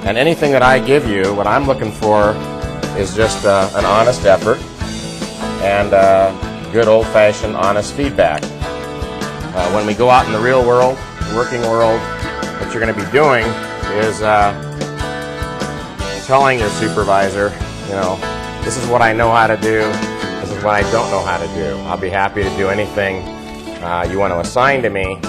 And anything that I give you, what I'm looking for is just an honest effort and good old-fashioned honest feedback. When we go out in the real world, working world, what you're going to be doing is telling your supervisor, you know, this is what I know how to do, this is what I don't know how to do. I'll be happy to do anything you want to assign to me,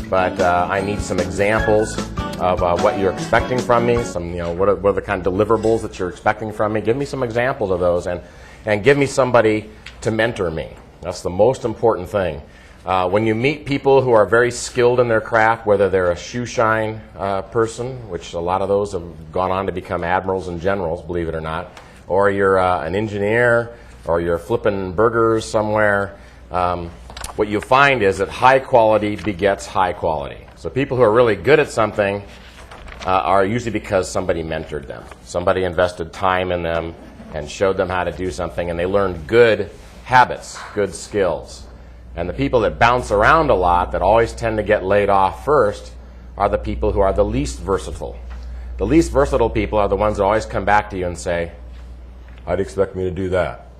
but I need some examples of what you're expecting from me, some, you know, what are the kind of deliverables that you're expecting from me. Give me some examples of those, and give me somebody to mentor me. That's the most important thing. When you meet people who are very skilled in their craft, whether they're a shoe shine person, which a lot of those have gone on to become admirals and generals, believe it or not, or you're an engineer, or you're flipping burgers somewhere, what you find is that high quality begets high quality. So people who are really good at something are usually because somebody mentored them. Somebody invested time in them and showed them how to do something, and they learned good habits, good skills. And the people that bounce around a lot, that always tend to get laid off first, are the people who are the least versatile. The least versatile people are the ones that always come back to you and say, "How'd you expect me to do that?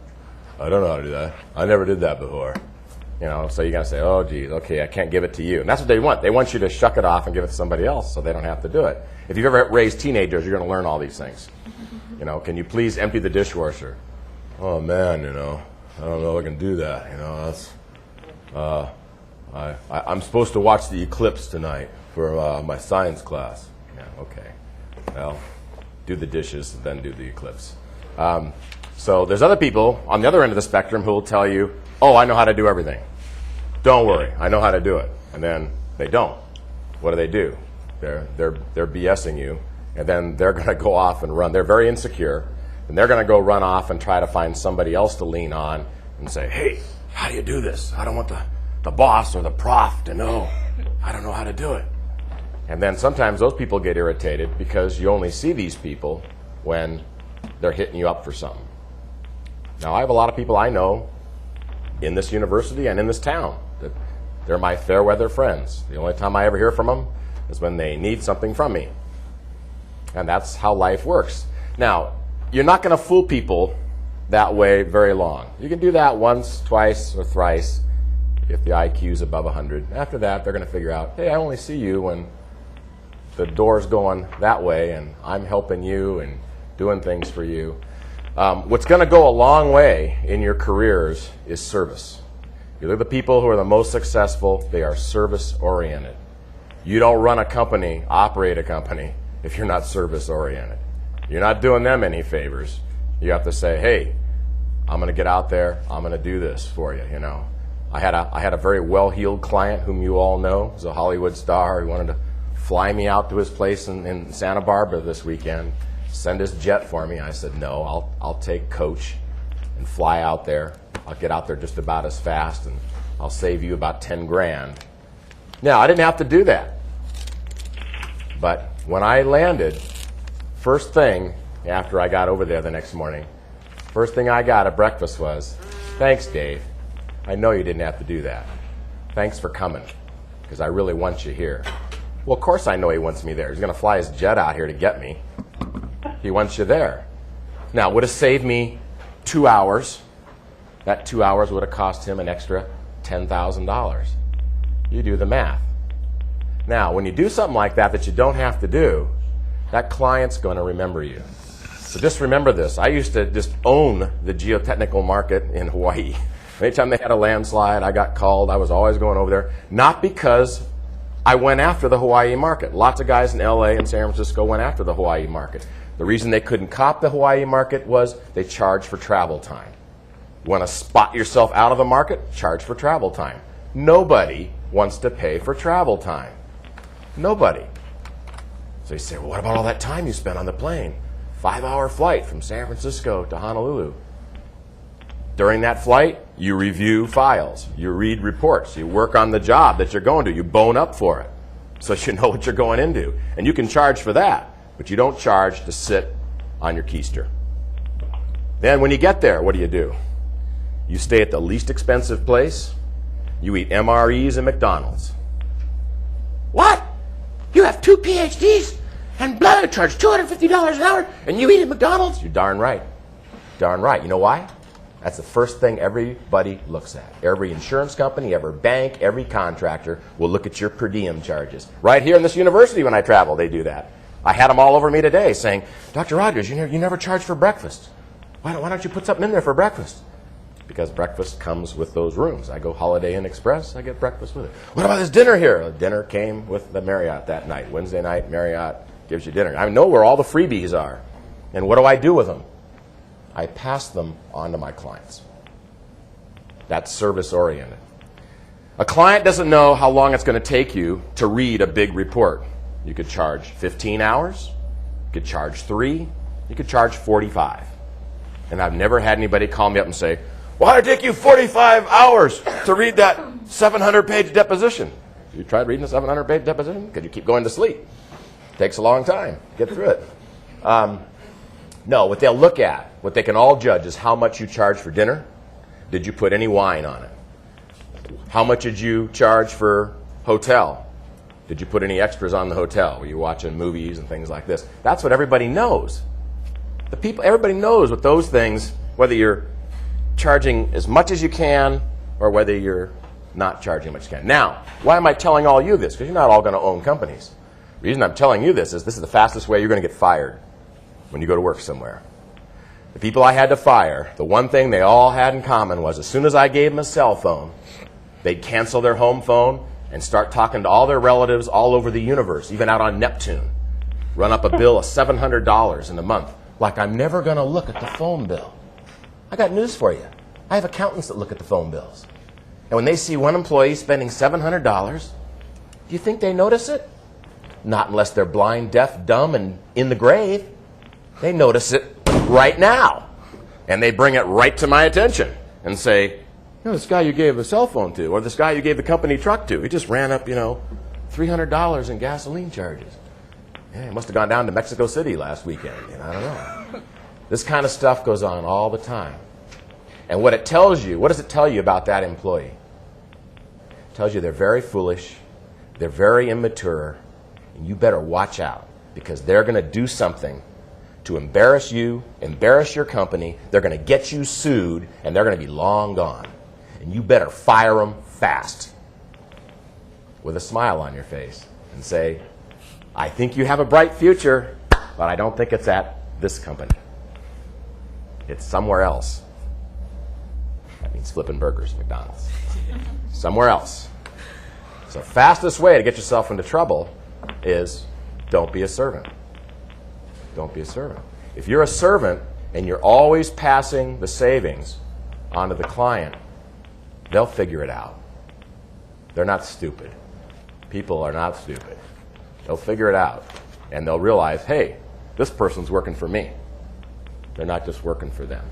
I don't know how to do that. I never did that before." You know, so you got to say, "Oh, geez, okay, I can't give it to you." And that's what they want. They want you to shuck it off and give it to somebody else so they don't have to do it. If you've ever raised teenagers, you're going to learn all these things. You know, can you please empty the dishwasher? "Oh, man, you know, I don't know if I can do that. You know, that's, I'm supposed to watch the eclipse tonight for my science class." "Yeah, okay. Well, do the dishes, then do the eclipse." So there's other people on the other end of the spectrum who will tell you, "Oh, I know how to do everything. Don't worry, I know how to do it." And then they don't. What do? They're BSing you, and then they're going to go off and run. They're very insecure, and they're going to go run off and try to find somebody else to lean on and say, "Hey, how do you do this? I don't want the boss or the prof to know. I don't know how to do it." And then sometimes those people get irritated because you only see these people when they're hitting you up for something. Now, I have a lot of people I know in this university and in this town that they're my fair weather friends. The only time I ever hear from them is when they need something from me. And that's how life works. Now, you're not going to fool people that way very long. You can do that once, twice, or thrice if the IQ is above 100. After that, they're going to figure out, "Hey, I only see you when the door's going that way and I'm helping you and doing things for you." What's going to go a long way in your careers is service. You look at the people who are the most successful, they are service-oriented. You don't run a company, operate a company, if you're not service-oriented. You're not doing them any favors. You have to say, "Hey, I'm going to get out there, I'm going to do this for you." You know, I had a very well-heeled client whom you all know. He's a Hollywood star. He wanted to fly me out to his place in Santa Barbara this weekend, send his jet for me. I said, "No, I'll take coach and fly out there. I'll get out there just about as fast, and I'll save you about 10 grand. Now, I didn't have to do that. But when I landed, first thing after I got over there the next morning, first thing I got at breakfast was, "Thanks, Dave. I know you didn't have to do that. Thanks for coming, because I really want you here." Well, of course I know he wants me there. He's going to fly his jet out here to get me. He wants you there. Now, it would have saved me 2 hours. That 2 hours would have cost him an extra $10,000. You do the math. Now, when you do something like that you don't have to do, that client's going to remember you. So just remember this. I used to just own the geotechnical market in Hawaii. Anytime they had a landslide, I got called. I was always going over there. Not because I went after the Hawaii market. Lots of guys in LA and San Francisco went after the Hawaii market. The reason they couldn't cop the Hawaii market was they charged for travel time. You want to spot yourself out of the market? Charge for travel time. Nobody wants to pay for travel time. Nobody. So you say, "Well, what about all that time you spent on the plane? 5-hour flight from San Francisco to Honolulu." During that flight, you review files, you read reports, you work on the job that you're going to, you bone up for it so you know what you're going into. And you can charge for that, but you don't charge to sit on your keister. Then when you get there, what do? You stay at the least expensive place, you eat MREs and McDonald's. "What? You have 2 PhDs and blah, charge $250 an hour, and you eat at McDonald's? You're darn right. Darn right. You know why? That's the first thing everybody looks at. Every insurance company, every bank, every contractor will look at your per diem charges. Right here in this university when I travel, they do that. I had them all over me today saying, Dr. Rogers, you never charge for breakfast. Why don't you put something in there for breakfast? Because breakfast comes with those rooms. I go Holiday Inn Express, I get breakfast with it. What about this dinner here? The dinner came with the Marriott that night. Wednesday night, Marriott gives you dinner. I know where all the freebies are. And what do I do with them? I pass them on to my clients. That's service-oriented. A client doesn't know how long it's going to take you to read a big report. You could charge 15 hours, you could charge 3, you could charge 45. And I've never had anybody call me up and say, why did it take you 45 hours to read that 700-page deposition? You tried reading a 700-page deposition? Because you keep going to sleep. It takes a long time. Get through it. No, what they'll look at, what they can all judge is how much you charge for dinner. Did you put any wine on it? How much did you charge for hotel? Did you put any extras on the hotel? Were you watching movies and things like this? That's what everybody knows. Everybody knows what those things, whether you're charging as much as you can or whether you're not charging much as you can. Now, why am I telling all you this? Because you're not all going to own companies. The reason I'm telling you this is the fastest way you're going to get fired when you go to work somewhere. The people I had to fire, the one thing they all had in common was as soon as I gave them a cell phone, they'd cancel their home phone and start talking to all their relatives all over the universe, even out on Neptune. Run up a bill of $700 in a month. Like I'm never going to look at the phone bill. I got news for you. I have accountants that look at the phone bills. And when they see one employee spending $700, do you think they notice it? Not unless they're blind, deaf, dumb, and in the grave. They notice it right now. And they bring it right to my attention and say, this guy you gave a cell phone to, or this guy you gave the company truck to, he just ran up, $300 in gasoline charges. Yeah, he must have gone down to Mexico City last weekend. I don't know. This kind of stuff goes on all the time. And what does it tell you about that employee? It tells you they're very foolish, they're very immature, and you better watch out because they're going to do something to embarrass you, embarrass your company. They're going to get you sued, and they're going to be long gone. And you better fire them fast with a smile on your face and say, I think you have a bright future, but I don't think it's at this company. It's somewhere else. That means flipping burgers, McDonald's. Somewhere else. So fastest way to get yourself into trouble is don't be a servant. Don't be a servant. If you're a servant and you're always passing the savings onto the client, they'll figure it out. They're not stupid. People are not stupid. They'll figure it out. And they'll realize, hey, this person's working for me. They're not just working for them.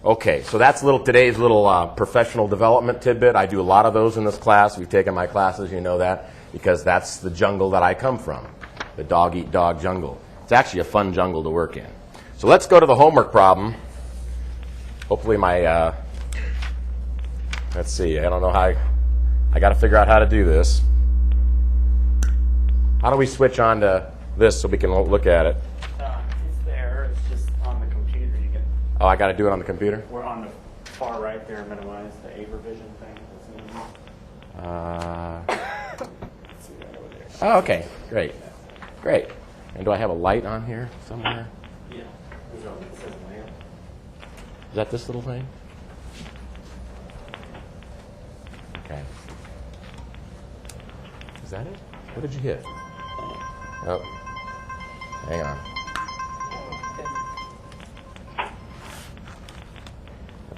Okay, so that's today's little professional development tidbit. I do a lot of those in this class. If you've taken my classes, you know that, because that's the jungle that I come from, the dog-eat-dog jungle. It's actually a fun jungle to work in. So let's go to the homework problem. Hopefully let's see, I don't know how, I got to figure out how to do this. How do we switch on to this so we can look at it? It's there. It's just on the computer. You can. Oh, I got to do it on the computer? We're on the far right there. Minimize the AverVision thing. Let's see that over there. Oh, okay. Great. Great. And do I have a light on here somewhere? Yeah. It says lamp. Is that this little thing? Okay. Is that it? What did you hit? Oh. Hang on.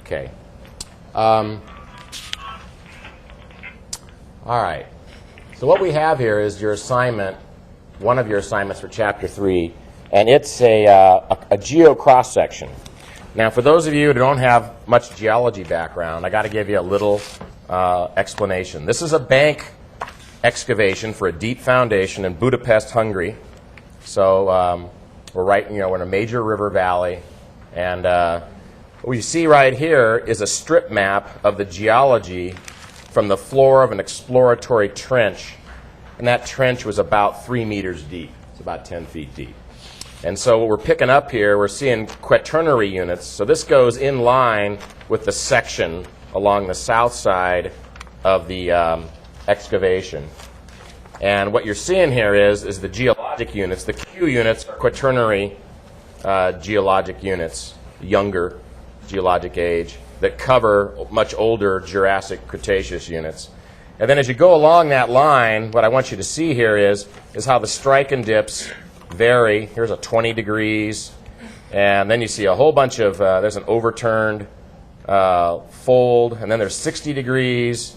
Okay. All right. So what we have here is your assignment, one of your assignments for Chapter 3, and it's a geo cross-section. Now, for those of you who don't have much geology background, I got to give you a little explanation. This is a bank excavation for a deep foundation in Budapest, Hungary. So we're in a major river valley, and what you see right here is a strip map of the geology from the floor of an exploratory trench, and that trench was about 3 meters deep. It's about 10 feet deep. And so what we're picking up here, we're seeing quaternary units. So this goes in line with the section along the south side of the excavation. And what you're seeing here is the geologic units. The Q units are quaternary geologic units, younger geologic age, that cover much older Jurassic Cretaceous units. And then as you go along that line, what I want you to see here is how the strike and dips vary. Here's a 20 degrees, and then you see a whole bunch of, there's an overturned fold, and then there's 60 degrees,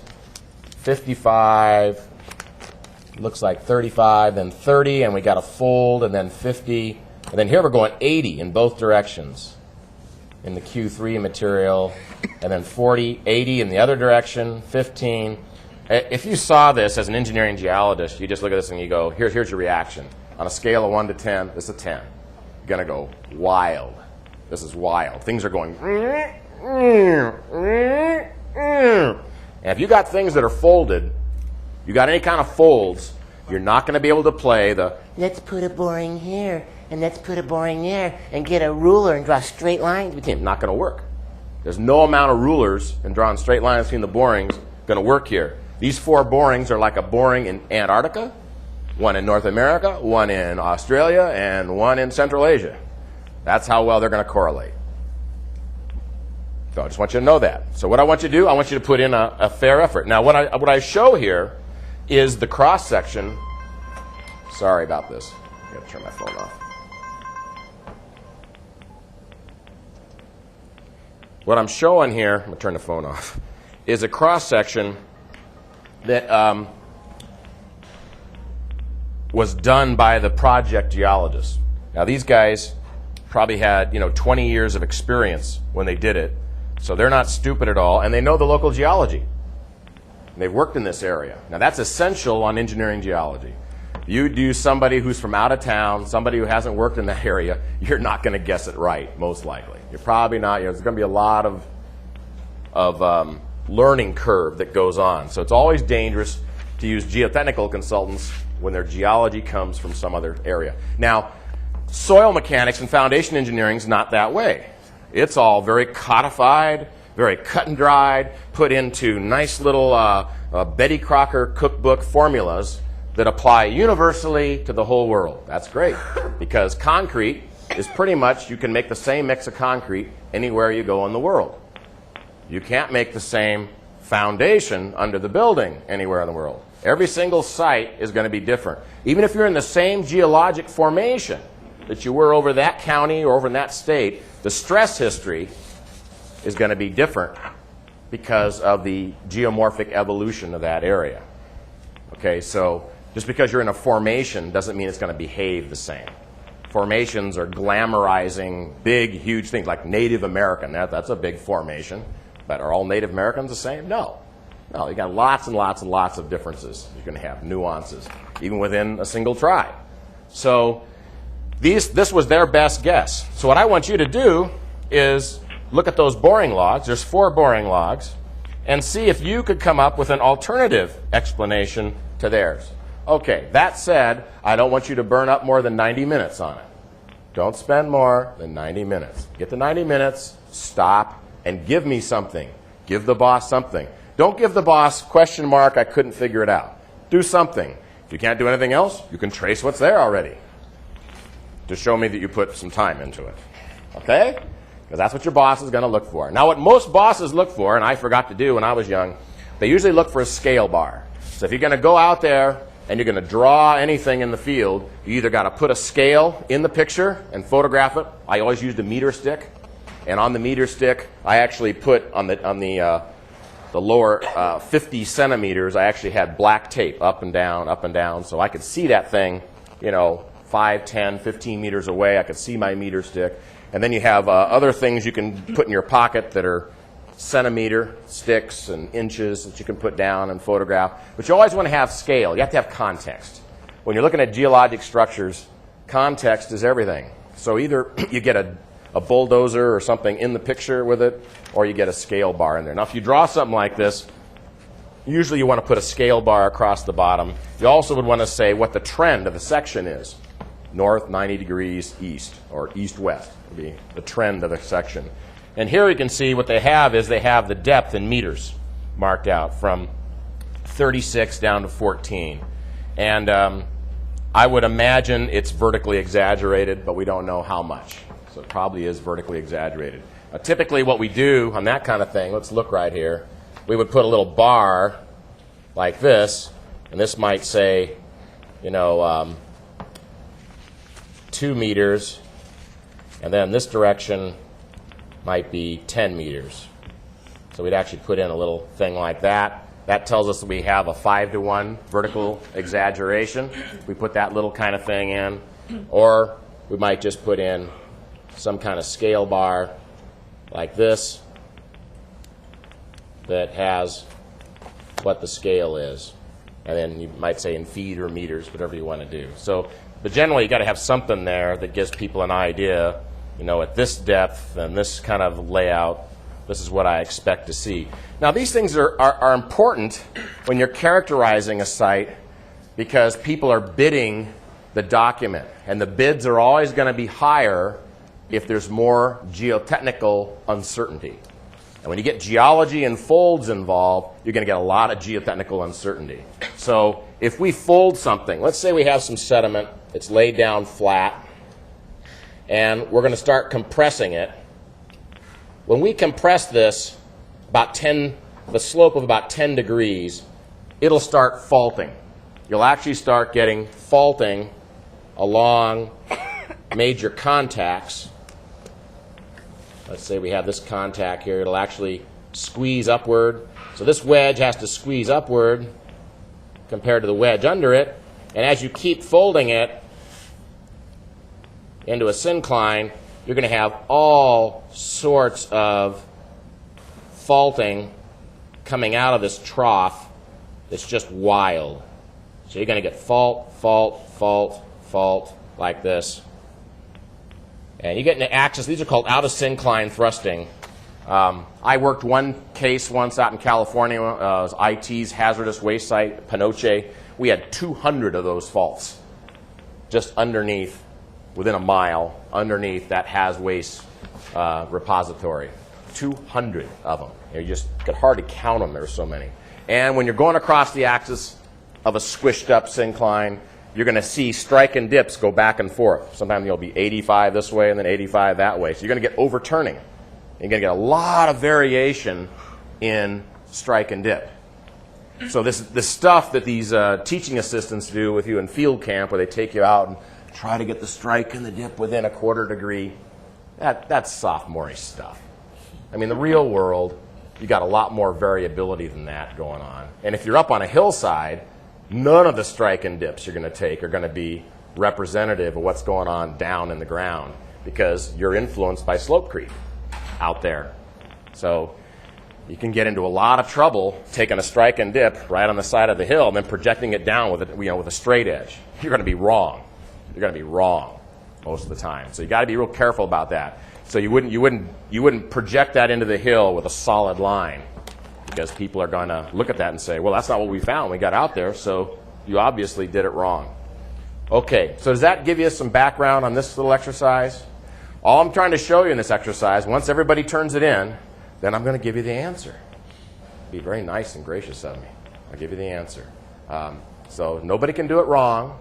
55, looks like 35, then 30, and we got a fold, and then 50, and then here we're going 80 in both directions in the Q3 material, and then 40, 80 in the other direction, 15. If you saw this as an engineering geologist, you just look at this and you go, here's your reaction. On a scale of 1 to 10, this is a 10. You're going to go wild. This is wild. Things are going. And if you got things that are folded, you got any kind of folds, you're not going to be able to play the let's put a boring here and let's put a boring there and get a ruler and draw straight lines between them. Not going to work. There's no amount of rulers and drawing straight lines between the borings going to work here. These 4 borings are like a boring in Antarctica, one in North America, one in Australia, and one in Central Asia. That's how well they're going to correlate. So I just want you to know that. So what I want you to do, I want you to put in a fair effort. Now what I show here is the cross-section. Sorry about this. I got to turn my phone off. What I'm showing here, I'm going to turn the phone off, is a cross-section that was done by the project geologists. Now these guys probably had 20 years of experience when they did it, so they're not stupid at all, and they know the local geology. They've worked in this area. Now that's essential on engineering geology. You do somebody who's from out of town, somebody who hasn't worked in that area, you're not going to guess it right, most likely. You're probably not. There's going to be a lot of learning curve that goes on. So it's always dangerous to use geotechnical consultants when their geology comes from some other area. Now, soil mechanics and foundation engineering is not that way. It's all very codified, very cut and dried, put into nice little Betty Crocker cookbook formulas that apply universally to the whole world. That's great, because concrete is pretty much, you can make the same mix of concrete anywhere you go in the world. You can't make the same foundation under the building anywhere in the world. Every single site is going to be different. Even if you're in the same geologic formation that you were over that county or over in that state, the stress history is going to be different because of the geomorphic evolution of that area. Okay, so just because you're in a formation doesn't mean it's going to behave the same. Formations are glamorizing big, huge things like Native American. That's a big formation. But are all Native Americans the same? No. No, you got lots and lots and lots of differences. You're going to have nuances, even within a single tribe. So this was their best guess. So what I want you to do is look at those boring logs. There's 4 boring logs, and see if you could come up with an alternative explanation to theirs. Okay, that said, I don't want you to burn up more than 90 minutes on it. Don't spend more than 90 minutes. Get to 90 minutes, stop, and give me something. Give the boss something. Don't give the boss question mark, I couldn't figure it out. Do something. If you can't do anything else, you can trace what's there already to show me that you put some time into it. Okay? Because that's what your boss is going to look for. Now, what most bosses look for, and I forgot to do when I was young, they usually look for a scale bar. So if you're going to go out there and you're going to draw anything in the field, you either got to put a scale in the picture and photograph it. I always used a meter stick. And on the meter stick, I actually put on the lower 50 centimeters, I actually had black tape up and down, so I could see that thing, 5, 10, 15 meters away. I could see my meter stick. And then you have other things you can put in your pocket that are centimeter sticks and inches that you can put down and photograph. But you always want to have scale. You have to have context. When you're looking at geologic structures, context is everything. So either you get a bulldozer or something in the picture with it, or you get a scale bar in there. Now, if you draw something like this, usually you want to put a scale bar across the bottom. You also would want to say what the trend of the section is. north, 90 degrees east, or east-west would be the trend of the section. And here you can see what they have is they have the depth in meters marked out from 36 down to 14. And I would imagine it's vertically exaggerated, but we don't know how much. So it probably is vertically exaggerated. Typically what we do on that kind of thing, let's look right here, we would put a little bar like this, and this might say, 2 meters, and then this direction might be 10 meters. So we'd actually put in a little thing like that. That tells us that we have a 5-to-1 vertical exaggeration. We put that little kind of thing in. Or we might just put in some kind of scale bar like this that has what the scale is. And then you might say in feet or meters, whatever you want to do. So, but generally, you got to have something there that gives people an idea, at this depth and this kind of layout, this is what I expect to see. Now, these things are important when you're characterizing a site because people are bidding the document. And the bids are always going to be higher if there's more geotechnical uncertainty. And when you get geology and folds involved, you're going to get a lot of geotechnical uncertainty. So if we fold something, let's say we have some sediment, it's laid down flat, and we're going to start compressing it. When we compress this, the slope of about 10 degrees, it'll start faulting. You'll actually start getting faulting along major contacts. Let's say we have this contact here. It'll actually squeeze upward. So this wedge has to squeeze upward compared to the wedge under it. And as you keep folding it into a syncline, you're going to have all sorts of faulting coming out of this trough that's just wild. So you're going to get fault, fault, fault, fault like this. And you get into axis. These are called out-of-syncline thrusting. I worked one case once out in California. It was IT's hazardous waste site, Panoche. We had 200 of those faults just underneath, within a mile, underneath that haz waste repository. 200 of them. You just could hardly count them. There were so many. And when you're going across the axis of a squished-up syncline, you're going to see strike and dips go back and forth. Sometimes you'll be 85 this way and then 85 that way. So you're going to get overturning. You're going to get a lot of variation in strike and dip. So this stuff that these teaching assistants do with you in field camp, where they take you out and try to get the strike and the dip within a 1/4 degree, that's sophomore-ish stuff. I mean, the real world, you got a lot more variability than that going on. And if you're up on a hillside, none of the strike and dips you're going to take are going to be representative of what's going on down in the ground because you're influenced by slope creep out there. So you can get into a lot of trouble taking a strike and dip right on the side of the hill and then projecting it down with a straight edge. You're going to be wrong. You're going to be wrong most of the time. So you got to be real careful about that. So you wouldn't project that into the hill with a solid line, because people are going to look at that and say, well, that's not what we found when we got out there, so you obviously did it wrong. Okay, so does that give you some background on this little exercise? All I'm trying to show you in this exercise, once everybody turns it in, then I'm going to give you the answer. Be very nice and gracious of me. I'll give you the answer. So nobody can do it wrong.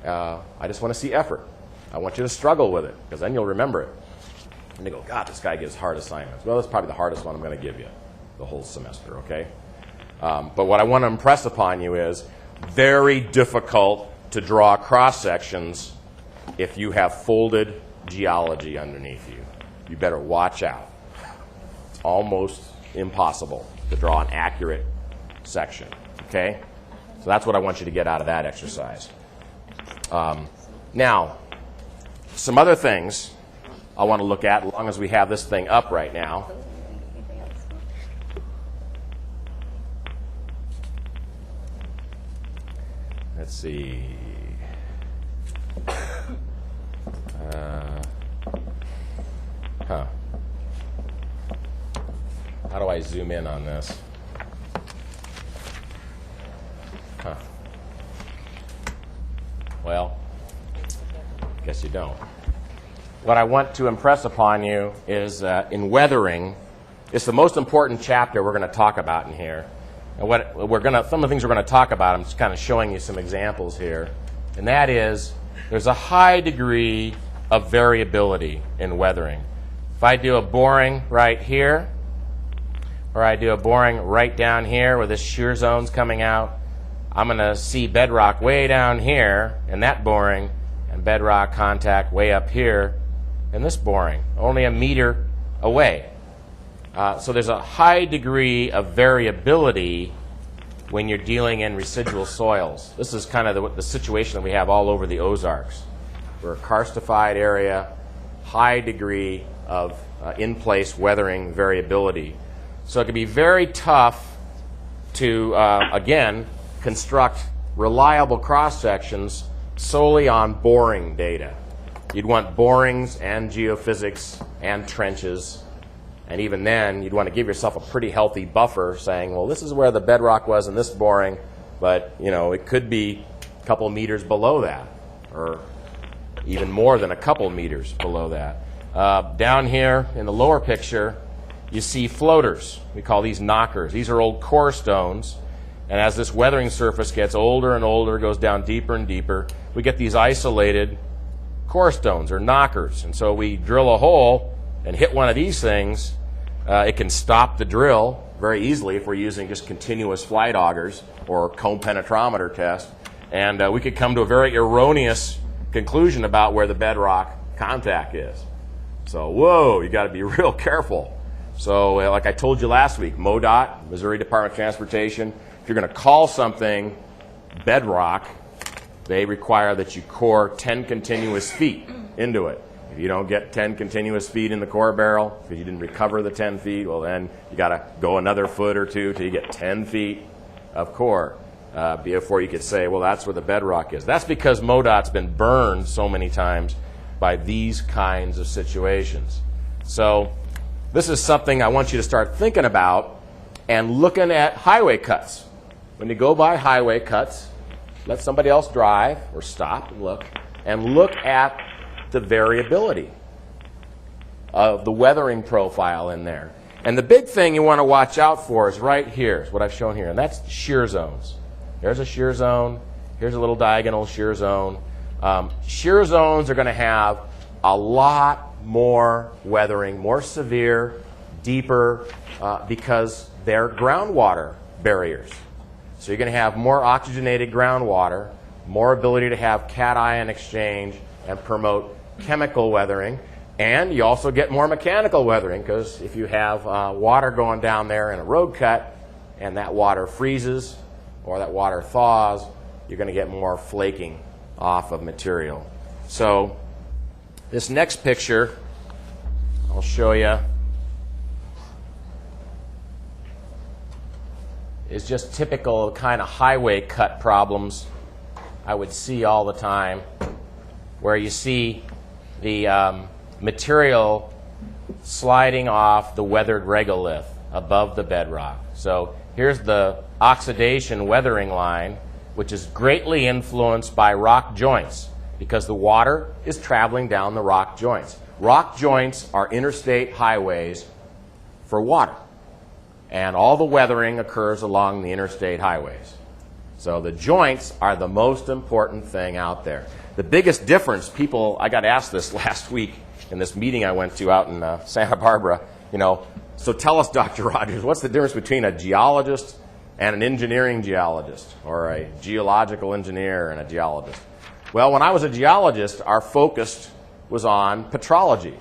I just want to see effort. I want you to struggle with it, because then you'll remember it. And they go, God, this guy gives hard assignments. Well, that's probably the hardest one I'm going to give you the whole semester, okay? But what I want to impress upon you is very difficult to draw cross-sections if you have folded geology underneath you. You better watch out. It's almost impossible to draw an accurate section, okay? So that's what I want you to get out of that exercise. Now, some other things I want to look at as long as we have this thing up right now. Let's see. How do I zoom in on this? Well, guess you don't. What I want to impress upon you is in weathering, it's the most important chapter we're going to talk about in here. And some of the things we're going to talk about, I'm just kind of showing you some examples here. And that is, there's a high degree of variability in weathering. If I do a boring right here, or I do a boring right down here where this shear zone's coming out, I'm going to see bedrock way down here in that boring, and bedrock contact way up here in this boring, only a meter away. So there's a high degree of variability when you're dealing in residual soils. This is kind of the situation that we have all over the Ozarks. We're a karstified area, high degree of in-place weathering variability. So it can be very tough to, again, construct reliable cross-sections solely on boring data. You'd want borings and geophysics and trenches. And even then, you'd want to give yourself a pretty healthy buffer saying, well, this is where the bedrock was in this boring, but it could be a couple meters below that, or even more than a couple meters below that. Down here in the lower picture, you see floaters. We call these knockers. These are old core stones. And as this weathering surface gets older and older, goes down deeper and deeper, we get these isolated core stones or knockers. And so we drill a hole and hit one of these things. It can stop the drill very easily if we're using just continuous flight augers or cone penetrometer test. And we could come to a very erroneous conclusion about where the bedrock contact is. So, whoa, you got to be real careful. So, like I told you last week, MoDOT, Missouri Department of Transportation, if you're going to call something bedrock, they require that you core 10 continuous feet into it. If you don't get 10 continuous feet in the core barrel, because you didn't recover the 10 feet, well, then you got to go another foot or two till you get 10 feet of core before you could say, well, that's where the bedrock is. That's because MoDOT's been burned so many times by these kinds of situations. So this is something I want you to start thinking about and looking at highway cuts. When you go by highway cuts, let somebody else drive or stop and look at the variability of the weathering profile in there. And the big thing you want to watch out for is right here, is what I've shown here, and that's shear zones. There's a shear zone. Here's a little diagonal shear zone. Shear zones are going to have a lot more weathering, more severe, deeper, because they're groundwater barriers. So you're going to have more oxygenated groundwater, more ability to have cation exchange and promote chemical weathering, and you also get more mechanical weathering, because if you have water going down there in a road cut and that water freezes or that water thaws, you're going to get more flaking off of material. So this next picture I'll show you is just typical kind of highway cut problems I would see all the time, where you see the material sliding off the weathered regolith above the bedrock. So here's the oxidation weathering line, which is greatly influenced by rock joints, because the water is traveling down the rock joints. Rock joints are interstate highways for water, and all the weathering occurs along the interstate highways. So the joints are the most important thing out there. The biggest difference, I got asked this last week in this meeting I went to out in Santa Barbara, so tell us, Dr. Rogers, what's the difference between a geologist and an engineering geologist, or a geological engineer and a geologist? Well, when I was a geologist, our focus was on petrology.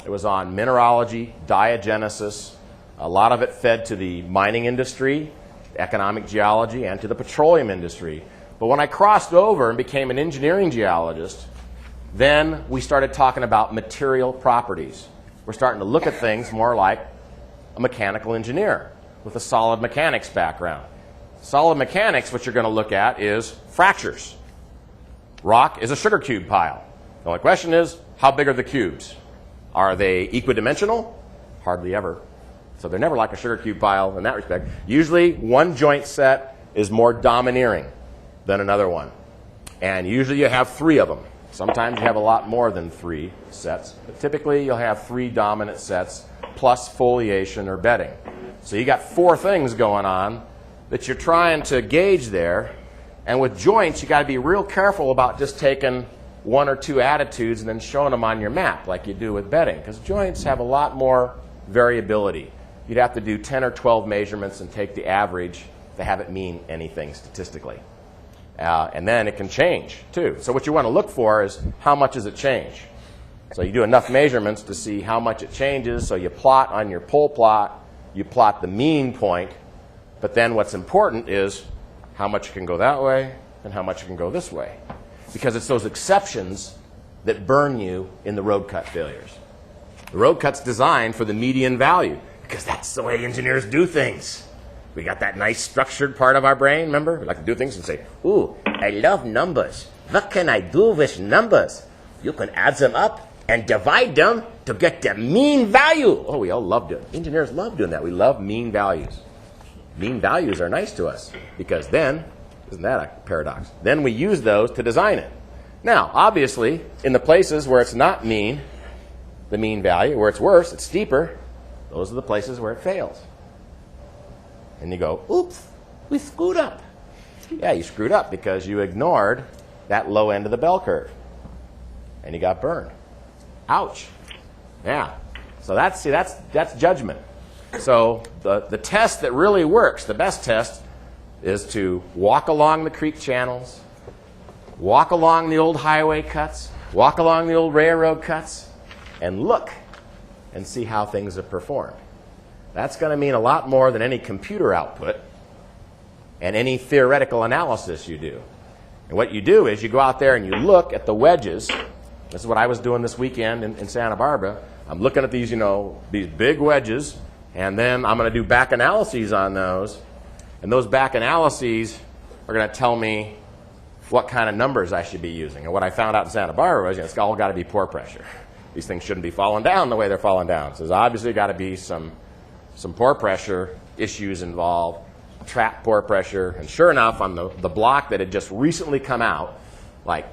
It was on mineralogy, diagenesis. A lot of it fed to the mining industry, economic geology, and to the petroleum industry. But when I crossed over and became an engineering geologist, then we started talking about material properties. We're starting to look at things more like a mechanical engineer with a solid mechanics background. Solid mechanics, what you're going to look at is fractures. Rock is a sugar cube pile. The only question is, how big are the cubes? Are they equidimensional? Hardly ever. So they're never like a sugar cube pile in that respect. Usually one joint set is more domineering than another one. And usually you have three of them. Sometimes you have a lot more than 3 sets, but typically you'll have 3 dominant sets plus foliation or bedding. So you got 4 things going on that you're trying to gauge there. And with joints, you got to be real careful about just taking 1 or 2 attitudes and then showing them on your map like you do with bedding, because joints have a lot more variability. You'd have to do 10 or 12 measurements and take the average to have it mean anything statistically. And then it can change, too. So what you want to look for is how much does it change? So you do enough measurements to see how much it changes. So you plot on your pole plot, you plot the mean point. But then what's important is how much it can go that way and how much it can go this way. Because it's those exceptions that burn you in the road cut failures. The road cut's designed for the median value, because that's the way engineers do things. We got that nice structured part of our brain, remember? We like to do things and say, ooh, I love numbers. What can I do with numbers? You can add them up and divide them to get the mean value. Oh, we all love doing it. Engineers love doing that. We love mean values. Mean values are nice to us because then, isn't that a paradox? Then we use those to design it. Now, obviously, in the places where it's not mean, the mean value, where it's worse, it's steeper, those are the places where it fails. And you go, oops, we screwed up. Yeah, you screwed up because you ignored that low end of the bell curve. And you got burned. Ouch. Yeah. So that's judgment. So the test that really works, the best test, is to walk along the creek channels, walk along the old highway cuts, walk along the old railroad cuts, and look and see how things have performed. That's going to mean a lot more than any computer output and any theoretical analysis you do. And what you do is you go out there and you look at the wedges. This is what I was doing this weekend in Santa Barbara. I'm looking at these, these big wedges, and then I'm going to do back analyses on those. And those back analyses are going to tell me what kind of numbers I should be using. And what I found out in Santa Barbara was it's all got to be pore pressure. These things shouldn't be falling down the way they're falling down. So there's obviously got to be some pore pressure issues involved, trap pore pressure. And sure enough, on the block that had just recently come out, like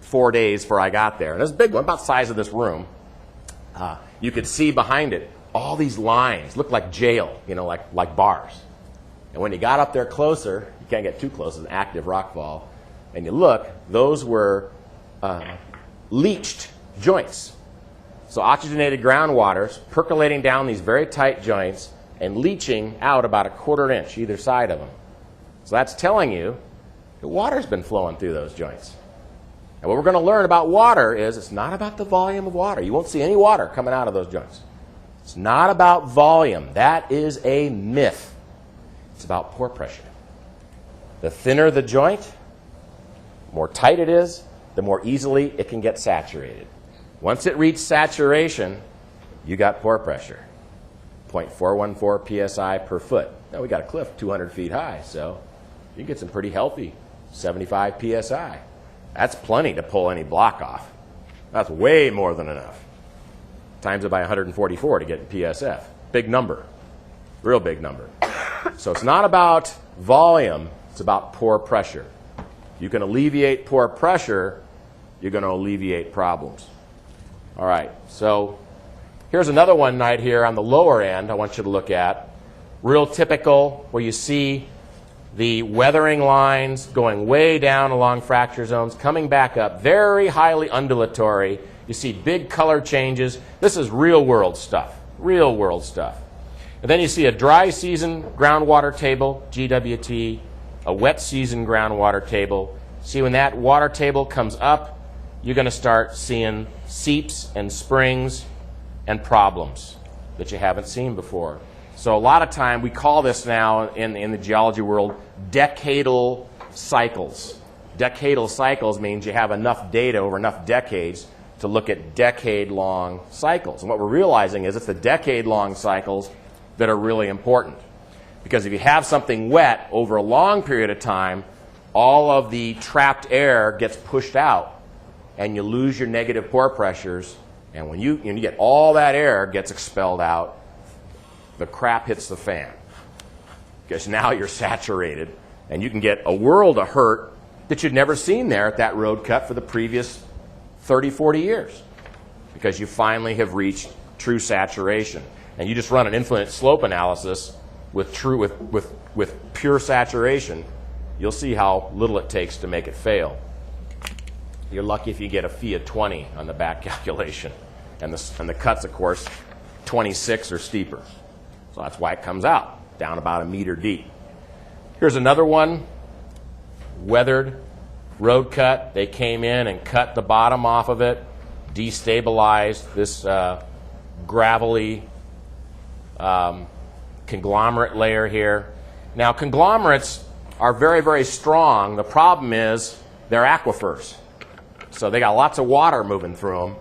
4 days before I got there, and it was a big one, about the size of this room, you could see behind it all these lines, looked like jail, like bars. And when you got up there closer, you can't get too close, it's an active rockfall, and you look, those were leached joints. So oxygenated groundwater's percolating down these very tight joints and leaching out about 1/4 inch either side of them. So that's telling you that water's been flowing through those joints. And what we're going to learn about water is it's not about the volume of water. You won't see any water coming out of those joints. It's not about volume. That is a myth. It's about pore pressure. The thinner the joint, the more tight it is, the more easily it can get saturated. Once it reaches saturation, you got pore pressure, 0.414 psi per foot. Now we got a cliff 200 feet high, so you can get some pretty healthy 75 psi. That's plenty to pull any block off. That's way more than enough. Times it by 144 to get PSF. Big number, real big number. So it's not about volume, it's about pore pressure. If you can alleviate pore pressure, you're going to alleviate problems. All right, so here's another one right here on the lower end I want you to look at. Real typical, where you see the weathering lines going way down along fracture zones, coming back up, very highly undulatory. You see big color changes. This is real world stuff, real world stuff. And then you see a dry season groundwater table, GWT, a wet season groundwater table. See, when that water table comes up, you're going to start seeing seeps and springs and problems that you haven't seen before. So a lot of time, we call this now in the geology world decadal cycles. Decadal cycles means you have enough data over enough decades to look at decade-long cycles. And what we're realizing is it's the decade-long cycles that are really important. Because if you have something wet over a long period of time, all of the trapped air gets pushed out, and you lose your negative pore pressures. And when you get all that air gets expelled out, the crap hits the fan. Because now you're saturated, and you can get a world of hurt that you'd never seen there at that road cut for the previous 30, 40 years, because you finally have reached true saturation. And you just run an infinite slope analysis with pure saturation, you'll see how little it takes to make it fail. You're lucky if you get a phi of 20 on the back calculation. And the cuts, of course, 26 or steeper. So that's why it comes out, down about 1 meter deep. Here's another one, weathered road cut. They came in and cut the bottom off of it, destabilized this gravelly conglomerate layer here. Now, conglomerates are very, very strong. The problem is they're aquifers. So they got lots of water moving through them.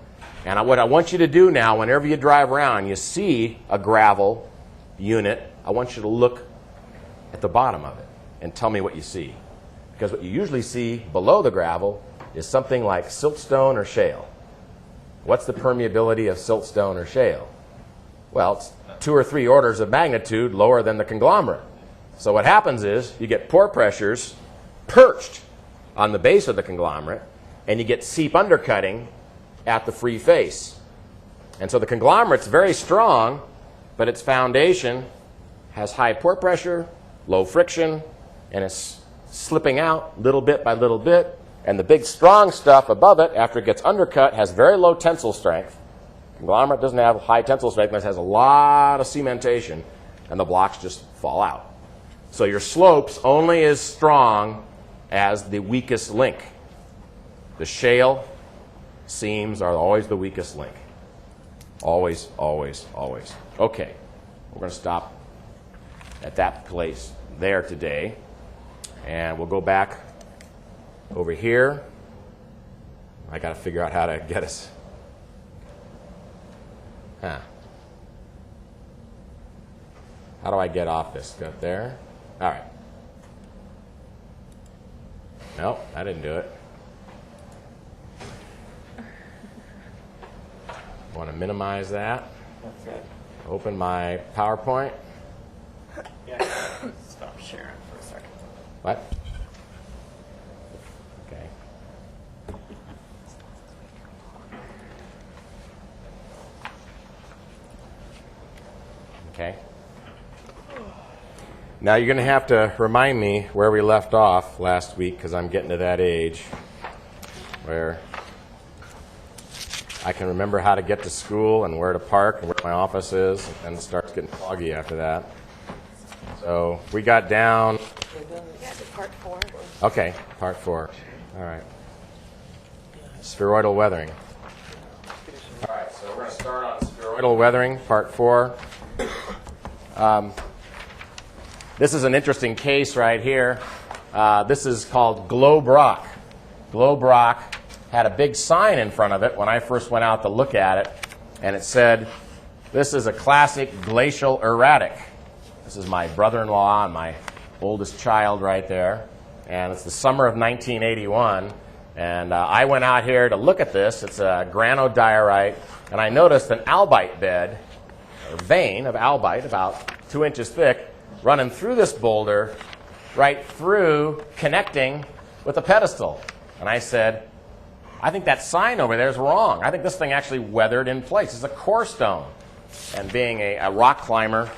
And what I want you to do now, whenever you drive around and you see a gravel unit, I want you to look at the bottom of it and tell me what you see. Because what you usually see below the gravel is something like siltstone or shale. What's the permeability of siltstone or shale? Well, it's 2 or 3 orders of magnitude lower than the conglomerate. So what happens is you get pore pressures perched on the base of the conglomerate, and you get seep undercutting at the free face. And so the conglomerate's very strong, but its foundation has high pore pressure, low friction, and it's slipping out little bit by little bit. And the big strong stuff above it, after it gets undercut, has very low tensile strength. Conglomerate doesn't have high tensile strength, but it has a lot of cementation, and the blocks just fall out. So your slope's only as strong as the weakest link. The shale seams are always the weakest link. Always, always, always. Okay, we're going to stop at that place there today, and we'll go back over here. I got to figure out how to get us. How do I get off this? Go up there. All right. Nope, I didn't do it. I want to minimize that. That's it. Open my PowerPoint. Yeah, stop sharing for a second. What? Okay. Okay. Now you're going to have to remind me where we left off last week, because I'm getting to that age where I can remember how to get to school and where to park and where my office is, and it starts getting foggy after that. So we got down. Yeah, to part 4. Okay, part 4. All right. Spheroidal weathering. All right, so we're going to start on spheroidal weathering, part 4. This is an interesting case right here. This is called globe rock. Globe rock had a big sign in front of it when I first went out to look at it, and it said, "This is a classic glacial erratic." This is my brother-in-law and my oldest child right there, and it's the summer of 1981, and I went out here to look at this. It's a granodiorite, and I noticed an albite bed, or vein of albite, about 2 inches thick, running through this boulder, right through, connecting with the pedestal. And I said, I think that sign over there is wrong. I think this thing actually weathered in place. It's a core stone. And being a rock climber,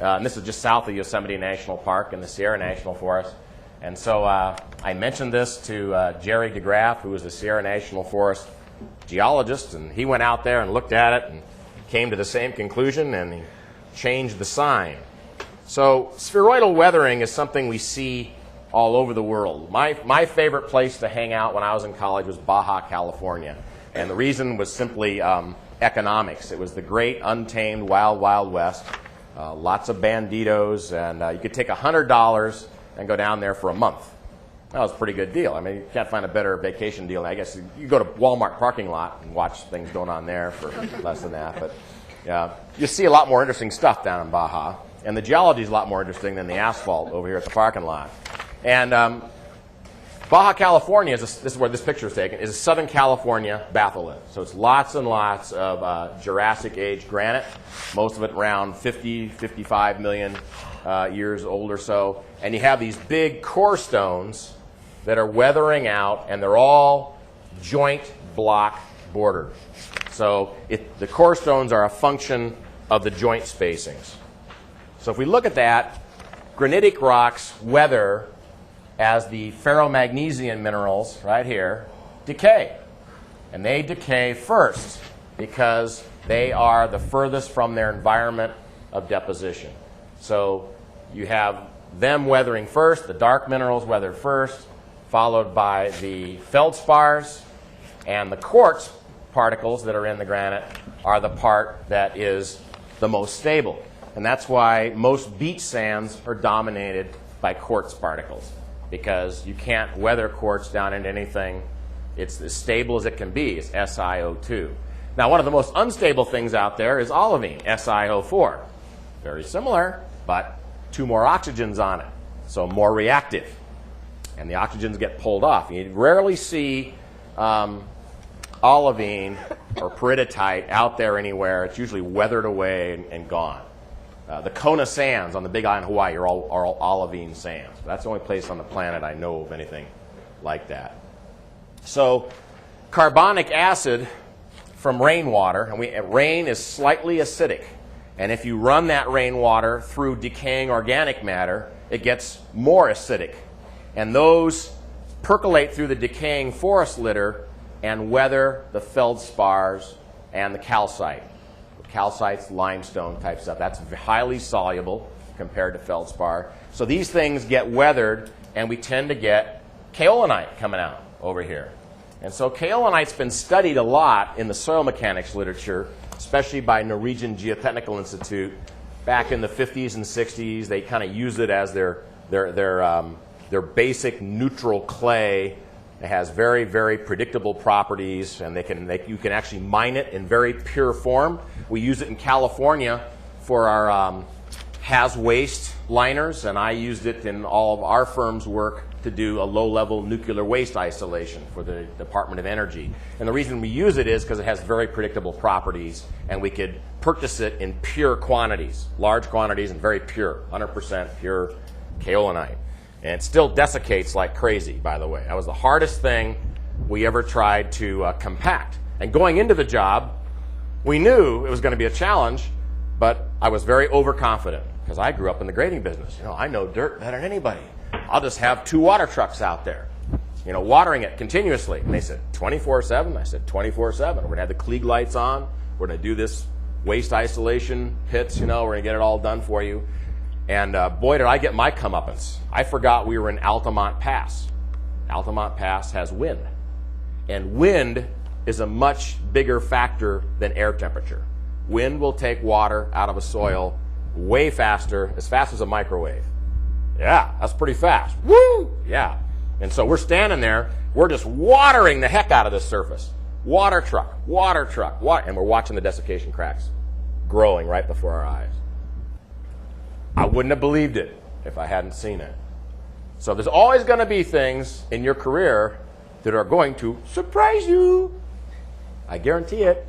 and this is just south of Yosemite National Park in the Sierra National Forest. And so I mentioned this to Jerry DeGraff, who was the Sierra National Forest geologist, and he went out there and looked at it and came to the same conclusion, and he changed the sign. So spheroidal weathering is something we see all over the world. My favorite place to hang out when I was in college was Baja, California. And the reason was simply economics. It was the great untamed wild, wild west. Lots of banditos, and you could take $100 and go down there for a month. That was a pretty good deal. I mean, you can't find a better vacation deal. I guess you go to Walmart parking lot and watch things going on there for less than that. But yeah, you see a lot more interesting stuff down in Baja. And the geology is a lot more interesting than the asphalt over here at the parking lot. And Baja California, this is where this picture is taken, is a Southern California batholith. So it's lots and lots of Jurassic age granite, most of it around 50, 55 million years old or so. And you have these big core stones that are weathering out, and they're all joint block border. So the core stones are a function of the joint spacings. So if we look at that, granitic rocks weather as the ferromagnesian minerals right here decay. And they decay first because they are the furthest from their environment of deposition. So you have them weathering first, the dark minerals weather first, followed by the feldspars, and the quartz particles that are in the granite are the part that is the most stable. And that's why most beach sands are dominated by quartz particles, because you can't weather quartz down into anything. It's as stable as it can be. It's SiO2. Now, one of the most unstable things out there is olivine, SiO4. Very similar, but 2 more oxygens on it, so more reactive. And the oxygens get pulled off. You rarely see olivine or peridotite out there anywhere. It's usually weathered away and gone. The Kona sands on the Big Island of Hawaii are all olivine sands. That's the only place on the planet I know of anything like that. So carbonic acid from rainwater, and rain is slightly acidic. And if you run that rainwater through decaying organic matter, it gets more acidic. And those percolate through the decaying forest litter and weather the feldspars and the calcite. Calcite's limestone type stuff. That's highly soluble compared to feldspar. So these things get weathered, and we tend to get kaolinite coming out over here. And so kaolinite's been studied a lot in the soil mechanics literature, especially by Norwegian Geotechnical Institute. Back in the 50s and 60s, they kind of use it as their basic neutral clay. It has very, very predictable properties, and you can actually mine it in very pure form. We use it in California for our has waste liners, and I used it in all of our firm's work to do a low-level nuclear waste isolation for the Department of Energy. And the reason we use it is because it has very predictable properties, and we could purchase it in pure quantities, large quantities and very pure, 100% pure kaolinite. And it still desiccates like crazy, by the way. That was the hardest thing we ever tried to compact. And going into the job, we knew it was going to be a challenge, but I was very overconfident because I grew up in the grading business. I know dirt better than anybody. I'll just have 2 water trucks out there, watering it continuously. And they said, 24/7? I said, 24/7. We're going to have the Klieg lights on. We're going to do this waste isolation pits. We're going to get it all done for you. And boy, did I get my comeuppance. I forgot we were in Altamont Pass. Altamont Pass has wind. And wind is a much bigger factor than air temperature. Wind will take water out of a soil way faster, as fast as a microwave. Yeah, that's pretty fast. Woo! Yeah. And so we're standing there, we're just watering the heck out of this surface. Water truck, and we're watching the desiccation cracks growing right before our eyes. I wouldn't have believed it if I hadn't seen it. So there's always going to be things in your career that are going to surprise you. I guarantee it.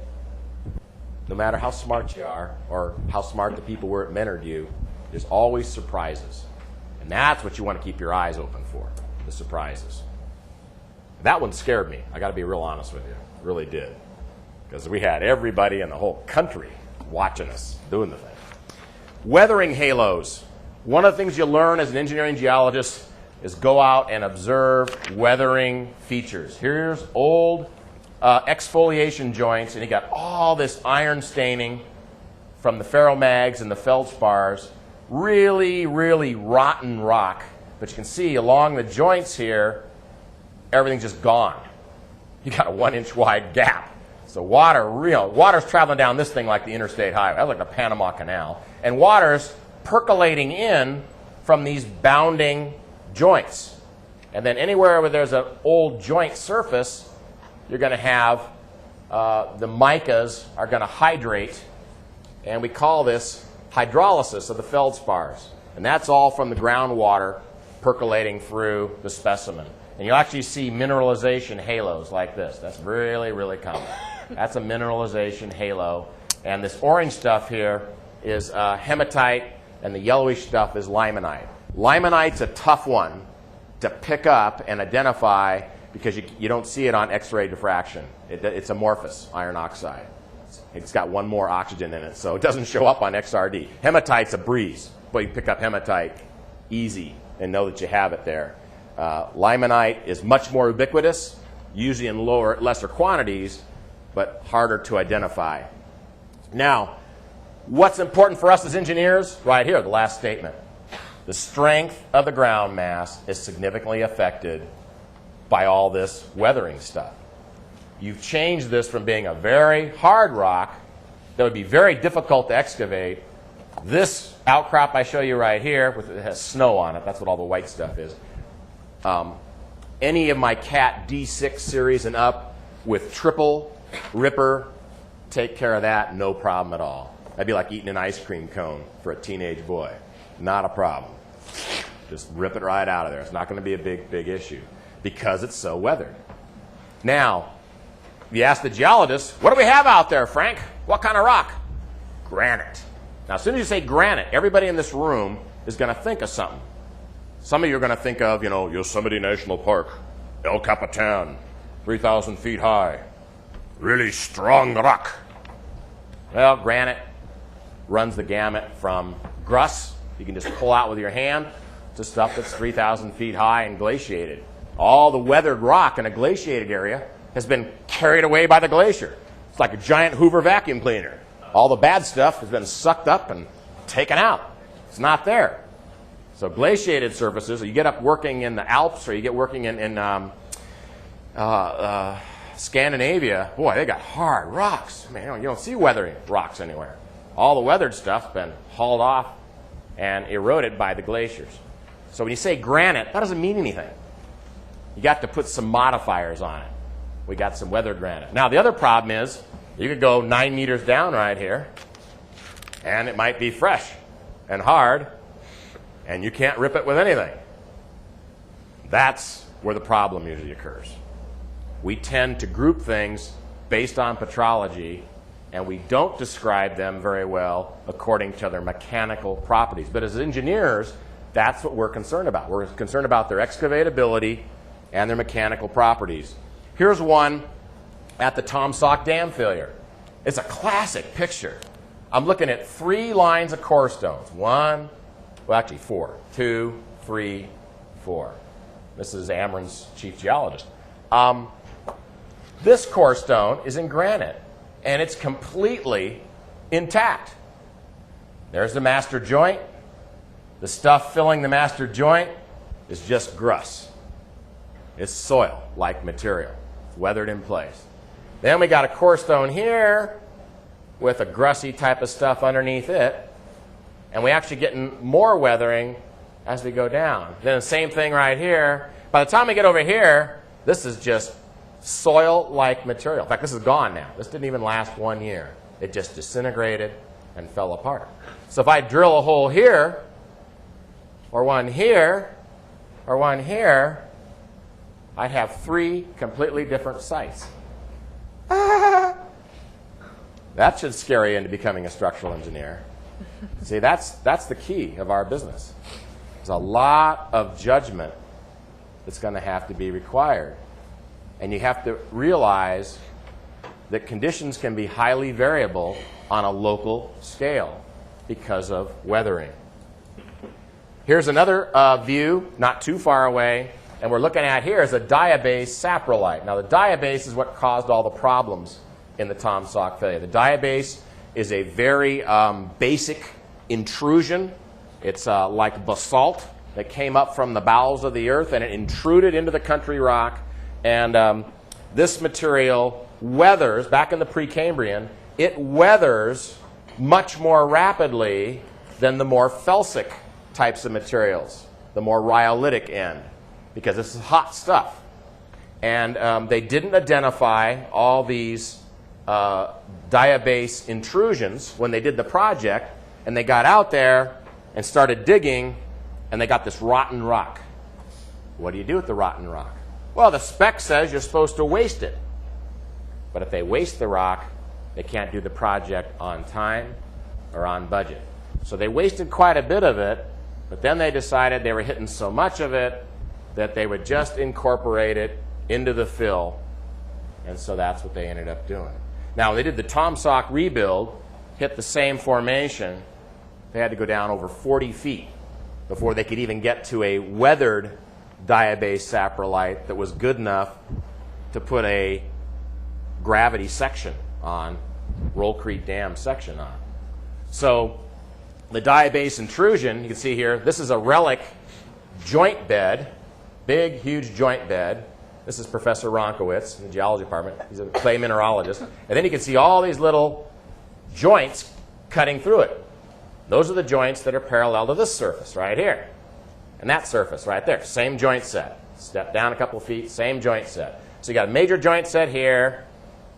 No matter how smart you are or how smart the people were that mentored you, there's always surprises. And that's what you want to keep your eyes open for, the surprises. That one scared me. I got to be real honest with you. It really did. Because we had everybody in the whole country watching us doing the thing. Weathering halos. One of the things you learn as an engineering geologist is go out and observe weathering features. Here's old exfoliation joints, and you got all this iron staining from the ferromags and the feldspars. Really, really rotten rock. But you can see along the joints here, everything's just gone. You got a 1-inch wide gap. So water's traveling down this thing like the interstate highway. That's like the Panama Canal. And water's percolating in from these bounding joints. And then anywhere where there's an old joint surface, you're going to have the micas are going to hydrate. And we call this hydrolysis of the feldspars. And that's all from the groundwater percolating through the specimen. And you'll actually see mineralization halos like this. That's really, really common. That's a mineralization halo. And this orange stuff here is hematite, and the yellowish stuff is limonite. Limonite's a tough one to pick up and identify because you don't see it on X-ray diffraction. It's amorphous iron oxide. It's got one more oxygen in it, so it doesn't show up on XRD. Hematite's a breeze, but you pick up hematite easy and know that you have it there. Limonite is much more ubiquitous, usually in lesser quantities, but harder to identify. Now, what's important for us as engineers? Right here, the last statement. The strength of the ground mass is significantly affected by all this weathering stuff. You've changed this from being a very hard rock that would be very difficult to excavate. This outcrop I show you right here, it has snow on it. That's what all the white stuff is. Any of my Cat D6 series and up with triple ripper, take care of that, no problem at all. That'd be like eating an ice cream cone for a teenage boy. Not a problem. Just rip it right out of there. It's not going to be a big issue because it's so weathered. Now, you ask the geologist, what do we have out there, Frank? What kind of rock? Granite. Now, as soon as you say granite, everybody in this room is going to think of something. Some of you are going to think of, Yosemite National Park, El Capitan, 3,000 feet high, really strong rock. Well, granite runs the gamut from grus, you can just pull out with your hand, to stuff that's 3,000 feet high and glaciated. All the weathered rock in a glaciated area has been carried away by the glacier. It's like a giant Hoover vacuum cleaner. All the bad stuff has been sucked up and taken out. It's not there. So glaciated surfaces, you get up working in the Alps or you get working in Scandinavia, boy, they got hard rocks. I mean, you don't see weathering rocks anywhere. All the weathered stuff's been hauled off and eroded by the glaciers. So when you say granite, that doesn't mean anything. You got to put some modifiers on it. We got some weathered granite. Now, the other problem is you could go 9 meters down right here, and it might be fresh and hard, and you can't rip it with anything. That's where the problem usually occurs. We tend to group things based on petrology, and we don't describe them very well according to their mechanical properties. But as engineers, that's what we're concerned about. We're concerned about their excavatability and their mechanical properties. Here's one at the Tom Sauk Dam failure. It's a classic picture. I'm looking at 3 lines of core stones. 1, well, actually 4. 2, 3, 4. This is Ameren's chief geologist. This core stone is in granite, and it's completely intact. There's the master joint. The stuff filling the master joint is just grus. It's soil-like material. It's weathered in place. Then we got a core stone here with a grussy type of stuff underneath it, and we actually getting more weathering as we go down. Then the same thing right here. By the time we get over here, this is just soil-like material. In fact, this is gone now. This didn't even last 1 year. It just disintegrated and fell apart. So if I drill a hole here, or one here, or one here, I'd have 3 completely different sites. That should scare you into becoming a structural engineer. See, that's the key of our business. There's a lot of judgment that's going to have to be required. And you have to realize that conditions can be highly variable on a local scale because of weathering. Here's another view, not too far away, and we're looking at here is a diabase saprolite. Now, the diabase is what caused all the problems in the Tom Sauk failure. The diabase is a very basic intrusion. It's like basalt that came up from the bowels of the earth, and it intruded into the country rock. And this material weathers, back in the Precambrian, it weathers much more rapidly than the more felsic types of materials, the more rhyolitic end, because this is hot stuff. And they didn't identify all these diabase intrusions when they did the project, and they got out there and started digging, and they got this rotten rock. What do you do with the rotten rock? Well, the spec says you're supposed to waste it. But if they waste the rock, they can't do the project on time or on budget. So they wasted quite a bit of it, but then they decided they were hitting so much of it that they would just incorporate it into the fill, and so that's what they ended up doing. Now, when they did the Tom Sock rebuild, hit the same formation, they had to go down over 40 feet before they could even get to a weathered diabase saprolite that was good enough to put a gravity section on, Roll Creek Dam section on. So the diabase intrusion, you can see here, this is a relic joint bed, big, huge joint bed. This is Professor Ronkowitz in the geology department. He's a clay mineralogist. And then you can see all these little joints cutting through it. Those are the joints that are parallel to this surface right here. And that surface right there. Same joint set. Step down a couple of feet, same joint set. So you got a major joint set here,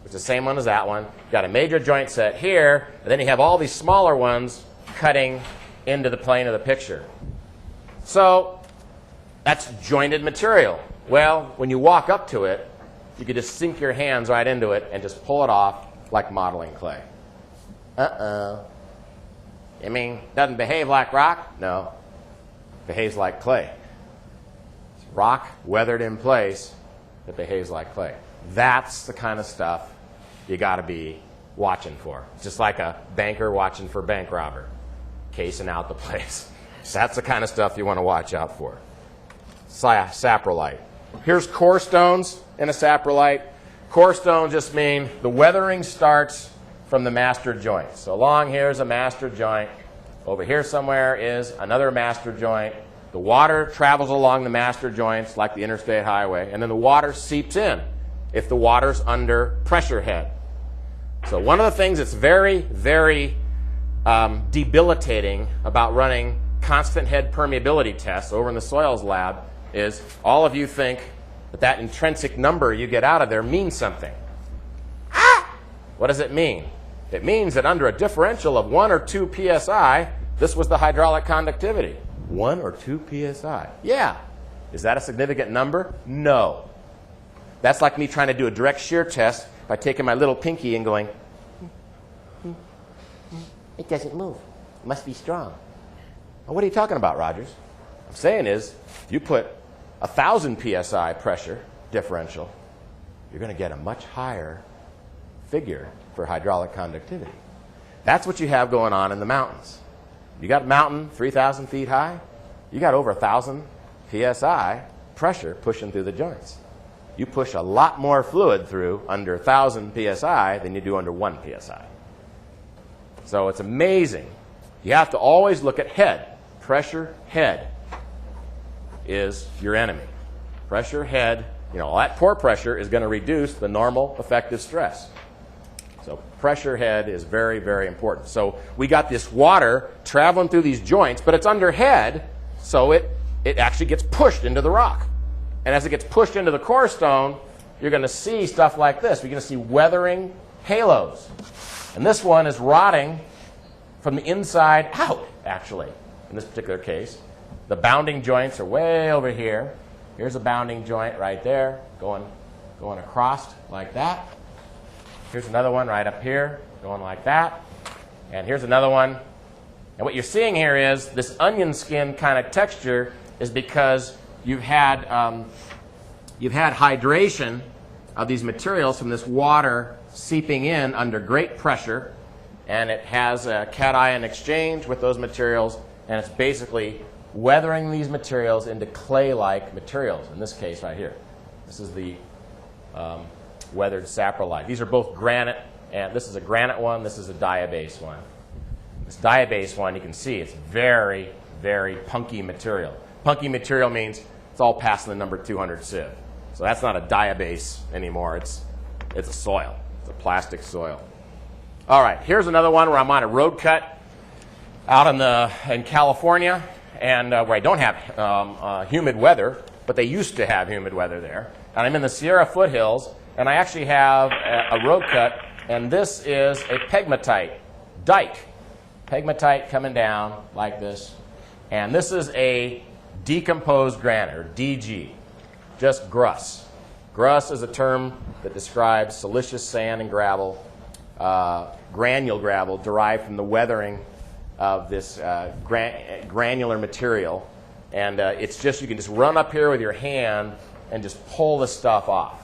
which is the same one as that one. You got a major joint set here, and then you have all these smaller ones cutting into the plane of the picture. So that's jointed material. Well, when you walk up to it, you could just sink your hands right into it and just pull it off like modeling clay. You mean doesn't behave like rock? No. Behaves like clay. It's rock weathered in place that behaves like clay. That's the kind of stuff you got to be watching for. It's just like a banker watching for bank robber, casing out the place. That's the kind of stuff you want to watch out for. Saprolite. Here's core stones in a saprolite. Core stones just mean the weathering starts from the master joint. So along here is a master joint. Over here somewhere is another master joint. The water travels along the master joints like the interstate highway, and then the water seeps in if the water's under pressure head. So one of the things that's very, very debilitating about running constant head permeability tests over in the soils lab is all of you think that that intrinsic number you get out of there means something. What does it mean? It means that under a differential of 1 or 2 psi, this was the hydraulic conductivity. 1 or 2 psi. Yeah. Is that a significant number? No. That's like me trying to do a direct shear test by taking my little pinky and going, it doesn't move. It must be strong. Well, what are you talking about, Rogers? What I'm saying is, if you put 1,000 psi pressure differential, you're going to get a much higher figure for hydraulic conductivity. That's what you have going on in the mountains. You got a mountain 3,000 feet high, you got over 1,000 psi pressure pushing through the joints. You push a lot more fluid through under 1,000 psi than you do under 1 psi. So it's amazing. You have to always look at head. Pressure head is your enemy. Pressure head, you know, that pore pressure is going to reduce the normal effective stress. So pressure head is very, very important. So we got this water traveling through these joints, but it's under head, so it actually gets pushed into the rock. And as it gets pushed into the core stone, you're going to see stuff like this. You're going to see weathering halos. And this one is rotting from the inside out, actually, in this particular case. The bounding joints are way over here. Here's a bounding joint right there, going across like that. Here's another one right up here, going like that. And here's another one. And what you're seeing here is this onion skin kind of texture is because you've had hydration of these materials from this water seeping in under great pressure, and it has a cation exchange with those materials, and it's basically weathering these materials into clay-like materials, in this case right here. This is the weathered saprolite. These are both granite, and this is a granite one, this is a diabase one. This diabase one, you can see, it's very, very punky material. Punky material means it's all passing the number 200 sieve. So that's not a diabase anymore, it's a soil. It's a plastic soil. All right, here's another one where I'm on a road cut out in California, and where I don't have humid weather, but they used to have humid weather there. And I'm in the Sierra foothills, and I actually have a road cut, and this is a pegmatite dike. Pegmatite coming down like this. And this is a decomposed granite, or DG, just gruss. Gruss is a term that describes silicious sand and gravel, granule gravel derived from the weathering of this granular material. And it's just, you can just run up here with your hand and just pull the stuff off.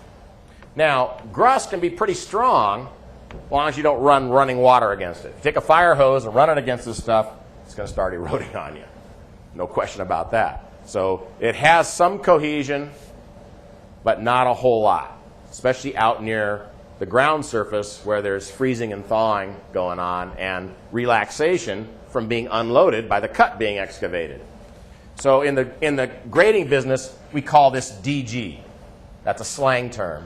Now, grust can be pretty strong as long as you don't run running water against it. If you take a fire hose and run it against this stuff, it's going to start eroding on you. No question about that. So it has some cohesion, but not a whole lot, especially out near the ground surface where there's freezing and thawing going on and relaxation from being unloaded by the cut being excavated. So in the grading business, we call this DG. That's a slang term,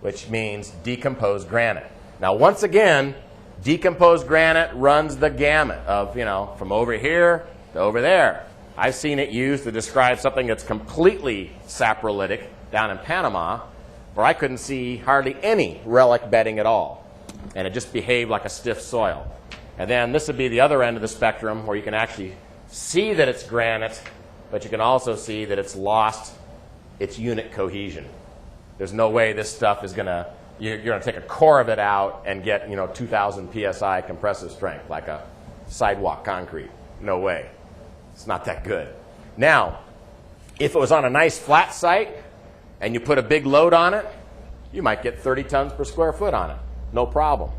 which means decomposed granite. Now, once again, decomposed granite runs the gamut of, from over here to over there. I've seen it used to describe something that's completely saprolitic down in Panama, where I couldn't see hardly any relic bedding at all, and it just behaved like a stiff soil. And then this would be the other end of the spectrum, where you can actually see that it's granite, but you can also see that it's lost its unit cohesion. There's no way this stuff is going to, you're going to take a core of it out and get 2,000 psi compressive strength like a sidewalk concrete. No way. It's not that good. Now, if it was on a nice flat site and you put a big load on it, you might get 30 tons per square foot on it. No problem,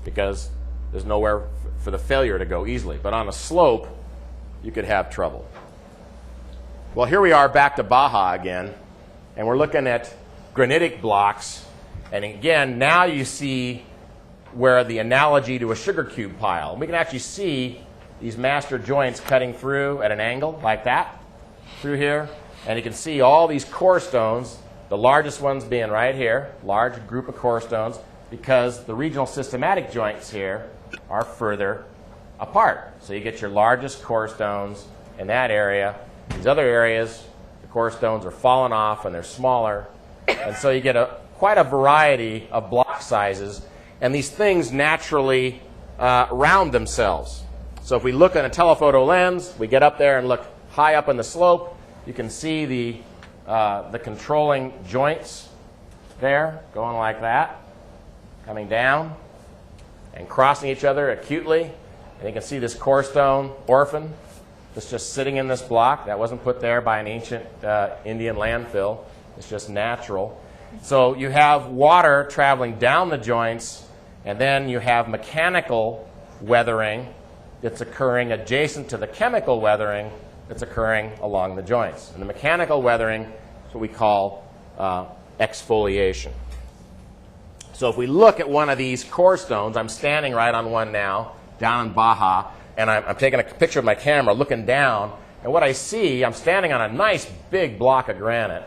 because there's nowhere for the failure to go easily. But on a slope, you could have trouble. Well, here we are back to Baja again, and we're looking at granitic blocks. And again, now you see where the analogy to a sugar cube pile. We can actually see these master joints cutting through at an angle like that through here. And you can see all these core stones, the largest ones being right here, large group of core stones, because the regional systematic joints here are further apart. So you get your largest core stones in that area. These other areas, the core stones are falling off and they're smaller. And so you get quite a variety of block sizes. And these things naturally round themselves. So if we look at a telephoto lens, we get up there and look high up in the slope, you can see the controlling joints there going like that, coming down and crossing each other acutely. And you can see this core stone orphan that's just sitting in this block. That wasn't put there by an ancient Indian landfill. It's just natural. So you have water traveling down the joints, and then you have mechanical weathering that's occurring adjacent to the chemical weathering that's occurring along the joints. And the mechanical weathering is what we call exfoliation. So if we look at one of these core stones, I'm standing right on one now, down in Baja, and I'm taking a picture of my camera looking down, and what I see, I'm standing on a nice big block of granite,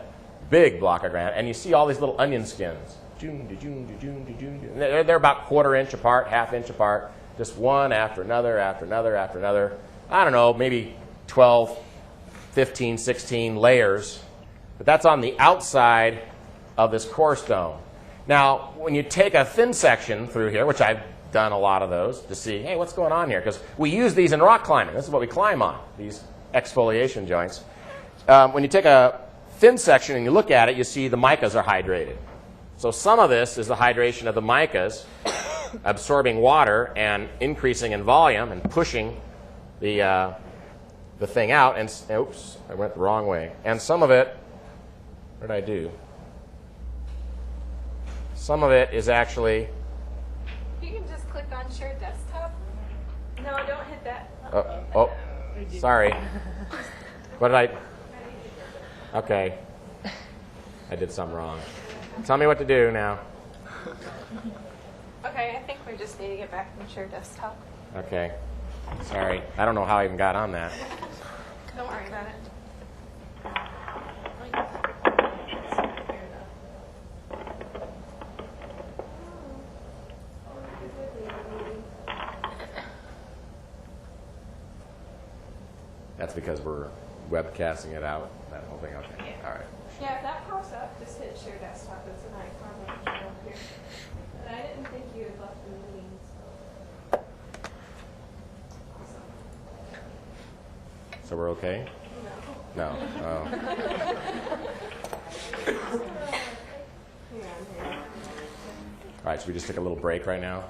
and you see all these little onion skins. They're about 1/4 inch apart, 1/2 inch apart, just one after another, after another, after another. I don't know, maybe 12, 15, 16 layers. But that's on the outside of this core stone. Now, when you take a thin section through here, which I've done a lot of those to see, hey, what's going on here? Because we use these in rock climbing. This is what we climb on, these exfoliation joints. When you take a thin section and you look at it, you see the micas are hydrated. So some of this is the hydration of the micas absorbing water and increasing in volume and pushing the thing out. And oops, I went the wrong way. And some of it, what did I do? Some of it is actually... You can just click on share desktop. No, don't hit that. Oh, sorry. What did I... Okay. I did something wrong. Tell me what to do now. Okay, I think we just need to get back from share desktop. Okay. Sorry. I don't know how I even got on that. Don't worry about it. That's because we're webcasting it out, that whole thing. Okay. Yeah. All right. Yeah, if that pops up, just hit share desktop. It's an icon that should up here. And I didn't think you had left the meeting, so. Awesome. So we're okay? No. No. Oh. All right, so we just take a little break right now?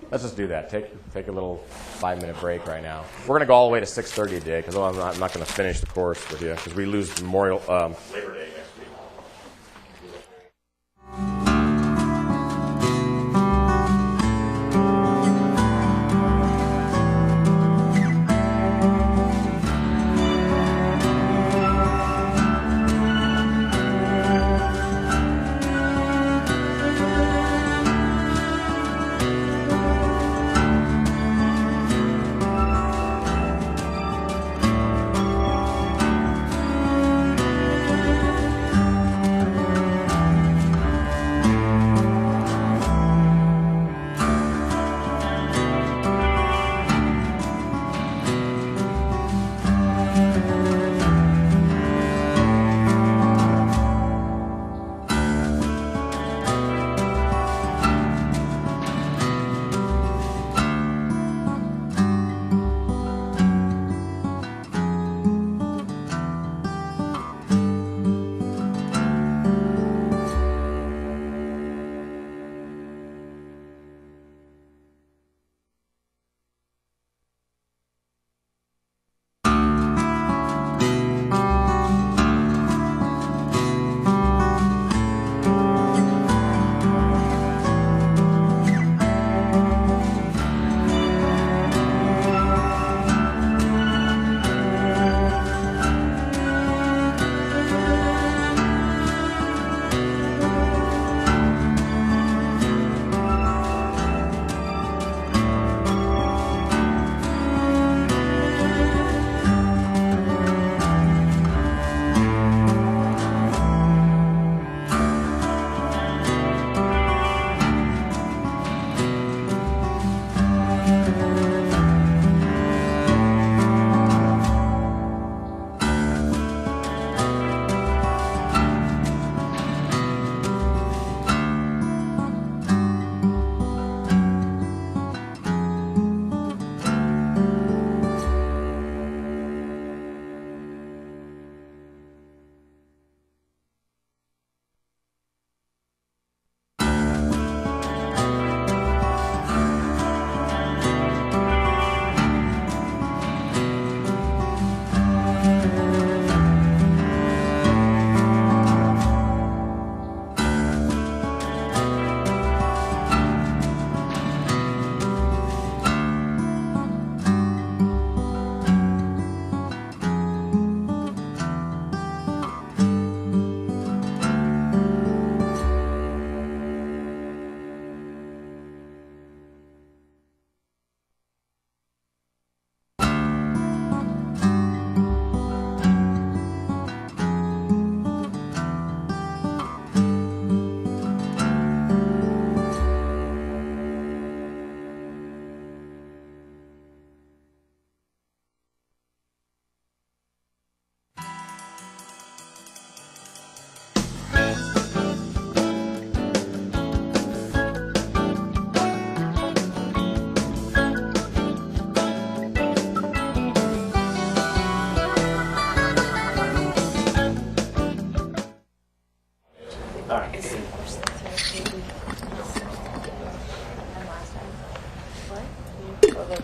Let's just do that. Take a little 5-minute break right now. We're going to go all the way to 6:30 today, because I'm not going to finish the course with you, because we lose Labor Day next week.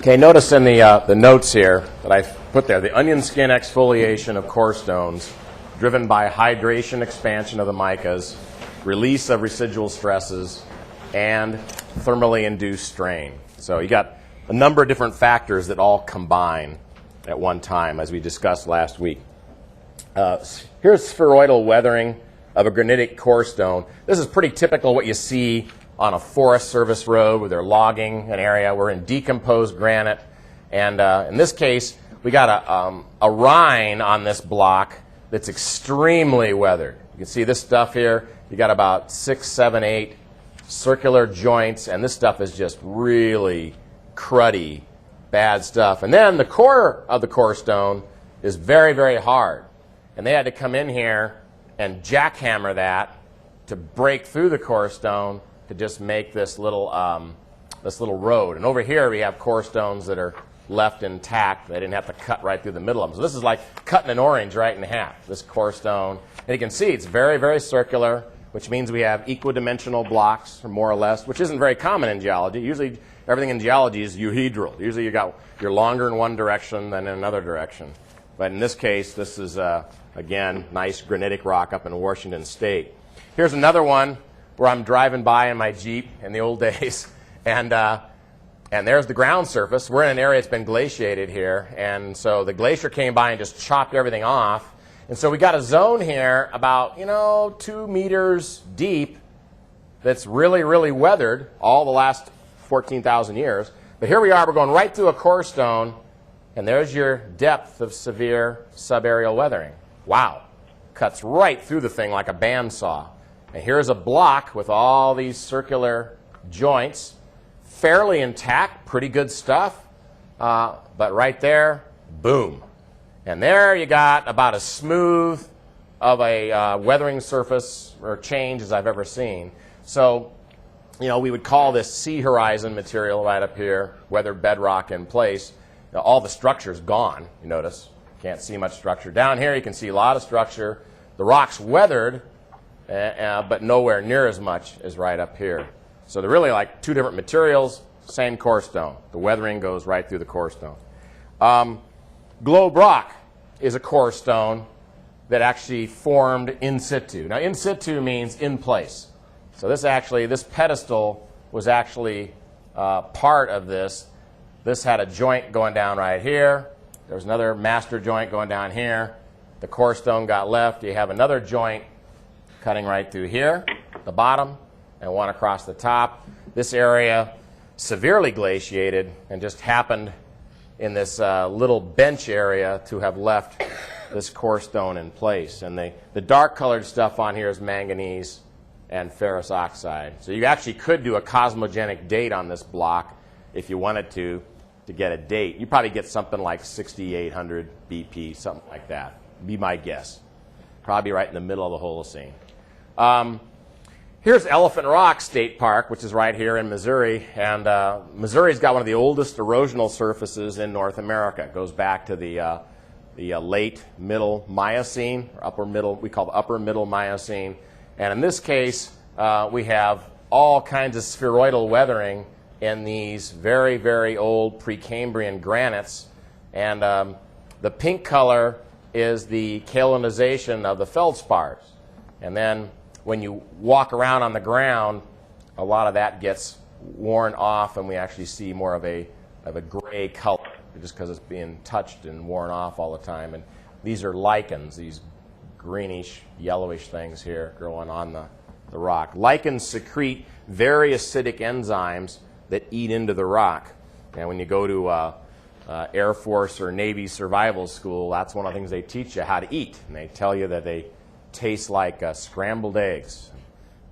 Okay, notice in the notes here that I put there, the onion skin exfoliation of core stones driven by hydration expansion of the micas, release of residual stresses, and thermally induced strain. So you got a number of different factors that all combine at one time, as we discussed last week. Here's spheroidal weathering of a granitic core stone. This is pretty typical what you see on a Forest Service road where they're logging an area. We're in decomposed granite. And in this case, we got a rine on this block that's extremely weathered. You can see this stuff here. You got about 6, 7, 8 circular joints, and this stuff is just really cruddy, bad stuff. And then the core of the core stone is very, very hard. And they had to come in here and jackhammer that to break through the core stone to just make this little road. And over here we have core stones that are left intact. They didn't have to cut right through the middle of them. So this is like cutting an orange right in half, this core stone. And you can see it's very, very circular, which means we have equidimensional blocks, more or less, which isn't very common in geology. Usually everything in geology is euhedral. Usually you're longer in one direction than in another direction. But in this case, this is, again, nice granitic rock up in Washington State. Here's another one where I'm driving by in my Jeep in the old days, and there's the ground surface. We're in an area that's been glaciated here, and so the glacier came by and just chopped everything off. And so we got a zone here about, 2 meters deep that's really, really weathered all the last 14,000 years. But here we are, we're going right through a core stone, and there's your depth of severe subaerial weathering. Wow. Cuts right through the thing like a bandsaw. And here's a block with all these circular joints, fairly intact, pretty good stuff. But right there, boom. And there you got about as smooth of a weathering surface or change as I've ever seen. So, we would call this sea horizon material right up here, weathered bedrock in place. Now, all the structure's gone, you notice. Can't see much structure. Down here you can see a lot of structure. The rock's weathered, but nowhere near as much as right up here. So they're really like two different materials, same core stone. The weathering goes right through the core stone. Globe rock is a core stone that actually formed in situ. Now, in situ means in place. So this pedestal was actually part of this. This had a joint going down right here. There was another master joint going down here. The core stone got left. You have another joint cutting right through here, the bottom, and one across the top. This area severely glaciated and just happened in this little bench area to have left this core stone in place. And the dark colored stuff on here is manganese and ferrous oxide. So you actually could do a cosmogenic date on this block if you wanted to get a date. You probably get something like 6,800 BP, something like that. Be my guess. Probably right in the middle of the Holocene. Here's Elephant Rock State Park, which is right here in Missouri. And Missouri's got one of the oldest erosional surfaces in North America. It goes back to the late middle Miocene, or upper middle, we call the upper middle Miocene. And in this case, we have all kinds of spheroidal weathering in these very, very old Precambrian granites. And the pink color is the kaolinization of the feldspars. And then when you walk around on the ground, a lot of that gets worn off, and we actually see more of a gray color just because it's being touched and worn off all the time. And these are lichens, these greenish, yellowish things here growing on the rock. Lichens secrete very acidic enzymes that eat into the rock. And when you go to Air Force or Navy survival school, that's one of the things they teach you, how to eat. And they tell you that they taste like scrambled eggs.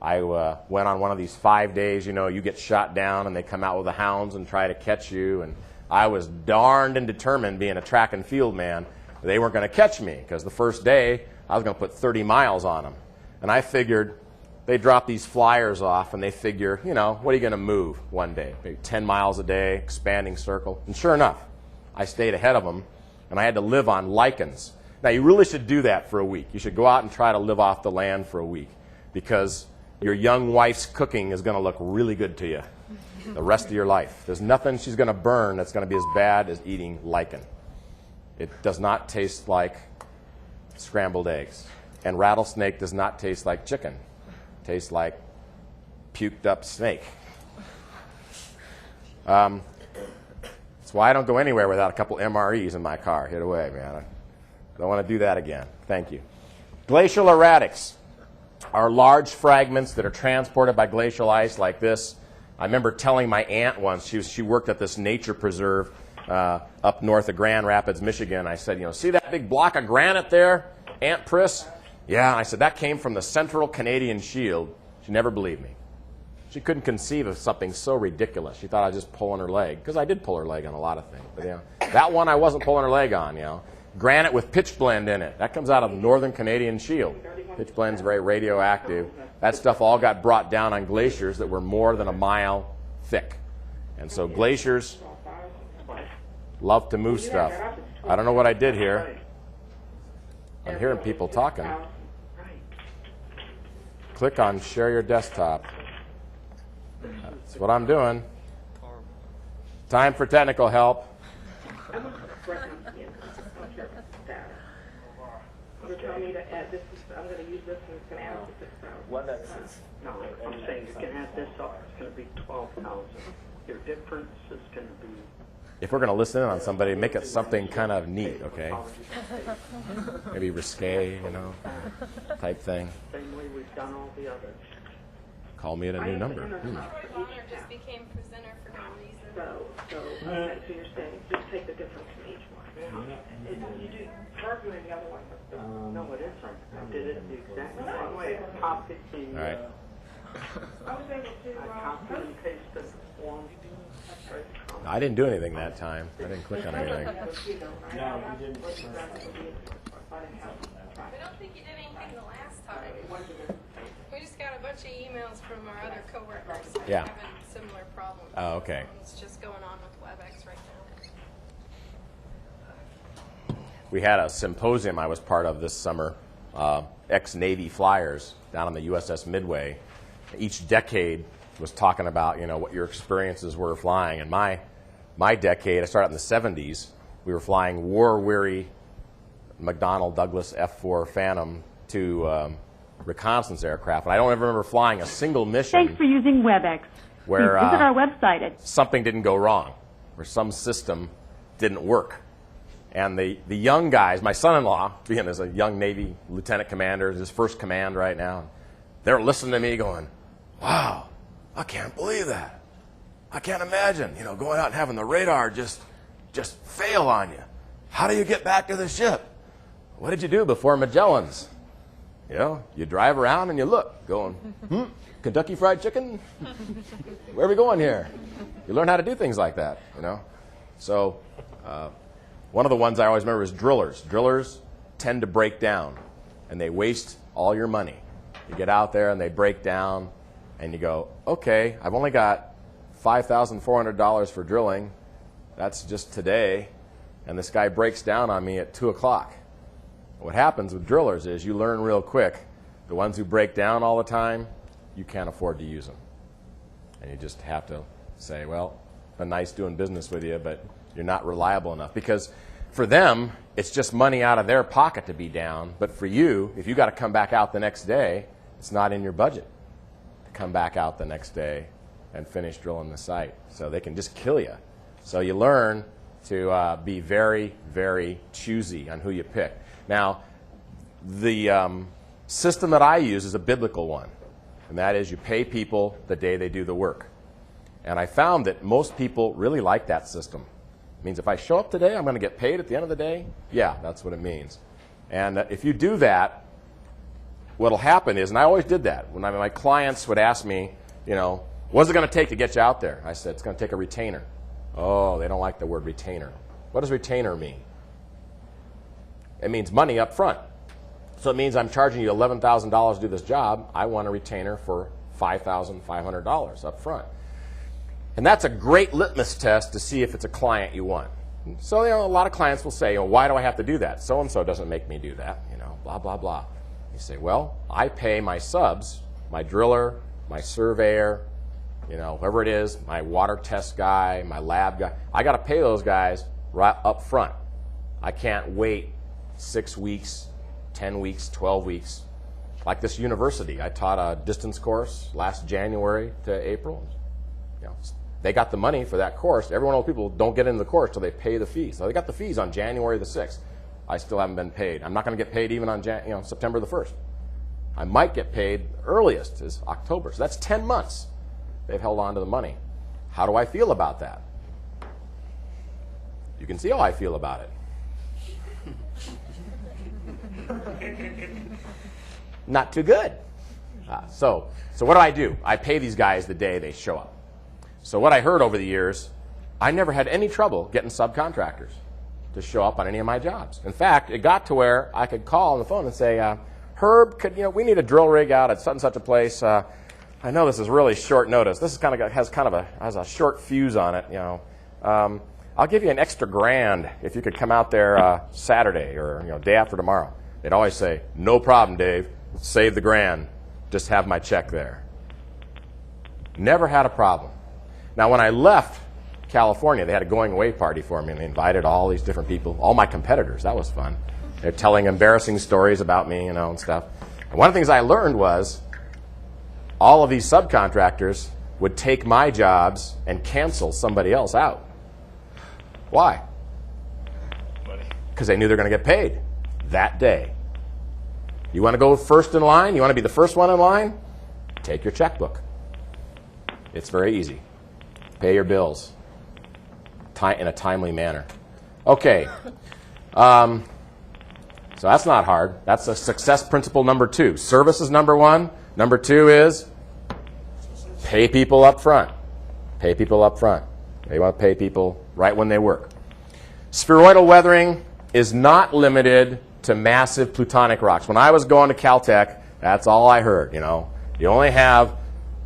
I went on one of these 5 days, you get shot down and they come out with the hounds and try to catch you. And I was darned and determined, being a track and field man, they weren't going to catch me, because the first day I was going to put 30 miles on them. And I figured they drop these flyers off and they figure, what are you going to move one day? Maybe 10 miles a day, expanding circle. And sure enough, I stayed ahead of them, and I had to live on lichens. Now, you really should do that for a week. You should go out and try to live off the land for a week, because your young wife's cooking is going to look really good to you. the rest of your life. There's nothing she's going to burn that's going to be as bad as eating lichen. It does not taste like scrambled eggs. And rattlesnake does not taste like chicken. It tastes like puked up snake. That's why I don't go anywhere without a couple MREs in my car. Hid away, man. I don't want to do that again. Thank you. Glacial erratics are large fragments that are transported by glacial ice like this. I remember telling my aunt once, she worked at this nature preserve up north of Grand Rapids, Michigan. I said, see that big block of granite there, Aunt Pris? Yeah, I said, that came from the Central Canadian Shield. She never believed me. She couldn't conceive of something so ridiculous. She thought I was just pulling her leg, because I did pull her leg on a lot of things. But that one I wasn't pulling her leg on. Granite with pitchblende in it. That comes out of the Northern Canadian Shield. Pitchblende is very radioactive. That stuff all got brought down on glaciers that were more than a mile thick. And so glaciers love to move stuff. I don't know what I did here. I'm hearing people talking. Click on share your desktop. That's what I'm doing. Time for technical help. You're telling me to add this, I'm going to use this and it's going to add to 6,000. WebEx is. No, I'm saying you can add this up, it's going to be 12,000. Your difference is going to be. If we're going to listen in on somebody, make it something kind of neat, okay? Maybe risque, type thing. Same way we've done all the others. Call me at a new number. Rongers just became presenter for no reason. So you're saying just take the difference from each one. You do Berkeley and the other one. No, it isn't. I did it the exact same way. I copied the. All right. I was able to. I copied and pasted the form. I didn't do anything that time. I didn't click on anything. No, you didn't. I don't think you did anything the last time. We just got a bunch of emails from our other coworkers Yeah. having similar problems. Oh, okay. It's just going on with WebEx right now. We had a symposium I was part of this summer, ex-Navy flyers down on the USS Midway. Each decade was talking about, what your experiences were flying. And my decade, I started in the 70s, we were flying war-weary McDonnell Douglas F-4 Phantom to reconnaissance aircraft. And I don't ever remember flying a single mission. Thanks for using WebEx. Where Please visit our website at something didn't go wrong, where some system didn't work. And the young guys, my son-in-law, being as a young Navy lieutenant commander, his first command right now, they're listening to me going, wow, I can't believe that. I can't imagine, going out and having the radar just fail on you. How do you get back to the ship? What did you do before Magellan's? You drive around and you look, going, Kentucky Fried Chicken? Where are we going here? You learn how to do things like that, So one of the ones I always remember is drillers. Drillers tend to break down, and they waste all your money. You get out there and they break down, and you go, okay, I've only got $5,400 for drilling. That's just today. And this guy breaks down on me at 2 o'clock. What happens with drillers is you learn real quick. The ones who break down all the time, you can't afford to use them. And you just have to say, well, it's been nice doing business with you, but you're not reliable enough. Because for them, it's just money out of their pocket to be down. But for you, if you got to come back out the next day, it's not in your budget to come back out the next day and finish drilling the site. So they can just kill you. So you learn to be very, very choosy on who you pick. Now, the system that I use is a biblical one, and that is you pay people the day they do the work. And I found that most people really like that system. It means if I show up today, I'm going to get paid at the end of the day? Yeah, that's what it means. And if you do that, what will happen is, and I always did that, when my clients would ask me, what's it going to take to get you out there? I said, it's going to take a retainer. Oh, they don't like the word retainer. What does retainer mean? It means money up front. So it means I'm charging you $11,000 to do this job. I want a retainer for $5,500 up front. And that's a great litmus test to see if it's a client you want. So a lot of clients will say, why do I have to do that? So-and-so doesn't make me do that, blah, blah, blah. You say, well, I pay my subs, my driller, my surveyor, You know, whoever it is, my water test guy, my lab guy, I got to pay those guys right up front. I can't wait 6 weeks, 10 weeks, 12 weeks. Like this university, I taught a distance course last January to April. You know, they got the money for that course. Every one of those people don't get into the course till they pay the fees. So they got the fees on January the 6th. I still haven't been paid. I'm not going to get paid even on September the 1st. I might get paid earliest is October. So that's 10 months they've held on to the money. How do I feel about that? You can see how I feel about it. Not too good. So what do? I pay these guys the day they show up. So what I heard over the years, I never had any trouble getting subcontractors to show up on any of my jobs. In fact, it got to where I could call on the phone and say, Herb, we need a drill rig out at such and such a place. I know this is really short notice. This is has a short fuse on it. I'll give you an extra $1,000 if you could come out there Saturday or day after tomorrow. They'd always say, no problem, Dave. Save the $1,000. Just have my check there. Never had a problem. Now, when I left California, they had a going away party for me, and they invited all these different people, all my competitors. That was fun. They're telling embarrassing stories about me, and stuff. And one of the things I learned was all of these subcontractors would take my jobs and cancel somebody else out. Why? Because they knew they were going to get paid that day. You want to go first in line? You want to be the first one in line? Take your checkbook. It's very easy. Pay your bills in a timely manner. Okay. So that's not hard. That's a success principle number 2. Service is number 1. Number 2 is pay people up front. Pay people up front. You want to pay people right when they work. Spheroidal weathering is not limited to massive plutonic rocks. When I was going to Caltech, that's all I heard. You only have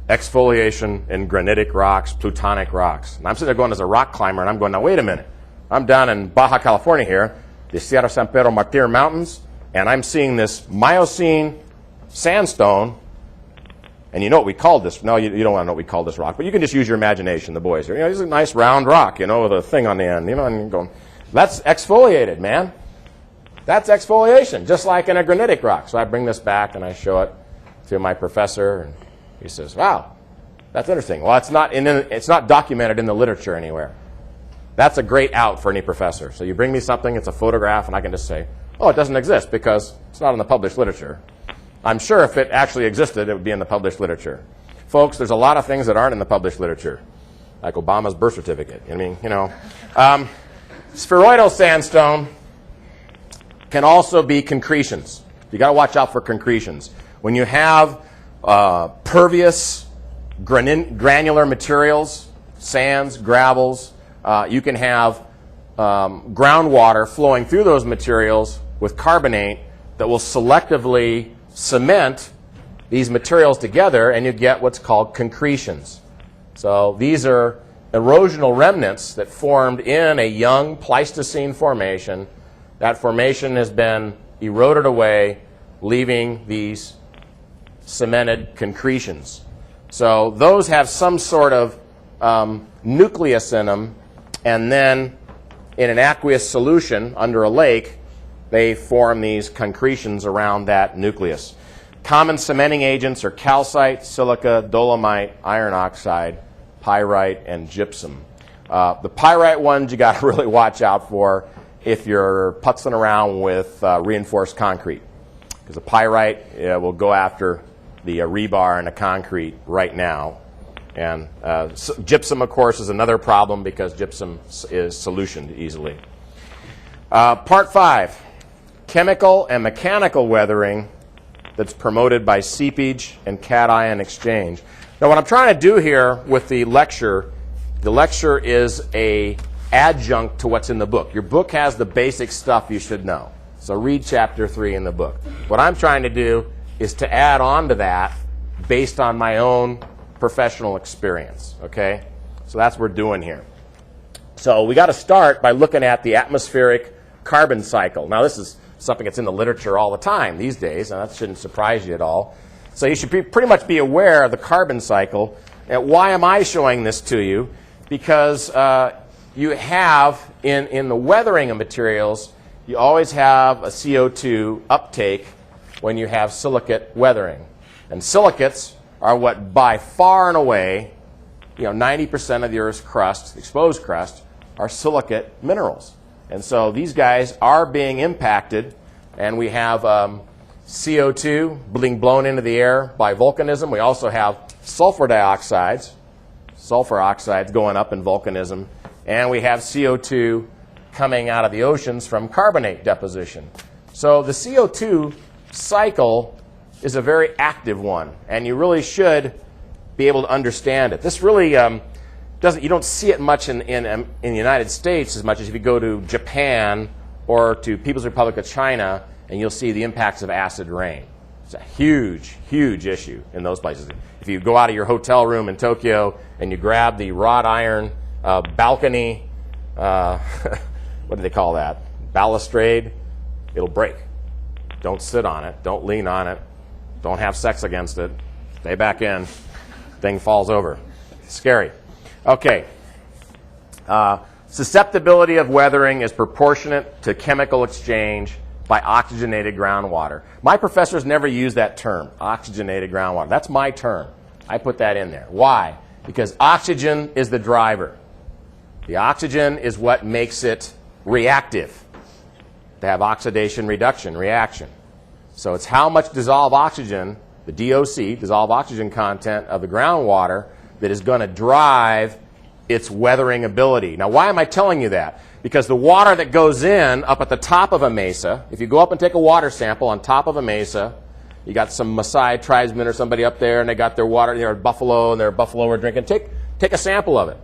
exfoliation in granitic rocks, plutonic rocks. And I'm sitting there going as a rock climber, and I'm going, now wait a minute. I'm down in Baja California here, the Sierra San Pedro Martir Mountains, and I'm seeing this Miocene sandstone. And you know what we called this? No, you don't want to know what we called this rock, but you can just use your imagination, the boys here. This is a nice round rock, with a thing on the end, and you're going, that's exfoliated, man. That's exfoliation, just like in a granitic rock. So I bring this back and I show it to my professor, and he says, wow, that's interesting. Well, it's not documented in the literature anywhere. That's a great out for any professor. So you bring me something, it's a photograph, and I can just say, oh, it doesn't exist because it's not in the published literature. I'm sure if it actually existed, it would be in the published literature. Folks, there's a lot of things that aren't in the published literature, like Obama's birth certificate. Spheroidal sandstone can also be concretions. You got to watch out for concretions. When you have pervious granular materials, sands, gravels, you can have groundwater flowing through those materials with carbonate that will selectively cement these materials together, and you get what's called concretions. So these are erosional remnants that formed in a young Pleistocene formation. That formation has been eroded away, leaving these cemented concretions. So those have some sort of nucleus in them, and then in an aqueous solution under a lake, they form these concretions around that nucleus. Common cementing agents are calcite, silica, dolomite, iron oxide, pyrite, and gypsum. The pyrite ones you got to really watch out for if you're putzing around with reinforced concrete, because the pyrite will go after the rebar and the concrete right now. And gypsum, of course, is another problem because gypsum is solutioned easily. Part 5, chemical and mechanical weathering that's promoted by seepage and cation exchange. Now, what I'm trying to do here with the lecture is a adjunct to what's in the book. Your book has the basic stuff you should know. So read chapter 3 in the book. What I'm trying to do is to add on to that based on my own professional experience, okay? So that's what we're doing here. So we got to start by looking at the atmospheric carbon cycle. Now, this is something that's in the literature all the time these days, and that shouldn't surprise you at all. So you should pretty much be aware of the carbon cycle. And why am I showing this to you? Because you have, in the weathering of materials, you always have a CO2 uptake when you have silicate weathering. And silicates are what by far and away, 90% of the Earth's crust, exposed crust, are silicate minerals. And so these guys are being impacted, and we have CO2 being blown into the air by volcanism. We also have sulfur oxides going up in volcanism, and we have CO2 coming out of the oceans from carbonate deposition. So the CO2 cycle is a very active one, and you really should be able to understand it. This really you don't see it much in the United States as much as if you go to Japan or to People's Republic of China, and you'll see the impacts of acid rain. It's a huge, huge issue in those places. If you go out of your hotel room in Tokyo and you grab the wrought iron balcony, what do they call that? Balustrade, it'll break. Don't sit on it. Don't lean on it. Don't have sex against it. Stay back in. Thing falls over. Scary. Okay. Susceptibility of weathering is proportionate to chemical exchange by oxygenated groundwater. My professors never use that term, oxygenated groundwater. That's my term. I put that in there. Why? Because oxygen is the driver. The oxygen is what makes it reactive. They have oxidation reduction reaction. So it's how much dissolved oxygen, the DOC, dissolved oxygen content of the groundwater, that is going to drive its weathering ability. Now, why am I telling you that? Because the water that goes in up at the top of a mesa, if you go up and take a water sample on top of a mesa, you got some Maasai tribesmen or somebody up there, and they got their water, they're buffalo, and their buffalo are drinking. Take a sample of it.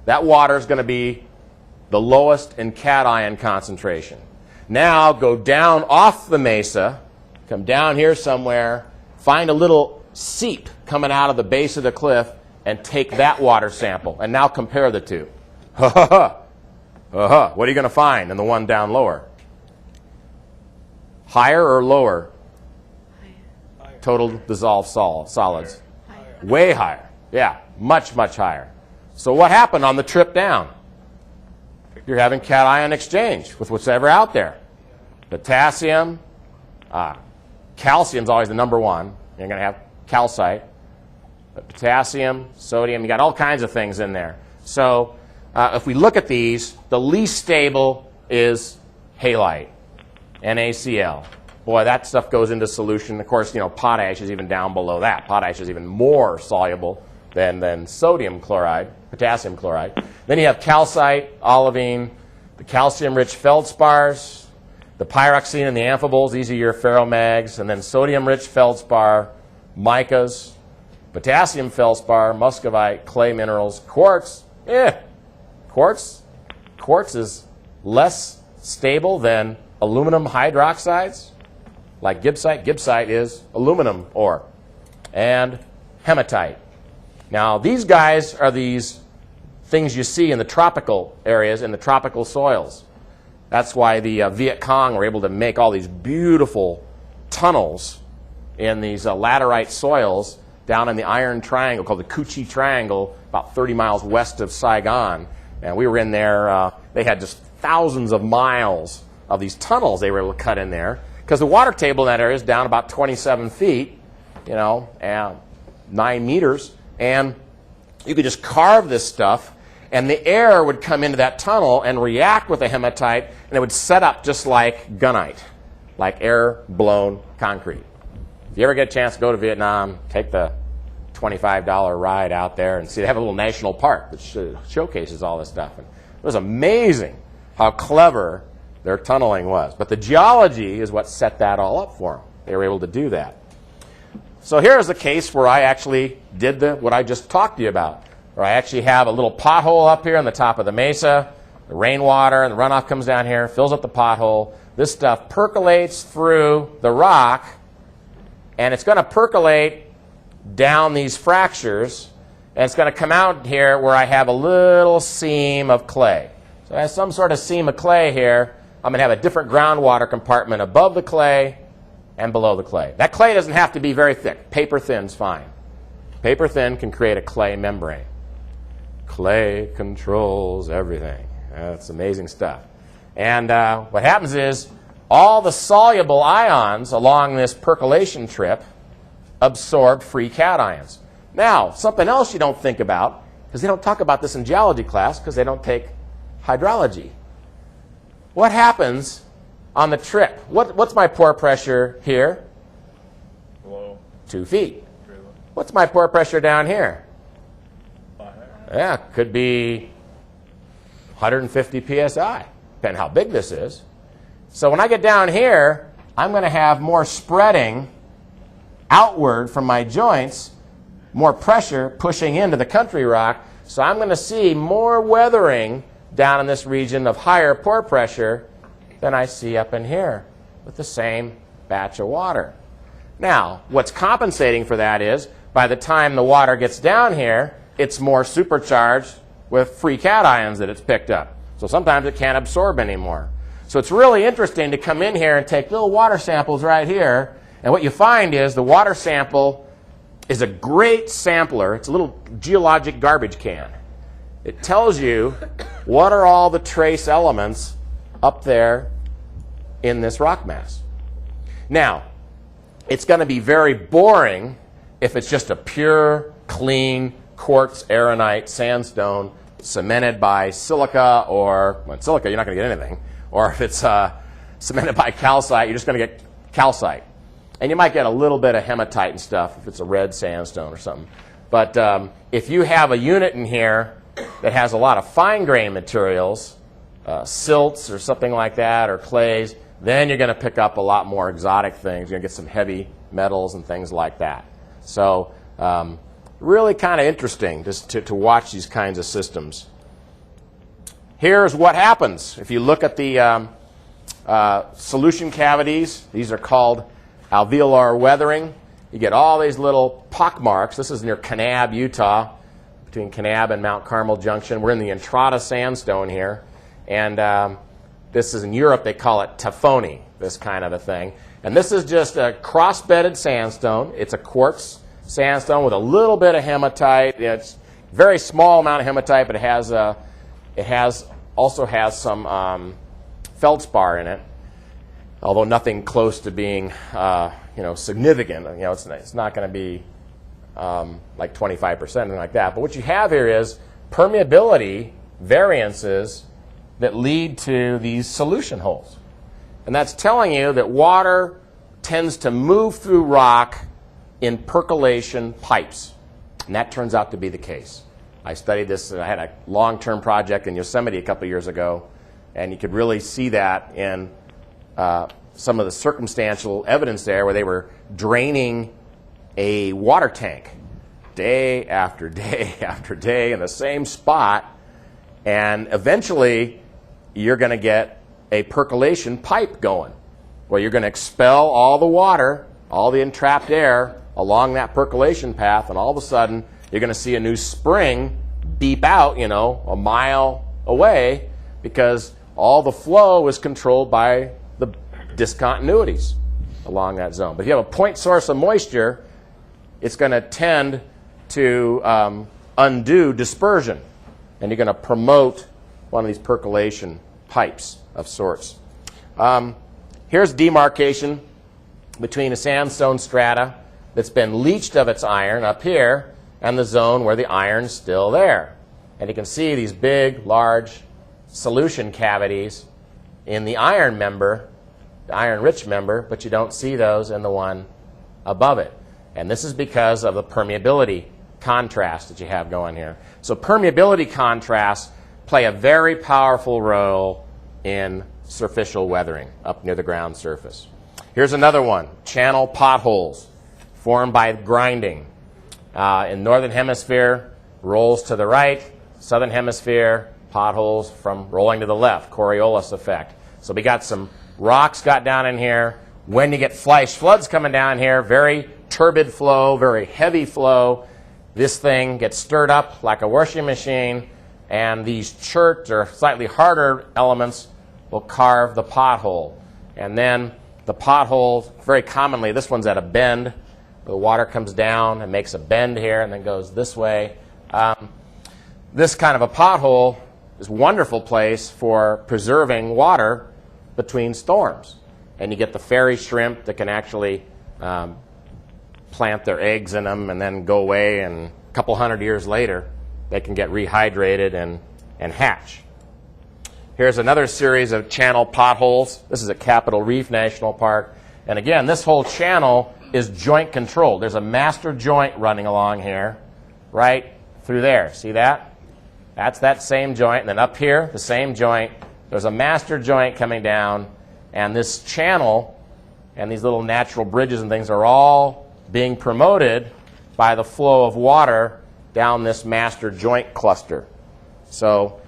That water is going to be the lowest in cation concentration. Now go down off the mesa, come down here somewhere, find a little seep coming out of the base of the cliff, and take that water sample, and now compare the two. What are you going to find in the one down lower? Higher or lower? Higher. Total dissolved solids? Higher. Way higher. Yeah, much, much higher. So what happened on the trip down? You're having cation exchange with whatever out there. Potassium, calcium's always the number one. You're going to have calcite. But potassium, sodium, you got all kinds of things in there. So if we look at these, the least stable is halite, NaCl. Boy, that stuff goes into solution. Of course, potash is even down below that. Potash is even more soluble than sodium chloride, potassium chloride. Then you have calcite, olivine, the calcium-rich feldspars, the pyroxene and the amphiboles. These are your ferromags. And then sodium-rich feldspar, micas, potassium feldspar, muscovite, clay minerals, quartz. Quartz is less stable than aluminum hydroxides, like gibbsite. Gibbsite is aluminum ore. And hematite. Now, these guys are these things you see in the tropical areas, in the tropical soils. That's why the Viet Cong were able to make all these beautiful tunnels in these laterite soils down in the Iron Triangle, called the Cu-Chi Triangle, about 30 miles west of Saigon. And we were in there. They had just thousands of miles of these tunnels they were able to cut in there, because the water table in that area is down about 27 feet, and 9 meters. And you could just carve this stuff, and the air would come into that tunnel and react with the hematite, and it would set up just like gunite, like air-blown concrete. If you ever get a chance to go to Vietnam, take the $25 ride out there and see. They have a little national park that showcases all this stuff. And it was amazing how clever their tunneling was. But the geology is what set that all up for them. They were able to do that. So here's a case where I actually did what I just talked to you about, where I actually have a little pothole up here on the top of the mesa. The rainwater and the runoff comes down here, fills up the pothole. This stuff percolates through the rock, and it's going to percolate down these fractures, and it's going to come out here where I have a little seam of clay. So I have some sort of seam of clay here. I'm going to have a different groundwater compartment above the clay and below the clay. That clay doesn't have to be very thick. Paper thin's fine. paper thin can create a clay membrane. Clay controls everything. That's amazing stuff. And what happens is all the soluble ions along this percolation trip absorb free cations. Now, something else you don't think about, because they don't talk about this in geology class because they don't take hydrology. What happens on the trip? What's my pore pressure here? Low. 2 feet. Very low. What's my pore pressure down here? Higher. Yeah, could be 150 psi, depending how big this is. So when I get down here, I'm going to have more spreading outward from my joints, more pressure pushing into the country rock. So I'm going to see more weathering down in this region of higher pore pressure than I see up in here with the same batch of water. Now, what's compensating for that is by the time the water gets down here, it's more supercharged with free cations that it's picked up. So sometimes it can't absorb anymore. So it's really interesting to come in here and take little water samples right here. And what you find is the water sample is a great sampler. It's a little geologic garbage can. It tells you what are all the trace elements up there in this rock mass. Now, it's going to be very boring if it's just a pure, clean quartz arenite sandstone cemented by silica, or well, silica, you're not going to get anything. Or if it's cemented by calcite, you're just going to get calcite. And you might get a little bit of hematite and stuff if it's a red sandstone or something. But if you have a unit in here that has a lot of fine-grained materials, silts or something like that, or clays, then you're going to pick up a lot more exotic things. You're going to get some heavy metals and things like that. So really kind of interesting just to watch these kinds of systems. Here's what happens. If you look at the solution cavities, these are called alveolar weathering. You get all these little pock marks. This is near Kanab, Utah, between Kanab and Mount Carmel Junction. We're in the Entrada sandstone here. And this is in Europe, they call it Tafoni, this kind of a thing. And this is just a cross-bedded sandstone. It's a quartz sandstone with a little bit of hematite. It's a very small amount of hematite, but it also has some feldspar in it, although nothing close to being significant. It's not going to be like 25% or something like that. But what you have here is permeability variances that lead to these solution holes. And that's telling you that water tends to move through rock in percolation pipes. And that turns out to be the case. I studied this, and I had a long-term project in Yosemite a couple years ago, and you could really see that in some of the circumstantial evidence there where they were draining a water tank day after day after day in the same spot, and eventually you're going to get a percolation pipe going where you're going to expel all the water, all the entrapped air along that percolation path, and all of a sudden you're going to see a new spring beep out, a mile away, because all the flow is controlled by the discontinuities along that zone. But if you have a point source of moisture, it's going to tend to undo dispersion, and you're going to promote one of these percolation pipes of sorts. Here's demarcation between a sandstone strata that's been leached of its iron up here and the zone where the iron's still there. And you can see these big, large solution cavities in the iron member, the iron-rich member, but you don't see those in the one above it. And this is because of the permeability contrast that you have going here. So permeability contrasts play a very powerful role in superficial weathering up near the ground surface. Here's another one, channel potholes formed by grinding. In northern hemisphere, rolls to the right. Southern hemisphere, potholes from rolling to the left, Coriolis effect. So we got some rocks got down in here. When you get flash floods coming down here, very turbid flow, very heavy flow, this thing gets stirred up like a washing machine, and these chert or slightly harder elements will carve the pothole. And then the pothole, very commonly, this one's at a bend. The water comes down and makes a bend here and then goes this way. This kind of a pothole is a wonderful place for preserving water between storms. And you get the fairy shrimp that can actually plant their eggs in them and then go away, and a couple hundred years later they can get rehydrated and hatch. Here's another series of channel potholes. This is at Capitol Reef National Park. And again, this whole channel is joint controlled. There's a master joint running along here, right through there. See that? That's that same joint. And then up here, the same joint. There's a master joint coming down. And this channel and these little natural bridges and things are all being promoted by the flow of water down this master joint cluster. So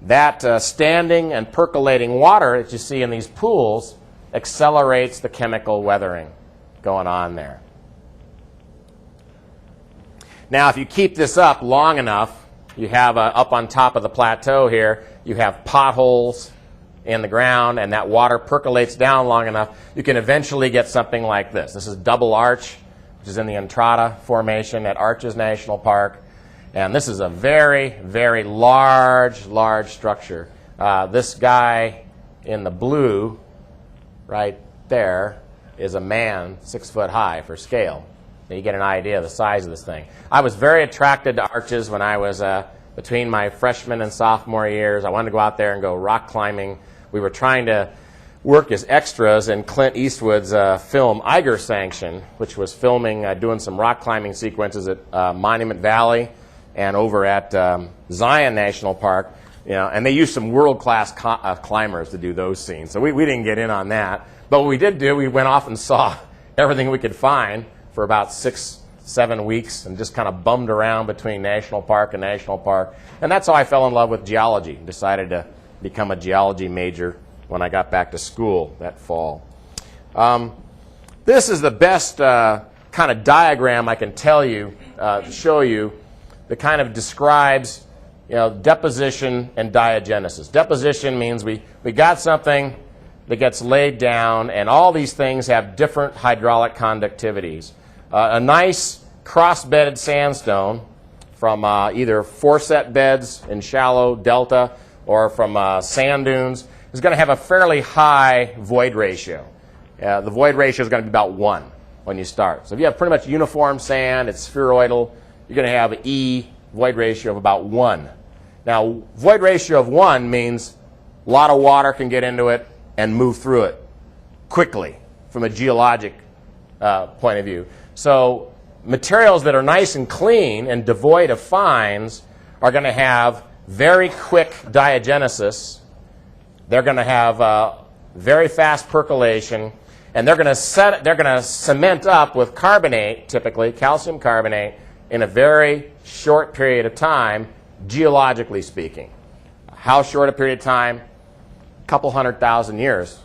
that standing and percolating water that you see in these pools accelerates the chemical weathering going on there. Now, if you keep this up long enough, you have up on top of the plateau here, you have potholes in the ground, and that water percolates down long enough, you can eventually get something like this. This is Double Arch, which is in the Entrada Formation at Arches National Park. And this is a very, very large structure. This guy in the blue right there is a man 6 foot high for scale. So you get an idea of the size of this thing. I was very attracted to Arches when I was between my freshman and sophomore years. I wanted to go out there and go rock climbing. We were trying to work as extras in Clint Eastwood's film Eiger Sanction, which was filming, doing some rock climbing sequences at Monument Valley and over at Zion National Park, you know, and they used some world-class climbers to do those scenes. So we didn't get in on that. But what we did do, we went off and saw everything we could find for about 6-7 weeks and just kind of bummed around between national park and national park. And that's how I fell in love with geology. Decided to become a geology major when I got back to school that fall. This is the best kind of diagram I can tell you, show you, that kind of describes, you know, deposition and diagenesis. Deposition means we got something that gets laid down, and all these things have different hydraulic conductivities. A nice cross-bedded sandstone from either foreset beds in shallow delta or from sand dunes is going to have a fairly high void ratio. The void ratio is going to be about 1 when you start. So if you have pretty much uniform sand, it's spheroidal, you're going to have an E void ratio of about 1. Now, void ratio of 1 means a lot of water can get into it and move through it quickly from a geologic point of view. So materials that are nice and clean and devoid of fines are going to have very quick diagenesis. They're going to have very fast percolation, and they're going to cement up with carbonate, typically calcium carbonate, in a very short period of time, geologically speaking. How short a period of time? A couple 100,000 years.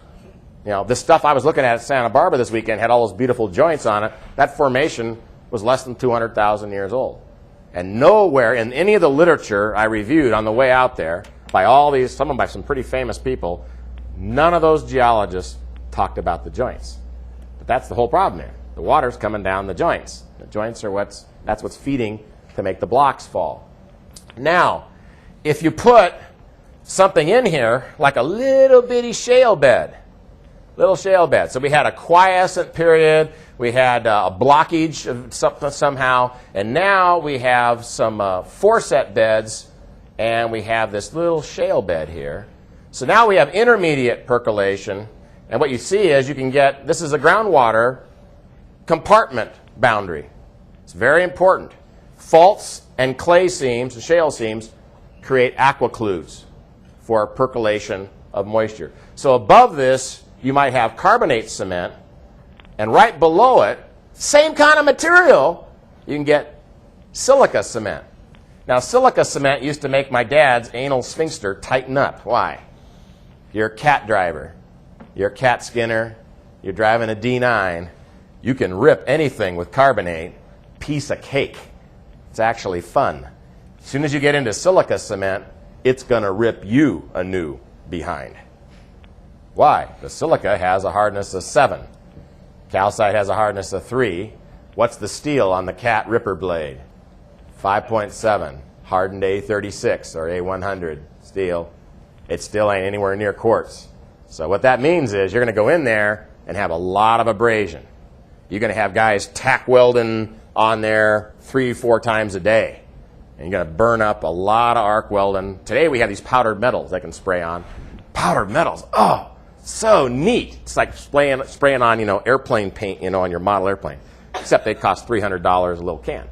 You know, this stuff I was looking at Santa Barbara this weekend had all those beautiful joints on it. That formation was less than 200,000 years old. And nowhere in any of the literature I reviewed on the way out there, by all these, some of them by some pretty famous people, none of those geologists talked about the joints. But that's the whole problem here. The water's coming down the joints. The joints are that's what's feeding to make the blocks fall. Now, if you put something in here like a little bitty shale bed, so we had a quiescent period, we had a blockage of somehow, and now we have some foreset beds, and we have this little shale bed here. So now we have intermediate percolation, and what you see is you can get, this is a groundwater compartment boundary. It's very important. Faults and clay seams, and shale seams, create aquicludes for percolation of moisture. So above this, you might have carbonate cement, and right below it, same kind of material, you can get silica cement. Now, silica cement used to make my dad's anal sphincter tighten up. Why? You're a cat driver. You're a cat skinner. You're driving a D9. You can rip anything with carbonate, piece of cake. It's actually fun. As soon as you get into silica cement, it's going to rip you a new behind. Why? The silica has a hardness of 7. Calcite has a hardness of 3. What's the steel on the cat ripper blade? 5.7. Hardened A36 or A100 steel. It still ain't anywhere near quartz. So what that means is you're going to go in there and have a lot of abrasion. You're going to have guys tack welding on there 3-4 times a day. And you're going to burn up a lot of arc welding. Today we have these powdered metals they can spray on. Powdered metals, oh, so neat. It's like spraying on, airplane paint, on your model airplane. Except they cost $300 a little can.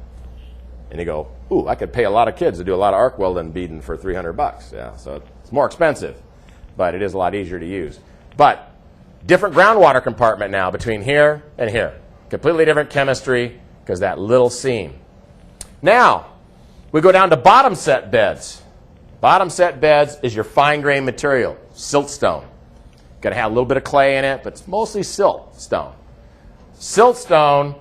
And you go, ooh, I could pay a lot of kids to do a lot of arc welding beading for $300. Yeah, so it's more expensive, but it is a lot easier to use. But different groundwater compartment now between here and here. Completely different chemistry because that little seam. Now, we go down to bottom set beds. Bottom set beds is your fine-grained material, siltstone. Going to have a little bit of clay in it, but it's mostly siltstone. Siltstone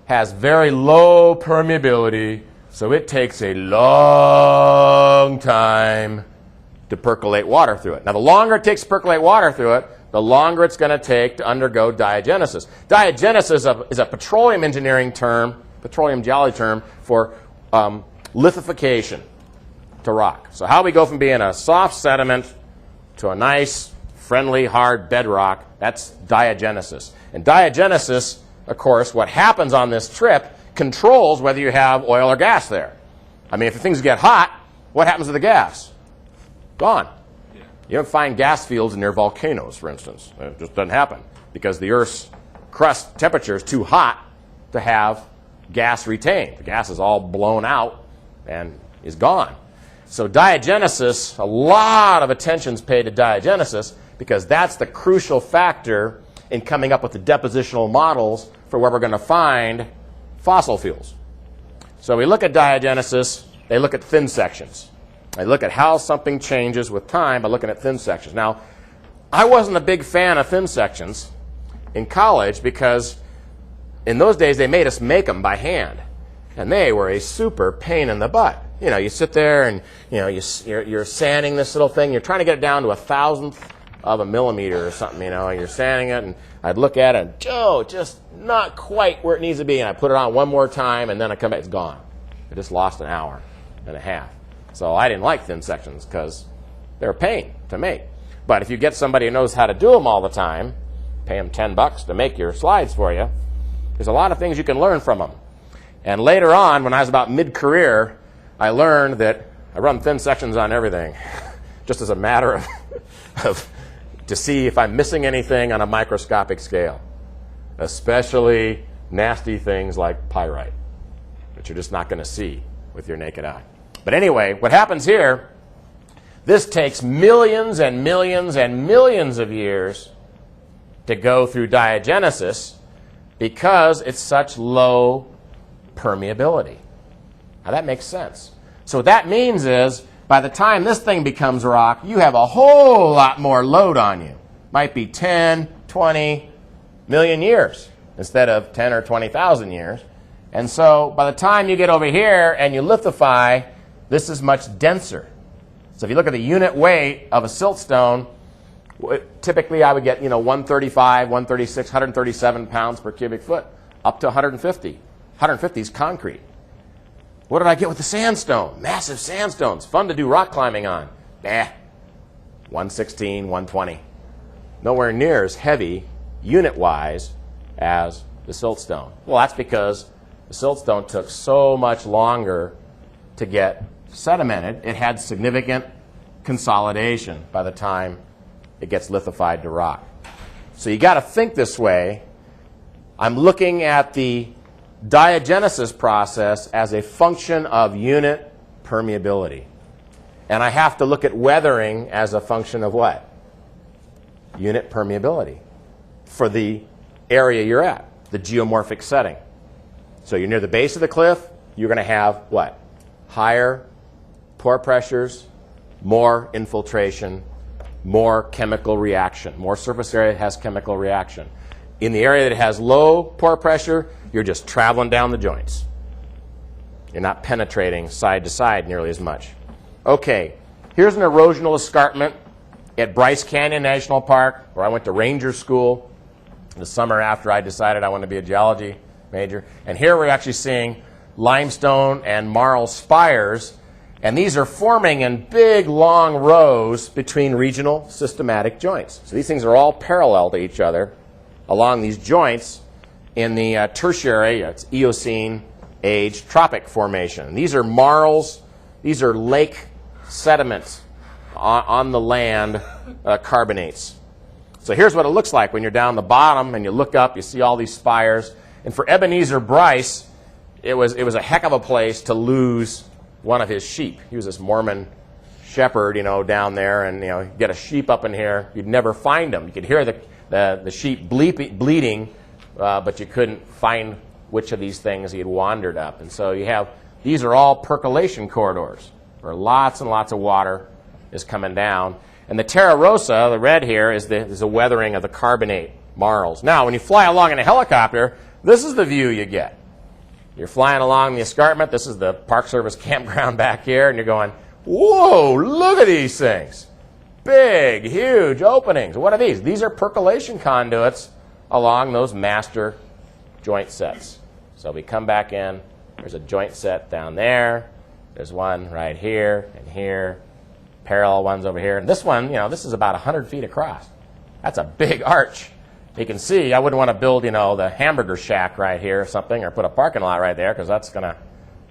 has very low permeability, so it takes a long time to percolate water through it. Now, the longer it takes to percolate water through it, the longer it's going to take to undergo diagenesis. Diagenesis is a petroleum engineering term, petroleum geology term for lithification to rock. So how we go from being a soft sediment to a nice, friendly, hard bedrock, that's diagenesis. And diagenesis, of course, what happens on this trip controls whether you have oil or gas there. I mean, if things get hot, what happens to the gas? Gone. Yeah. You don't find gas fields near volcanoes, for instance. It just doesn't happen because the Earth's crust temperature is too hot to have gas retained. The gas is all blown out and is gone. So diagenesis, a lot of attention is paid to diagenesis because that's the crucial factor in coming up with the depositional models for where we're going to find fossil fuels. So we look at diagenesis, they look at thin sections. They look at how something changes with time by looking at thin sections. Now, I wasn't a big fan of thin sections in college because in those days they made us make them by hand. And they were a super pain in the butt. You sit there and you're sanding this little thing. You're trying to get it down to 1,000th of a millimeter or something, and you're sanding it, and I'd look at it, and just not quite where it needs to be, and I put it on one more time, and then I come back, it's gone. I just lost an hour and a half. So I didn't like thin sections because they're a pain to make. But if you get somebody who knows how to do them all the time, pay them $10 to make your slides for you, there's a lot of things you can learn from them. And later on, when I was about mid-career, I learned that I run thin sections on everything, just as a matter of to see if I'm missing anything on a microscopic scale, especially nasty things like pyrite, which you're just not going to see with your naked eye. But anyway, what happens here, this takes millions and millions and millions of years to go through diagenesis because it's such low permeability. Now that makes sense. So what that means is by the time this thing becomes rock, you have a whole lot more load on you. Might be 10, 20 million years instead of 10 or 20,000 years. And so by the time you get over here and you lithify, this is much denser. So if you look at the unit weight of a siltstone, typically I would get 135, 136, 137 pounds per cubic foot, up to 150. 150 is concrete. What did I get with the sandstone? Massive sandstones. Fun to do rock climbing on. 116, 120. Nowhere near as heavy, unit-wise, as the siltstone. Well, that's because the siltstone took so much longer to get sedimented. It had significant consolidation by the time it gets lithified to rock. So you got to think this way. I'm looking at the diagenesis process as a function of unit permeability. And I have to look at weathering as a function of what? Unit permeability for the area you're at, the geomorphic setting. So you're near the base of the cliff, you're going to have what? Higher pore pressures, more infiltration, more chemical reaction. More surface area has chemical reaction. In the area that has low pore pressure, you're just traveling down the joints. You're not penetrating side to side nearly as much. Okay, here's an erosional escarpment at Bryce Canyon National Park, where I went to Rangers school the summer after I decided I wanted to be a geology major. And here we're actually seeing limestone and marl spires. And these are forming in big, long rows between regional systematic joints. So these things are all parallel to each other along these joints in the tertiary, it's Eocene age tropic formation. These are marls, these are lake sediments on the land, carbonates. So here's what it looks like when you're down the bottom and you look up, you see all these spires. And for Ebenezer Bryce, it was a heck of a place to lose one of his sheep. He was this Mormon shepherd, down there, and get a sheep up in here, you'd never find them. You could hear the sheep bleating, but you couldn't find which of these things he had wandered up. And so these are all percolation corridors where lots and lots of water is coming down. And the Terra Rosa, the red here, is the weathering of the carbonate marls. Now, when you fly along in a helicopter, this is the view you get. You're flying along the escarpment. This is the Park Service campground back here, and you're going, whoa, look at these things. Big, huge openings. What are these? These are percolation conduits along those master joint sets. So we come back in. There's a joint set down there. There's one right here and here. Parallel ones over here. And this one, this is about 100 feet across. That's a big arch. You can see, I wouldn't want to build, the hamburger shack right here or something, or put a parking lot right there, because that's going to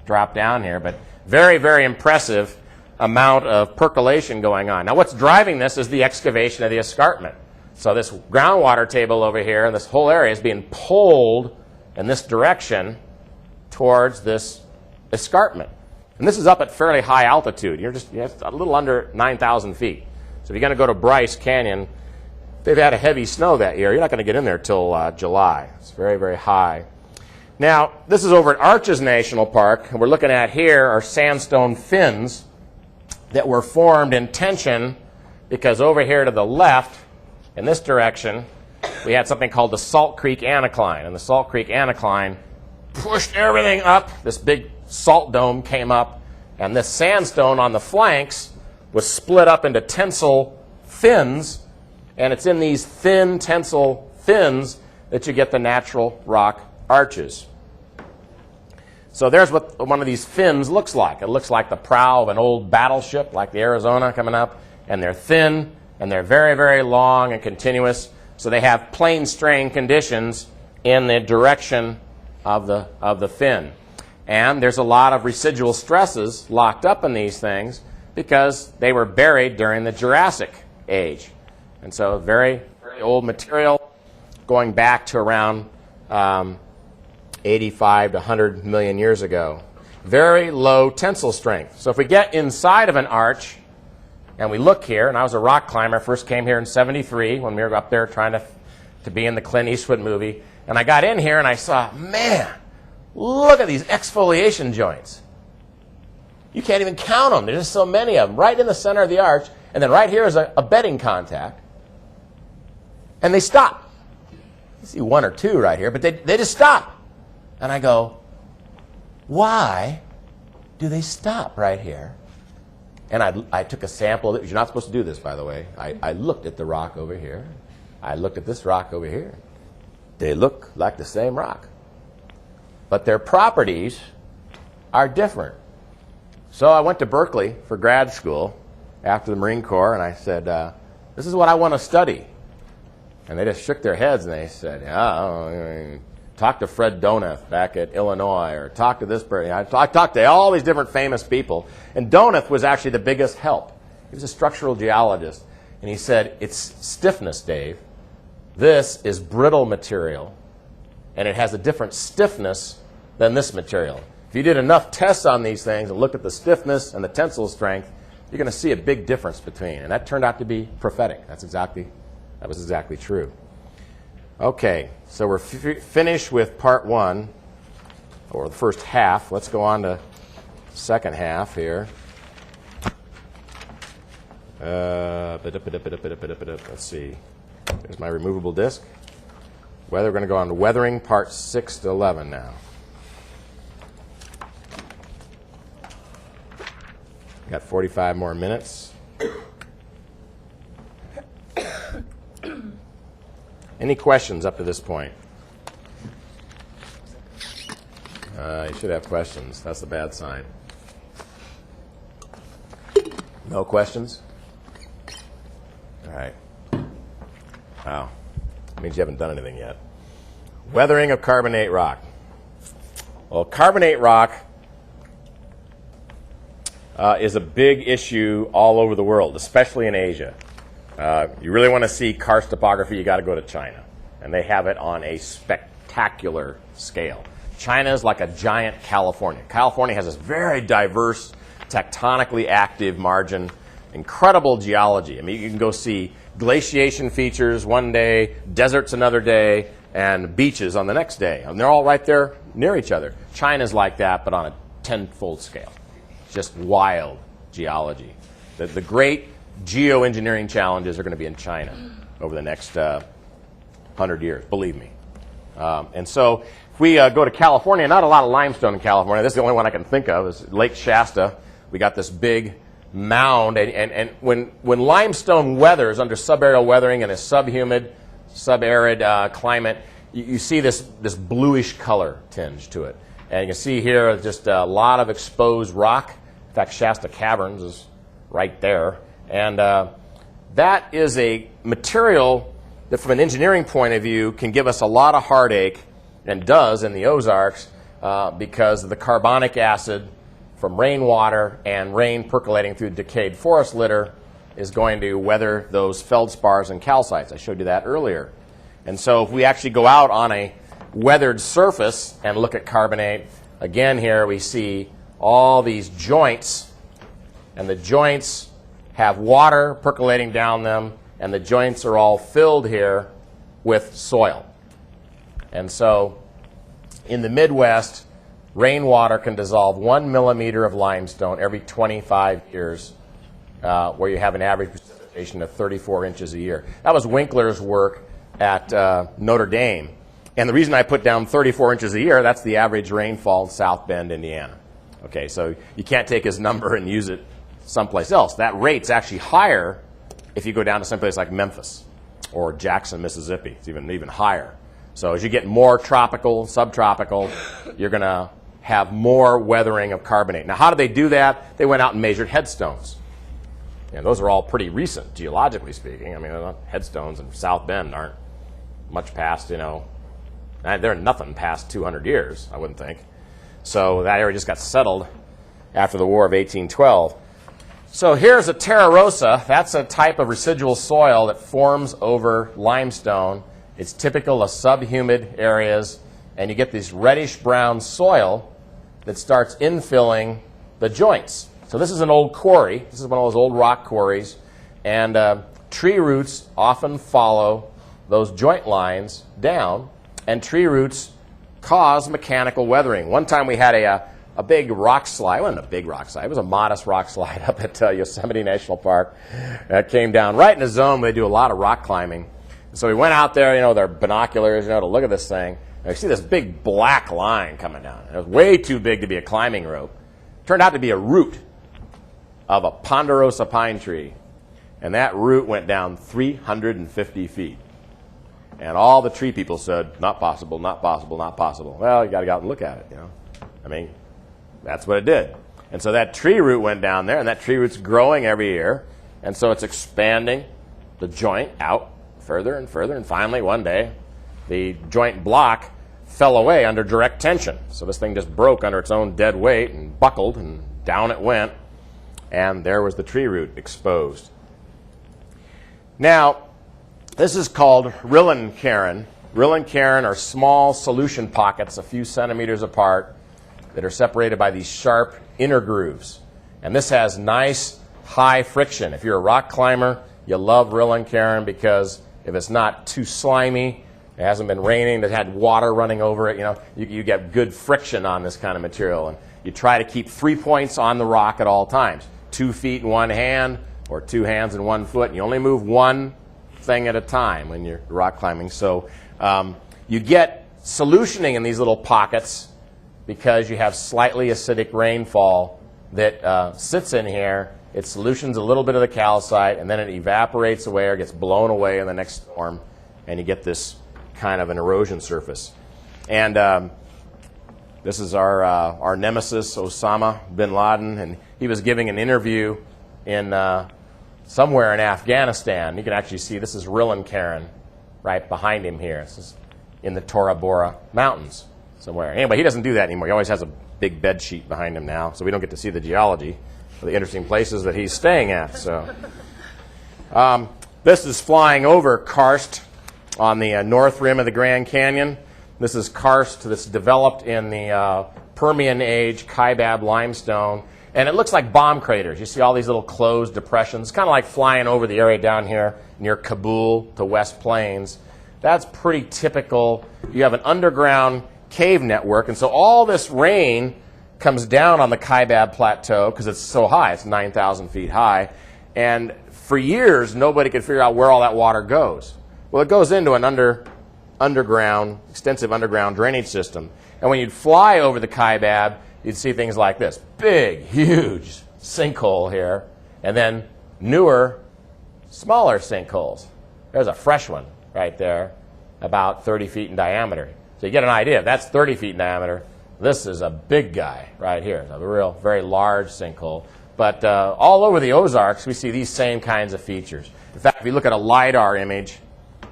drop down here. But very, very impressive amount of percolation going on. Now, what's driving this is the excavation of the escarpment. So this groundwater table over here, and this whole area is being pulled in this direction towards this escarpment. And this is up at fairly high altitude. You're a little under 9,000 feet. So if you're going to go to Bryce Canyon, they've had a heavy snow that year. You're not going to get in there till July. It's very, very high. Now, this is over at Arches National Park, and we're looking at here are sandstone fins that were formed in tension because over here to the left, in this direction, we had something called the Salt Creek Anticline. And the Salt Creek Anticline pushed everything up. This big salt dome came up, and this sandstone on the flanks was split up into tensile fins, and it's in these thin tensile fins that you get the natural rock arches. So there's what one of these fins looks like. It looks like the prow of an old battleship, like the Arizona coming up, and they're thin, and they're very, very long and continuous. So they have plane strain conditions in the direction of the fin. And there's a lot of residual stresses locked up in these things because they were buried during the Jurassic age. And so very, very old material going back to around 85 to 100 million years ago. Very low tensile strength. So if we get inside of an arch and we look here, and I was a rock climber, first came here in 73 when we were up there trying to be in the Clint Eastwood movie. And I got in here and I saw, man, look at these exfoliation joints. You can't even count them. There's just so many of them right in the center of the arch. And then right here is a bedding contact. And they stop. You see one or two right here, but they just stop. And I go, why do they stop right here? And I took a sample. You're not supposed to do this, by the way. I looked at the rock over here. I looked at this rock over here. They look like the same rock. But their properties are different. So I went to Berkeley for grad school after the Marine Corps, and I said, this is what I want to study. And they just shook their heads, and they said, talk to Fred Donath back at Illinois, or talk to this person. I talked to all these different famous people. And Donath was actually the biggest help. He was a structural geologist. And he said, it's stiffness, Dave. This is brittle material, and it has a different stiffness than this material. If you did enough tests on these things and looked at the stiffness and the tensile strength, you're going to see a big difference between. And that turned out to be prophetic. That was exactly true. Okay, so we're finished with part one, or the first half. Let's go on to the second half here. Let's see. There's my removable disc. We're going to go on to weathering parts 6 to 11 now. Got 45 more minutes. Any questions up to this point? You should have questions. That's the bad sign. No questions? All right. Wow. That means you haven't done anything yet. Weathering of carbonate rock. Well, carbonate rock is a big issue all over the world, especially in Asia. You really want to see karst topography, you got to go to China. And they have it on a spectacular scale. China is like a giant California. California has this very diverse, tectonically active margin, incredible geology. I mean, you can go see glaciation features one day, deserts another day, and beaches on the next day. And they're all right there near each other. China's like that, but on a tenfold scale. Just wild geology. The great geoengineering challenges are going to be in China over the next 100 years, believe me. And so if we go to California, not a lot of limestone in California. This is the only one I can think of, is Lake Shasta. We got this big mound, and when limestone weathers under subaerial weathering in a subhumid, subarid climate, you see this bluish color tinge to it. And you can see here just a lot of exposed rock. In fact, Shasta Caverns is right there. And that is a material that from an engineering point of view can give us a lot of heartache, and does in the Ozarks, because of the carbonic acid from rainwater and rain percolating through decayed forest litter is going to weather those feldspars and calcites. I showed you that earlier. And so if we actually go out on a weathered surface and look at carbonate, again here we see all these joints, and the joints have water percolating down them, and the joints are all filled here with soil. And so in the Midwest, rainwater can dissolve 1 millimeter of limestone every 25 years, where you have an average precipitation of 34 inches a year. That was Winkler's work at Notre Dame. And the reason I put down 34 inches a year, that's the average rainfall in South Bend, Indiana. Okay, so you can't take his number and use it someplace else. That rate's actually higher if you go down to someplace like Memphis or Jackson, Mississippi. It's even higher. So as you get more tropical, subtropical, you're going to have more weathering of carbonate. Now, how do they do that? They went out and measured headstones. And those are all pretty recent, geologically speaking. I mean, headstones in South Bend aren't much past, they're nothing past 200 years, I wouldn't think. So that area just got settled after the War of 1812. So here's a terra rosa. That's a type of residual soil that forms over limestone. It's typical of subhumid areas, and you get this reddish-brown soil that starts infilling the joints. So this is an old quarry. This is one of those old rock quarries, and tree roots often follow those joint lines down, and tree roots cause mechanical weathering. One time we had a big rock slide. It wasn't a big rock slide. It was a modest rock slide up at Yosemite National Park. That came down right in a zone where they do a lot of rock climbing. So we went out there, with our binoculars, to look at this thing. And I see this big black line coming down. It was way too big to be a climbing rope. Turned out to be a root of a ponderosa pine tree. And that root went down 350 feet. And all the tree people said, not possible, not possible, not possible. Well, you got to go out and look at it, I mean, that's what it did. And so that tree root went down there, and that tree root's growing every year. And so it's expanding the joint out further and further. And finally, one day, the joint block fell away under direct tension. So this thing just broke under its own dead weight and buckled, and down it went. And there was the tree root exposed. Now, this is called Rillencairn. Rillencairn are small solution pockets a few centimeters apart that are separated by these sharp inner grooves. And this has nice high friction. If you're a rock climber, you love Rillencairn because if it's not too slimy, it hasn't been raining, it had water running over it, you get good friction on this kind of material. And you try to keep 3 points on the rock at all times. 2 feet in one hand or 2 hands in 1 foot. And you only move one thing at a time when you're rock climbing. So you get solutioning in these little pockets because you have slightly acidic rainfall that sits in here. It solutions a little bit of the calcite, and then it evaporates away or gets blown away in the next storm, and you get this kind of an erosion surface. And This is our nemesis, Osama bin Laden, and he was giving an interview in somewhere in Afghanistan. You can actually see this is Rilin Karen right behind him here. This is in the Tora Bora Mountains somewhere. Anyway, he doesn't do that anymore. He always has a big bed sheet behind him now, so we don't get to see the geology or the interesting places that he's staying at. So, this is flying over karst on the north rim of the Grand Canyon. This is karst that's developed in the Permian age Kaibab limestone. And it looks like bomb craters. You see all these little closed depressions, kind of like flying over the area down here near Kabul to West Plains. That's pretty typical. You have an underground cave network, and so all this rain comes down on the Kaibab Plateau because it's so high. It's 9,000 feet high. And for years, nobody could figure out where all that water goes. Well, it goes into an extensive underground drainage system. And when you'd fly over the Kaibab, you'd see things like this. Big, huge sinkhole here. And then newer, smaller sinkholes. There's a fresh one right there, about 30 feet in diameter. So you get an idea. If that's 30 feet in diameter, this is a big guy right here. A real, very large sinkhole. But all over the Ozarks, we see these same kinds of features. In fact, if you look at a LiDAR image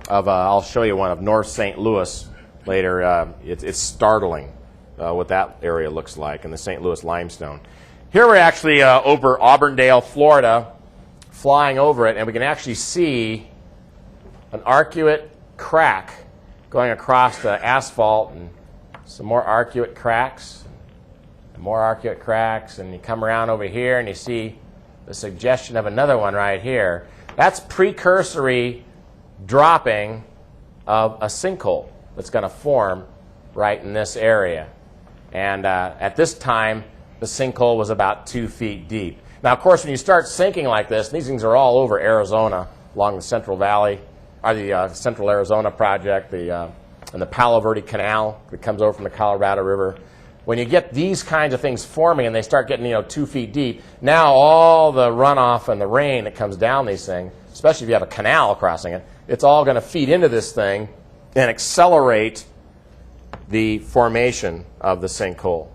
of, I'll show you one of North St. Louis later, it's startling what that area looks like in the St. Louis limestone. Here we're actually over Auburndale, Florida, flying over it, and we can actually see an arcuate crack going across the asphalt, and some more arcuate cracks, and more arcuate cracks, and you come around over here and you see the suggestion of another one right here. That's precursory dropping of a sinkhole that's going to form right in this area. And at this time, the sinkhole was about 2 feet deep. Now, of course, when you start sinking like this, these things are all over Arizona, along the Central Valley, or the Central Arizona Project, and the Palo Verde Canal that comes over from the Colorado River. When you get these kinds of things forming and they start getting 2 feet deep, now all the runoff and the rain that comes down these things, especially if you have a canal crossing it, it's all going to feed into this thing and accelerate the formation of the sinkhole.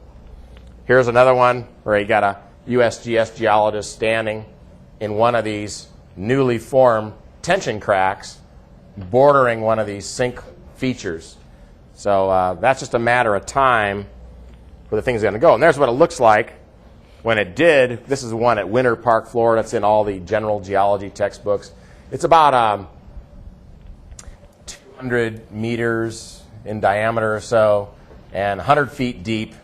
Here's another one where you got a USGS geologist standing in one of these newly formed tension cracks bordering one of these sink features. So that's just a matter of time where the thing's going to go. And there's what it looks like when it did. This is the one at Winter Park, Florida. It's in all the general geology textbooks. It's about 200 meters in diameter or so, and 100 feet deep,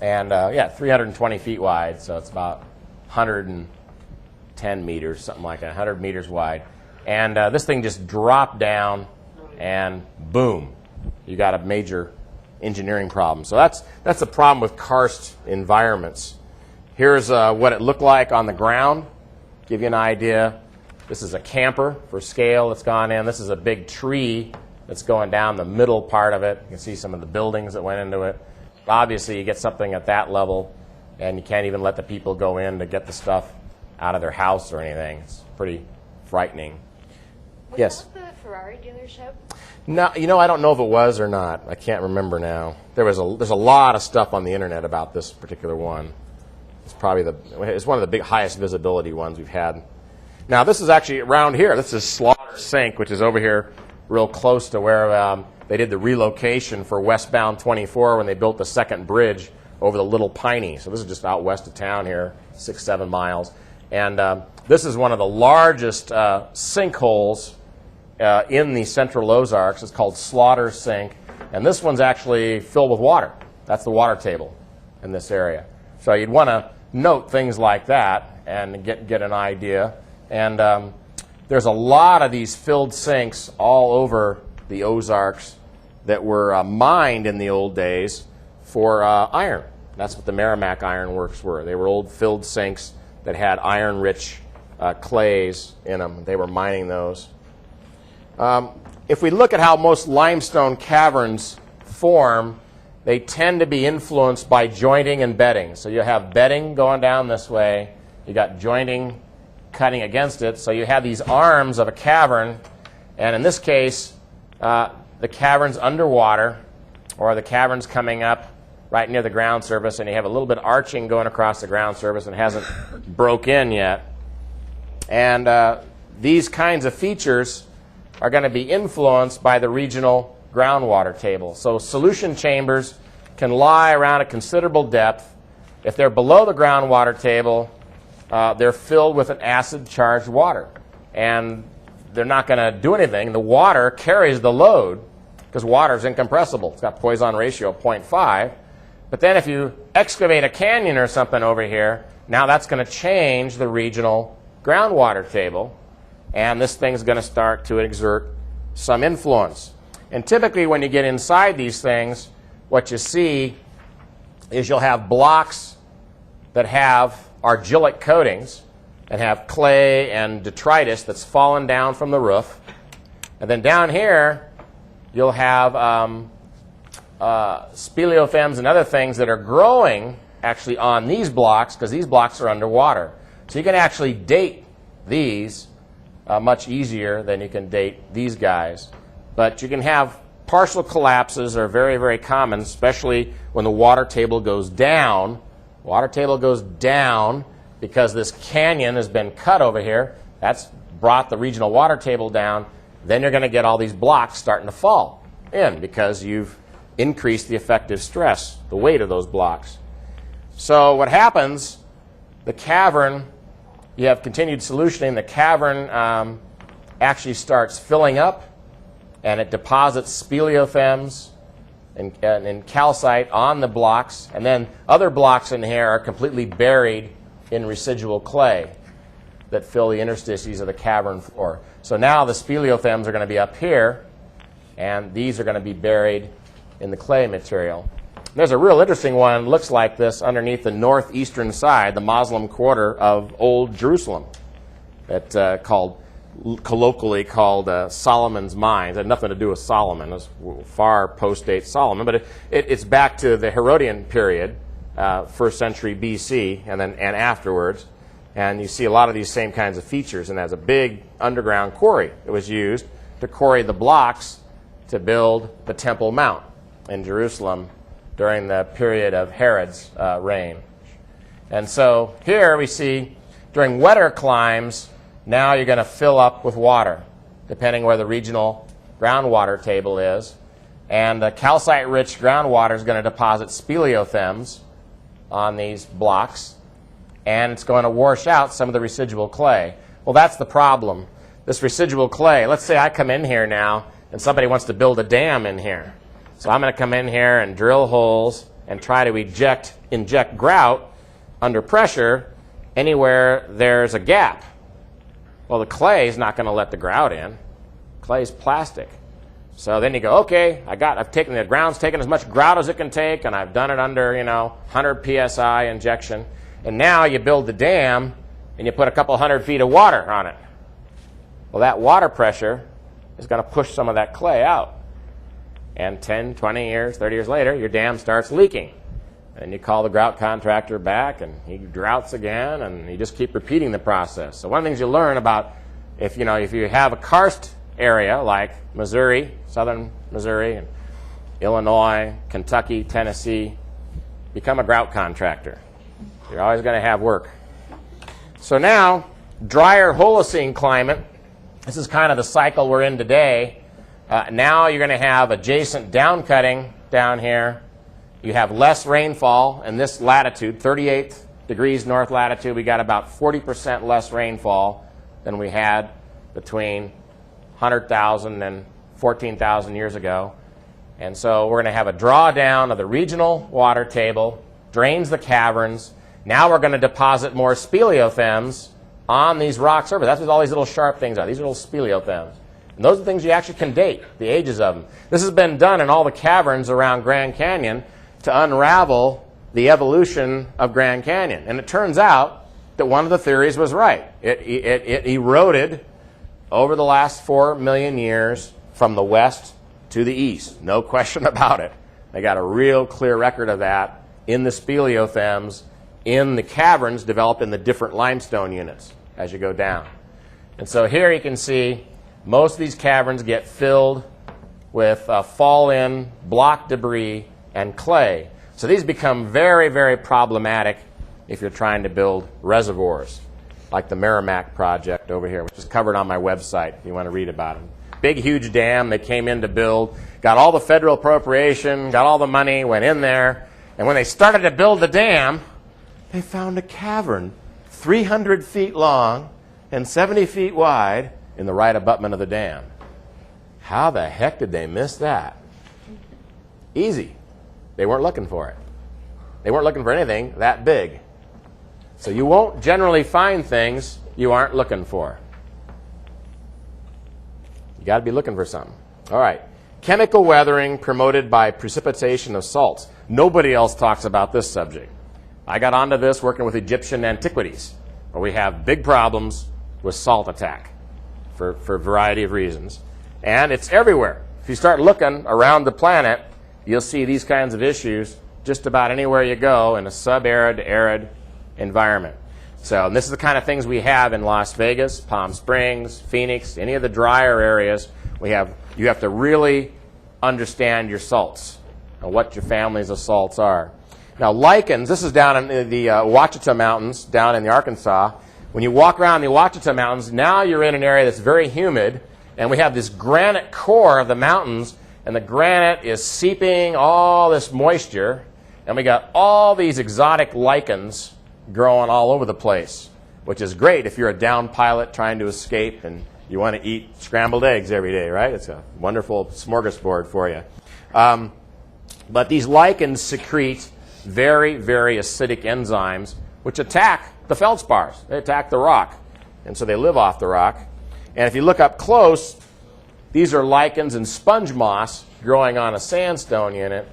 and 320 feet wide. So it's about 110 meters, something like that, 100 meters wide. And this thing just dropped down, and boom, you got a major engineering problem. So that's the problem with karst environments. Here's what it looked like on the ground. Give you an idea. This is a camper for scale that's gone in. This is a big tree that's going down the middle part of it. You can see some of the buildings that went into it. Obviously, you get something at that level, and you can't even let the people go in to get the stuff out of their house or anything. It's pretty frightening. Yes? Was that the Ferrari dealership? No, I don't know if it was or not. I can't remember now. There's a lot of stuff on the internet about this particular one. It's one of the big highest visibility ones we've had. Now this is actually around here. This is Slaughter Sink, which is over here, real close to where they did the relocation for westbound 24 when they built the second bridge over the Little Piney. So this is just out west of town here, 6-7 miles, and this is one of the largest sinkholes in the Central Ozarks. It's called Slaughter Sink, and this one's actually filled with water. That's the water table in this area. So you'd want to note things like that and get an idea. And there's a lot of these filled sinks all over the Ozarks that were mined in the old days for iron. That's what the Merrimack Iron Works were. They were old filled sinks that had iron-rich clays in them. They were mining those. If we look at how most limestone caverns form, they tend to be influenced by jointing and bedding. So you have bedding going down this way. You got jointing cutting against it. So you have these arms of a cavern, and in this case, the cavern's underwater, or the cavern's coming up right near the ground surface, and you have a little bit of arching going across the ground surface and it hasn't broke in yet. And these kinds of features are going to be influenced by the regional groundwater table. So solution chambers can lie around a considerable depth. If they're below the groundwater table, they're filled with an acid-charged water. And they're not going to do anything. The water carries the load because water is incompressible. It's got Poisson ratio of 0.5. But then if you excavate a canyon or something over here, now that's going to change the regional groundwater table. And this thing's going to start to exert some influence. And typically when you get inside these things, what you see is you'll have blocks that have argillic coatings and have clay and detritus that's fallen down from the roof. And then down here, you'll have speleothems and other things that are growing actually on these blocks because these blocks are underwater. So you can actually date these much easier than you can date these guys. But you can have partial collapses are very, very common, especially when the water table goes down. Water table goes down because this canyon has been cut over here. That's brought the regional water table down. Then you're going to get all these blocks starting to fall in because you've increased the effective stress, the weight of those blocks. So what happens, the cavern, you have continued solutioning. The cavern actually starts filling up, and it deposits speleothems and calcite on the blocks. And then other blocks in here are completely buried in residual clay that fill the interstices of the cavern floor. So now the speleothems are going to be up here, and these are going to be buried in the clay material. There's a real interesting one, looks like this, underneath the northeastern side, the Muslim quarter of Old Jerusalem, that colloquially called Solomon's Mines. It had nothing to do with Solomon. It was far post-date Solomon, but it's back to the Herodian period, 1st century BC, and afterwards. And you see a lot of these same kinds of features, and there's a big underground quarry that was used to quarry the blocks to build the Temple Mount in Jerusalem during the period of Herod's reign. And so here we see during wetter climes, now you're going to fill up with water, depending where the regional groundwater table is. And the calcite-rich groundwater is going to deposit speleothems on these blocks, and it's going to wash out some of the residual clay. Well, that's the problem. This residual clay, let's say I come in here now, and somebody wants to build a dam in here. So I'm going to come in here and drill holes and try to inject grout under pressure anywhere there's a gap. Well, the clay is not going to let the grout in. Clay is plastic. So then you go, okay, the ground's taken as much grout as it can take, and I've done it under, 100 psi injection. And now you build the dam, and you put a couple hundred feet of water on it. Well, that water pressure is going to push some of that clay out. And 10, 20 years, 30 years later, your dam starts leaking. And you call the grout contractor back, and he grouts again, and you just keep repeating the process. So one of the things you learn about if you have a karst area like Missouri, southern Missouri, and Illinois, Kentucky, Tennessee, become a grout contractor. You're always going to have work. So now, drier Holocene climate, this is kind of the cycle we're in today. Now you're going to have adjacent downcutting down here. You have less rainfall in this latitude, 38 degrees north latitude. We got about 40% less rainfall than we had between 100,000 and 14,000 years ago. And so we're going to have a drawdown of the regional water table, drains the caverns. Now we're going to deposit more speleothems on these rock surfaces. That's what all these little sharp things are. These are little speleothems. And those are the things you actually can date, the ages of them. This has been done in all the caverns around Grand Canyon to unravel the evolution of Grand Canyon. And it turns out that one of the theories was right. It eroded over the last 4 million years from the west to the east. No question about it. They got a real clear record of that in the speleothems in the caverns developed in the different limestone units as you go down. And so here you can see most of these caverns get filled with fall-in block debris and clay. So these become very, very problematic if you're trying to build reservoirs, like the Merrimack project over here, which is covered on my website if you want to read about it. Big, huge dam they came in to build, got all the federal appropriation, got all the money, went in there, and when they started to build the dam, they found a cavern 300 feet long and 70 feet wide in the right abutment of the dam. How the heck did they miss that? Easy. They weren't looking for it. They weren't looking for anything that big. So you won't generally find things you aren't looking for. You got to be looking for something. All right. Chemical weathering promoted by precipitation of salts. Nobody else talks about this subject. I got onto this working with Egyptian antiquities, where we have big problems with salt attack for a variety of reasons. And it's everywhere. If you start looking around the planet, you'll see these kinds of issues just about anywhere you go in a sub-arid to arid environment. So, and this is the kind of things we have in Las Vegas, Palm Springs, Phoenix, any of the drier areas. You have to really understand your salts and what your families of salts are. Now, lichens, this is down in the Ouachita Mountains, down in the Arkansas. When you walk around the Ouachita Mountains, now you're in an area that's very humid, and we have this granite core of the mountains, and the granite is seeping all this moisture, and we got all these exotic lichens growing all over the place, which is great if you're a downed pilot trying to escape and you want to eat scrambled eggs every day, right? It's a wonderful smorgasbord for you. But these lichens secrete very, very acidic enzymes which attack the feldspars. They attack the rock, and so they live off the rock. And if you look up close, these are lichens and sponge moss growing on a sandstone unit.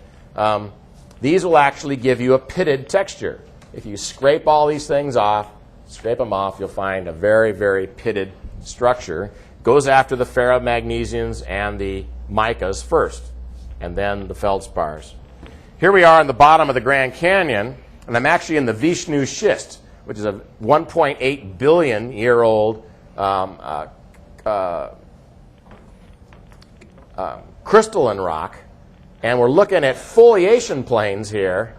These will actually give you a pitted texture. If you scrape all these things off, scrape them off, you'll find a very, very pitted structure. Goes after the ferromagnesians and the micas first, and then the feldspars. Here we are in the bottom of the Grand Canyon, and I'm actually in the Vishnu schist, which is a 1.8 billion year old crystalline rock, and we're looking at foliation plains here,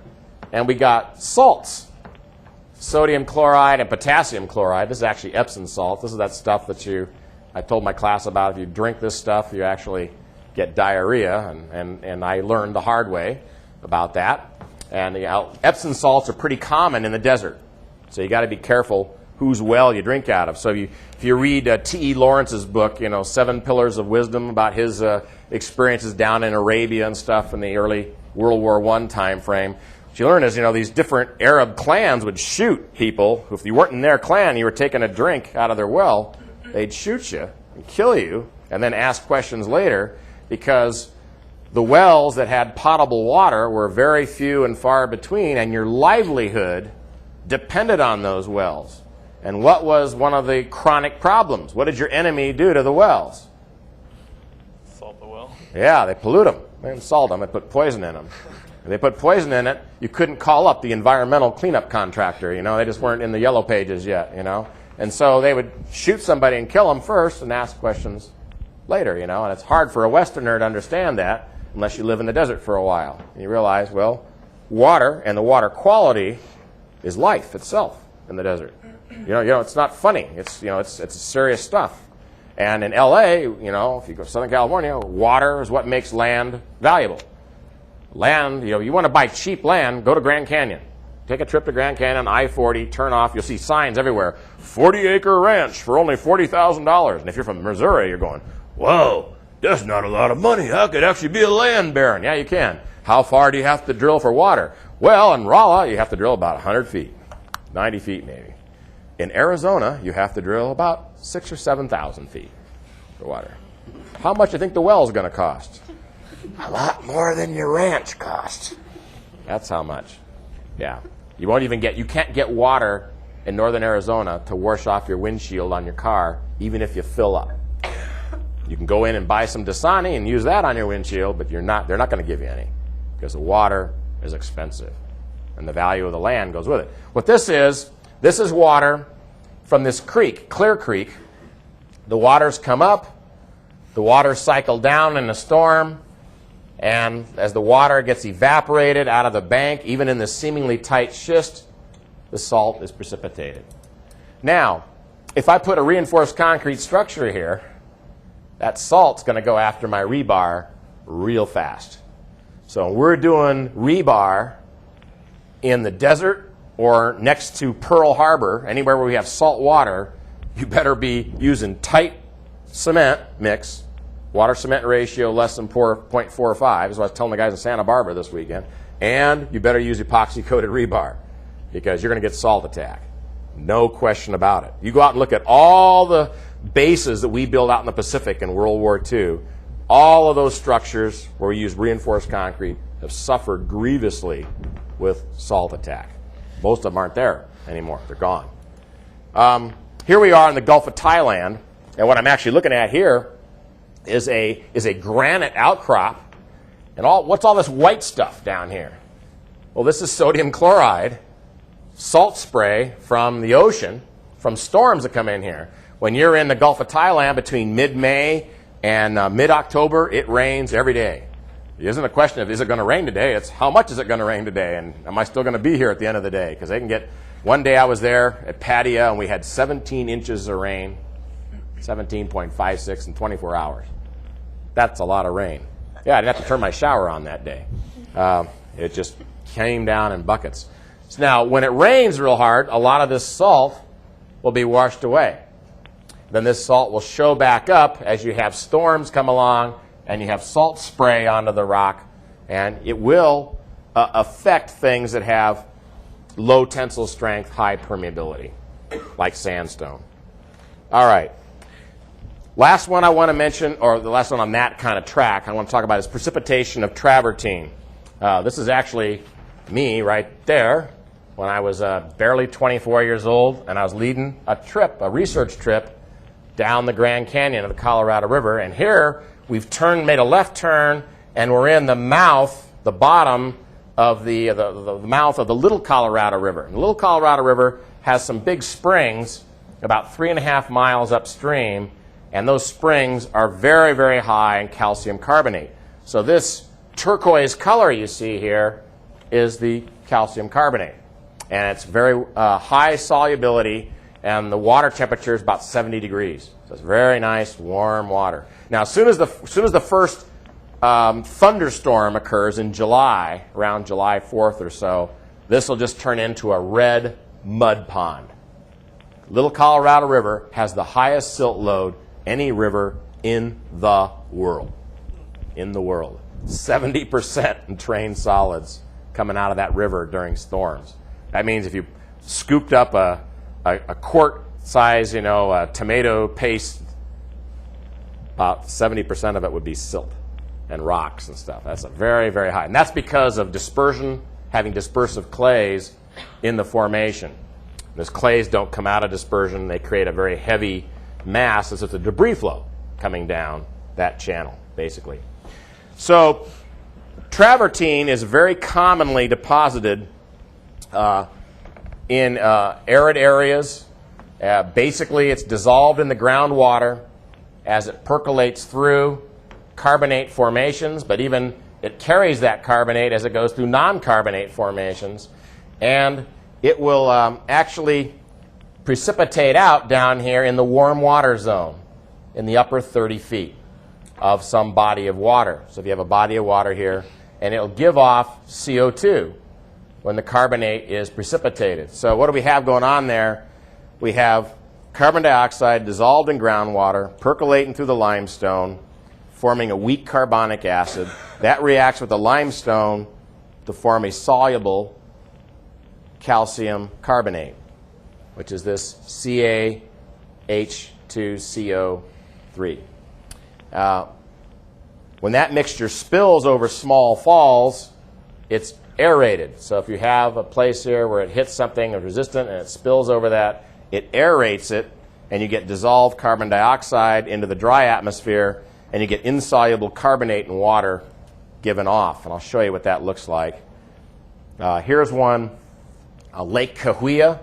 and we got salts, sodium chloride and potassium chloride. This is actually Epsom salt. This is that stuff that I told my class about. If you drink this stuff, you actually get diarrhea, and I learned the hard way about that. And Epsom salts are pretty common in the desert, so you got to be careful whose well you drink out of. So if you read T.E. Lawrence's book, 7 Pillars of Wisdom, about his experiences down in Arabia and stuff in the early World War I time frame, what you learn is, these different Arab clans would shoot people. If you weren't in their clan, you were taking a drink out of their well, they'd shoot you and kill you and then ask questions later, because the wells that had potable water were very few and far between, and your livelihood depended on those wells. And what was one of the chronic problems? What did your enemy do to the wells? Salt the well. Yeah, they pollute them. They didn't salt them. They put poison in them. If they put poison in it, you couldn't call up the environmental cleanup contractor. They just weren't in the yellow pages yet. And so they would shoot somebody and kill them first and ask questions later. And it's hard for a Westerner to understand that unless you live in the desert for a while. And you realize, well, water and the water quality is life itself in the desert. It's not funny. It's serious stuff. And in L.A., if you go to Southern California, water is what makes land valuable. Land, you want to buy cheap land, go to Grand Canyon. Take a trip to Grand Canyon, I-40, turn off. You'll see signs everywhere. 40-acre ranch for only $40,000. And if you're from Missouri, you're going, whoa, that's not a lot of money. I could actually be a land baron. Yeah, you can. How far do you have to drill for water? Well, in Rolla, you have to drill about 100 feet, 90 feet maybe. In Arizona, you have to drill about 6,000 or 7,000 feet for water. How much do you think the well is going to cost? A lot more than your ranch cost. That's how much. Yeah. You can't get water in northern Arizona to wash off your windshield on your car, even if you fill up. You can go in and buy some Dasani and use that on your windshield, but they're not going to give you any, because the water is expensive, and the value of the land goes with it. What this is water from this creek, Clear Creek. The waters come up, the waters cycle down in a storm, And as the water gets evaporated out of the bank, even in the seemingly tight schist, the salt is precipitated. Now, if I put a reinforced concrete structure here, that salt's going to go after my rebar real fast. So we're doing rebar in the desert or next to Pearl Harbor, anywhere where we have salt water, you better be using tight cement mix, water cement ratio less than 0.45, is what I was telling the guys in Santa Barbara this weekend, and you better use epoxy coated rebar because you're going to get salt attack. No question about it. You go out and look at all the bases that we built out in the Pacific in World War II, all of those structures where we use reinforced concrete have suffered grievously with salt attack. Most of them aren't there anymore. They're gone. Here we are in the Gulf of Thailand, and what I'm actually looking at here is a granite outcrop. And what's all this white stuff down here? Well, this is sodium chloride, salt spray from the ocean, from storms that come in here. When you're in the Gulf of Thailand between mid-May and mid-October, it rains every day. It isn't a question of is it going to rain today, it's how much is it going to rain today, and am I still going to be here at the end of the day? Because they can get, one day I was there at Pattaya and we had 17 inches of rain, 17.56 in 24 hours. That's a lot of rain. Yeah, I didn't have to turn my shower on that day. It just came down in buckets. So now, when it rains real hard, a lot of this salt will be washed away. Then this salt will show back up as you have storms come along and you have salt spray onto the rock, and it will affect things that have low tensile strength, high permeability, like sandstone. All right. Last one I want to mention, or the last one on that kind of track I want to talk about is precipitation of travertine. This is actually me right there when I was barely 24 years old, and I was leading a research trip down the Grand Canyon of the Colorado River. And here we've made a left turn, and we're in the bottom of the mouth of the Little Colorado River. And the Little Colorado River has some big springs about 3.5 miles upstream, and those springs are very, very high in calcium carbonate. So this turquoise color you see here is the calcium carbonate. And it's very high solubility, and the water temperature is about 70 degrees. So it's very nice, warm water. Now, as soon as the first thunderstorm occurs in July, around July 4th or so, this will just turn into a red mud pond. Little Colorado River has the highest silt load any river in the world. In the world. 70% in trained solids coming out of that river during storms. That means if you scooped up a quart size, tomato paste, about 70% of it would be silt and rocks and stuff. That's a very, very high. And that's because of dispersion, having dispersive clays in the formation. Those clays don't come out of dispersion. They create a very heavy mass. It's a debris flow coming down that channel, basically. So travertine is very commonly deposited in arid areas. Basically, it's dissolved in the groundwater as it percolates through carbonate formations, but even it carries that carbonate as it goes through non-carbonate formations, and it will actually precipitate out down here in the warm water zone in the upper 30 feet of some body of water. So if you have a body of water here, and it'll give off CO2 when the carbonate is precipitated. So what do we have going on there? We have carbon dioxide dissolved in groundwater, percolating through the limestone, forming a weak carbonic acid. That reacts with the limestone to form a soluble calcium carbonate, which is this CaH2CO3. When that mixture spills over small falls, it's aerated. So if you have a place here where it hits something that's resistant and it spills over that, it aerates it, and you get dissolved carbon dioxide into the dry atmosphere, and you get insoluble carbonate and water given off. And I'll show you what that looks like. Here's one, Lake Cahuilla,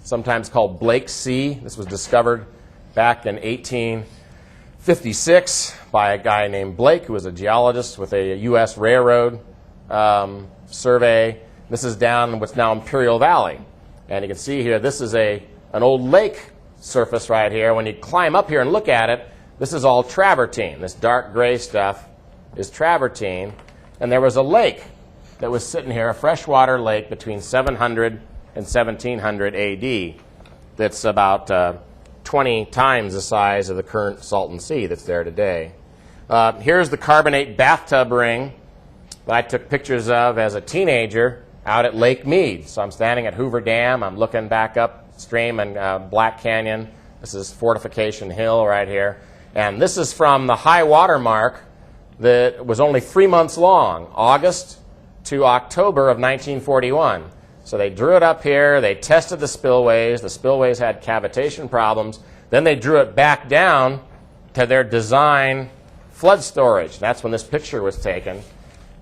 sometimes called Blake Sea. This was discovered back in 18 1956 by a guy named Blake, who was a geologist with a U.S. railroad survey. This is down in what's now Imperial Valley. And you can see here, this is an old lake surface right here. When you climb up here and look at it, this is all travertine. This dark gray stuff is travertine. And there was a lake that was sitting here, a freshwater lake between 700 and 1700 AD that's about 20 times the size of the current Salton Sea that's there today. Here's the carbonate bathtub ring that I took pictures of as a teenager out at Lake Mead. So I'm standing at Hoover Dam. I'm looking back upstream in Black Canyon. This is Fortification Hill right here. And this is from the high water mark that was only 3 months long, August to October of 1941. So they drew it up here. They tested the spillways. The spillways had cavitation problems. Then they drew it back down to their design flood storage. That's when this picture was taken.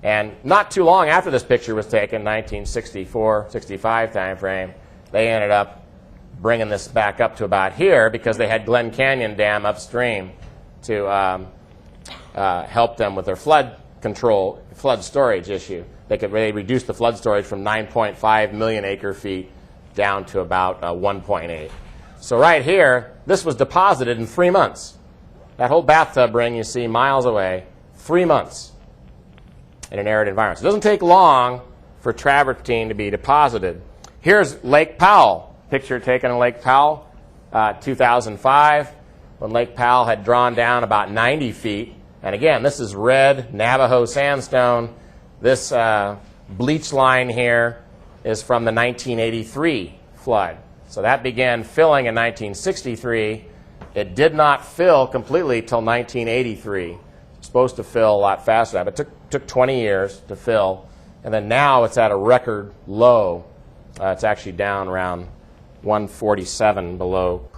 And not too long after this picture was taken, 1964, 65 time frame, they ended up bringing this back up to about here because they had Glen Canyon Dam upstream to help them with their flood control, flood storage issue. They reduced the flood storage from 9.5 million acre feet down to about 1.8. So right here, this was deposited in 3 months. That whole bathtub ring you see miles away, 3 months in an arid environment. So it doesn't take long for travertine to be deposited. Here's Lake Powell, picture taken in Lake Powell, 2005, when Lake Powell had drawn down about 90 feet. And again, this is red Navajo sandstone. This bleach line here is from the 1983 flood. So that began filling in 1963. It did not fill completely till 1983. It's supposed to fill a lot faster. But it took 20 years to fill. And then now it's at a record low. It's actually down around 147 below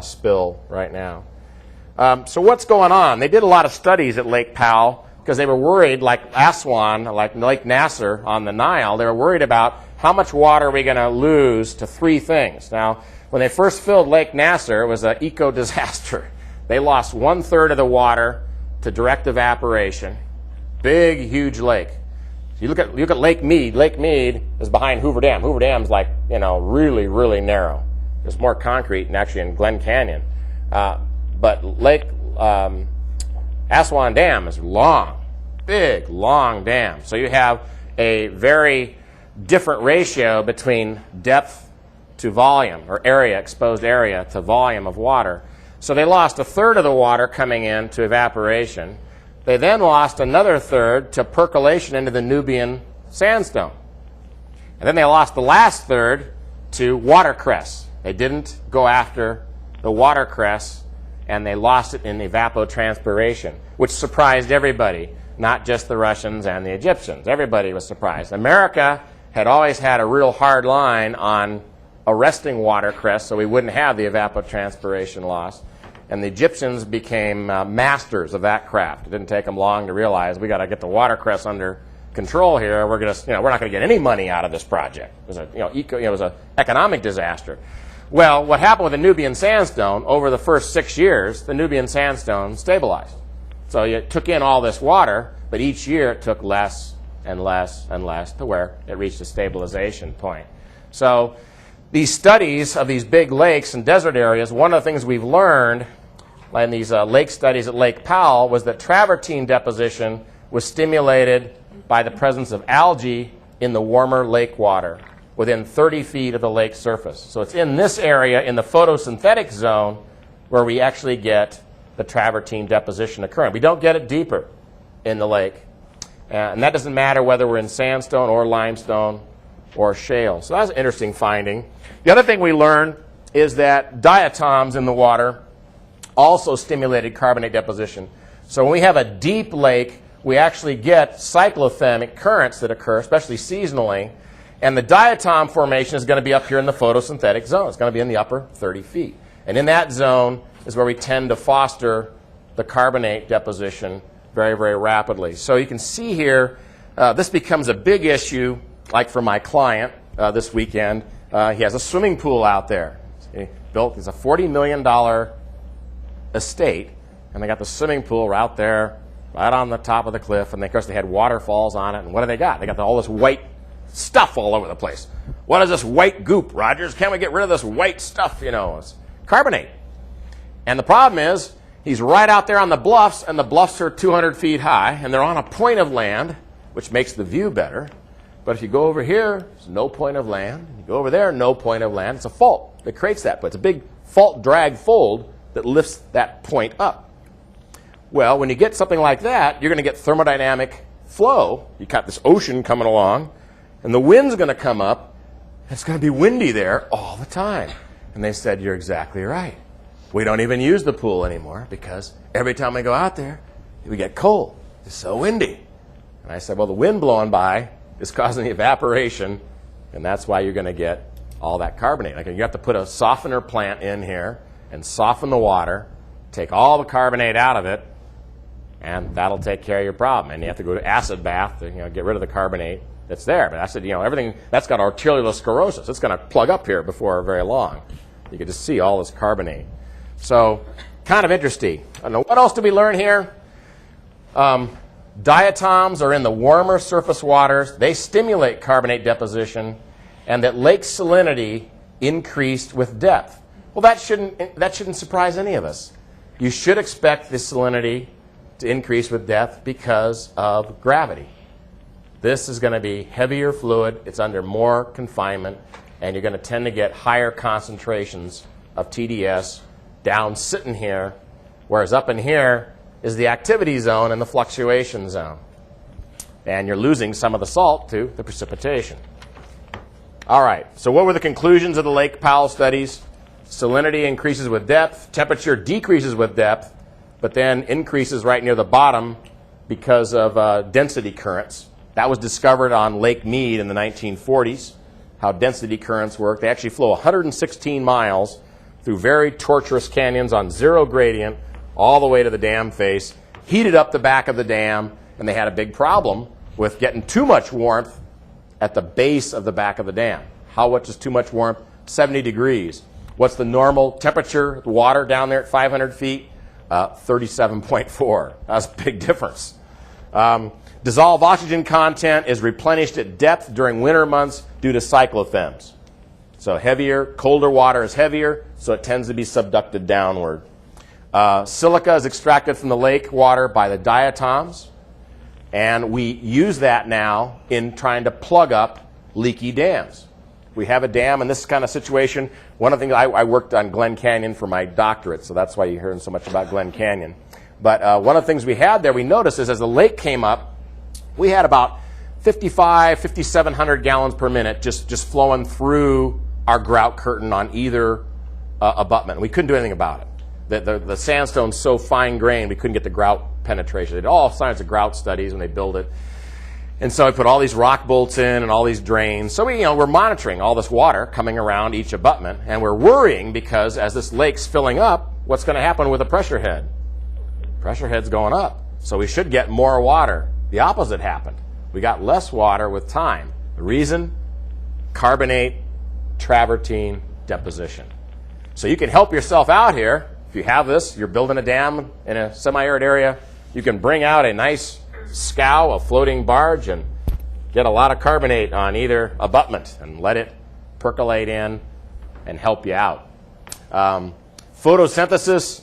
spill right now. So what's going on? They did a lot of studies at Lake Powell because they were worried, like Aswan, like Lake Nasser on the Nile, they were worried about how much water are we going to lose to three things. Now, when they first filled Lake Nasser, it was an eco-disaster. They lost 1/3 of the water to direct evaporation. Big, huge lake. You look at Lake Mead. Lake Mead is behind Hoover Dam. Hoover Dam's like, really, really narrow. There's more concrete than actually in Glen Canyon. But Lake Aswan Dam is long, big, long dam. So you have a very different ratio between depth to volume, or area, exposed area to volume of water. So they lost 1/3 of the water coming in to evaporation. They then lost another 1/3 to percolation into the Nubian sandstone. And then they lost the last 1/3 to watercress. They didn't go after the watercress, and they lost it in evapotranspiration, which surprised everybody, not just the Russians and the Egyptians. Everybody was surprised. America had always had a real hard line on arresting watercress so we wouldn't have the evapotranspiration loss. And the Egyptians became masters of that craft. It didn't take them long to realize we got to get the watercress under control here. We're not going to get any money out of this project. It was it was an economic disaster. Well, what happened with the Nubian sandstone, over the first 6 years, the Nubian sandstone stabilized. So it took in all this water, but each year it took less and less and less to where it reached a stabilization point. So these studies of these big lakes and desert areas, one of the things we've learned in these lake studies at Lake Powell was that travertine deposition was stimulated by the presence of algae in the warmer lake water within 30 feet of the lake surface. So it's in this area, in the photosynthetic zone, where we actually get the travertine deposition occurring. We don't get it deeper in the lake. And that doesn't matter whether we're in sandstone or limestone or shale. So that's an interesting finding. The other thing we learned is that diatoms in the water also stimulated carbonate deposition. So when we have a deep lake, we actually get cyclothermic currents that occur, especially seasonally. And the diatom formation is going to be up here in the photosynthetic zone. It's going to be in the upper 30 feet. And in that zone is where we tend to foster the carbonate deposition very, very rapidly. So you can see here, this becomes a big issue, like for my client this weekend. He has a swimming pool out there. It's a $40 million estate, and they got the swimming pool right there, right on the top of the cliff, and of course they had waterfalls on it, and what do they got? They got all this white stuff all over the place. What is this white goop, Rogers? Can't we get rid of this white stuff? You know, it's carbonate. And the problem is, he's right out there on the bluffs, and the bluffs are 200 feet high, and they're on a point of land, which makes the view better. But if you go over here, there's no point of land. You go over there, no point of land. It's a fault that creates that. But it's a big fault drag fold that lifts that point up. Well, when you get something like that, you're going to get thermodynamic flow. You got this ocean coming along, and the wind's going to come up. It's going to be windy there all the time. And they said, you're exactly right. We don't even use the pool anymore because every time we go out there, we get cold. It's so windy. And I said, well, the wind blowing by is causing the evaporation, and that's why you're going to get all that carbonate. Like, you have to put a softener plant in here and soften the water, take all the carbonate out of it, and that'll take care of your problem. And you have to go to acid bath to get rid of the carbonate that's there. But I said, everything that's got arteriolosclerosis. It's going to plug up here before very long. You can just see all this carbonate. So, kind of interesting. I don't know, what else did we learn here? Diatoms are in the warmer surface waters. They stimulate carbonate deposition, and that lake salinity increased with depth. Well, that shouldn't surprise any of us. You should expect the salinity to increase with depth because of gravity. This is going to be heavier fluid. It's under more confinement, and you're going to tend to get higher concentrations of TDS down sitting here, whereas up in here is the activity zone and the fluctuation zone. And you're losing some of the salt to the precipitation. All right, so what were the conclusions of the Lake Powell studies? Salinity increases with depth, temperature decreases with depth, but then increases right near the bottom because of density currents. That was discovered on Lake Mead in the 1940s, how density currents work. They actually flow 116 miles through very tortuous canyons on zero gradient all the way to the dam face, heated up the back of the dam, and they had a big problem with getting too much warmth at the base of the back of the dam. How much is too much warmth? 70 degrees. What's the normal temperature of the water down there at 500 feet? 37.4. That's a big difference. Dissolved oxygen content is replenished at depth during winter months due to cyclothems. So heavier, colder water is heavier, so it tends to be subducted downward. Silica is extracted from the lake water by the diatoms, and we use that now in trying to plug up leaky dams. We have a dam in this kind of situation. One of the things, I worked on Glen Canyon for my doctorate, so that's why you're hearing so much about Glen Canyon. But one of the things we had there, we noticed is as the lake came up, we had about 5,700 gallons per minute just flowing through our grout curtain on either abutment. We couldn't do anything about it. The sandstone's so fine-grained, we couldn't get the grout penetration. They did all kinds of grout studies when they built it. And so we put all these rock bolts in and all these drains. So we're monitoring all this water coming around each abutment, and we're worrying because as this lake's filling up, what's going to happen with the pressure head? Pressure head's going up, so we should get more water. The opposite happened. We got less water with time. The reason? Carbonate travertine deposition. So you can help yourself out here. If you have this, you're building a dam in a semi-arid area, you can bring out a nice scow, a floating barge, and get a lot of carbonate on either abutment and let it percolate in and help you out. Photosynthesis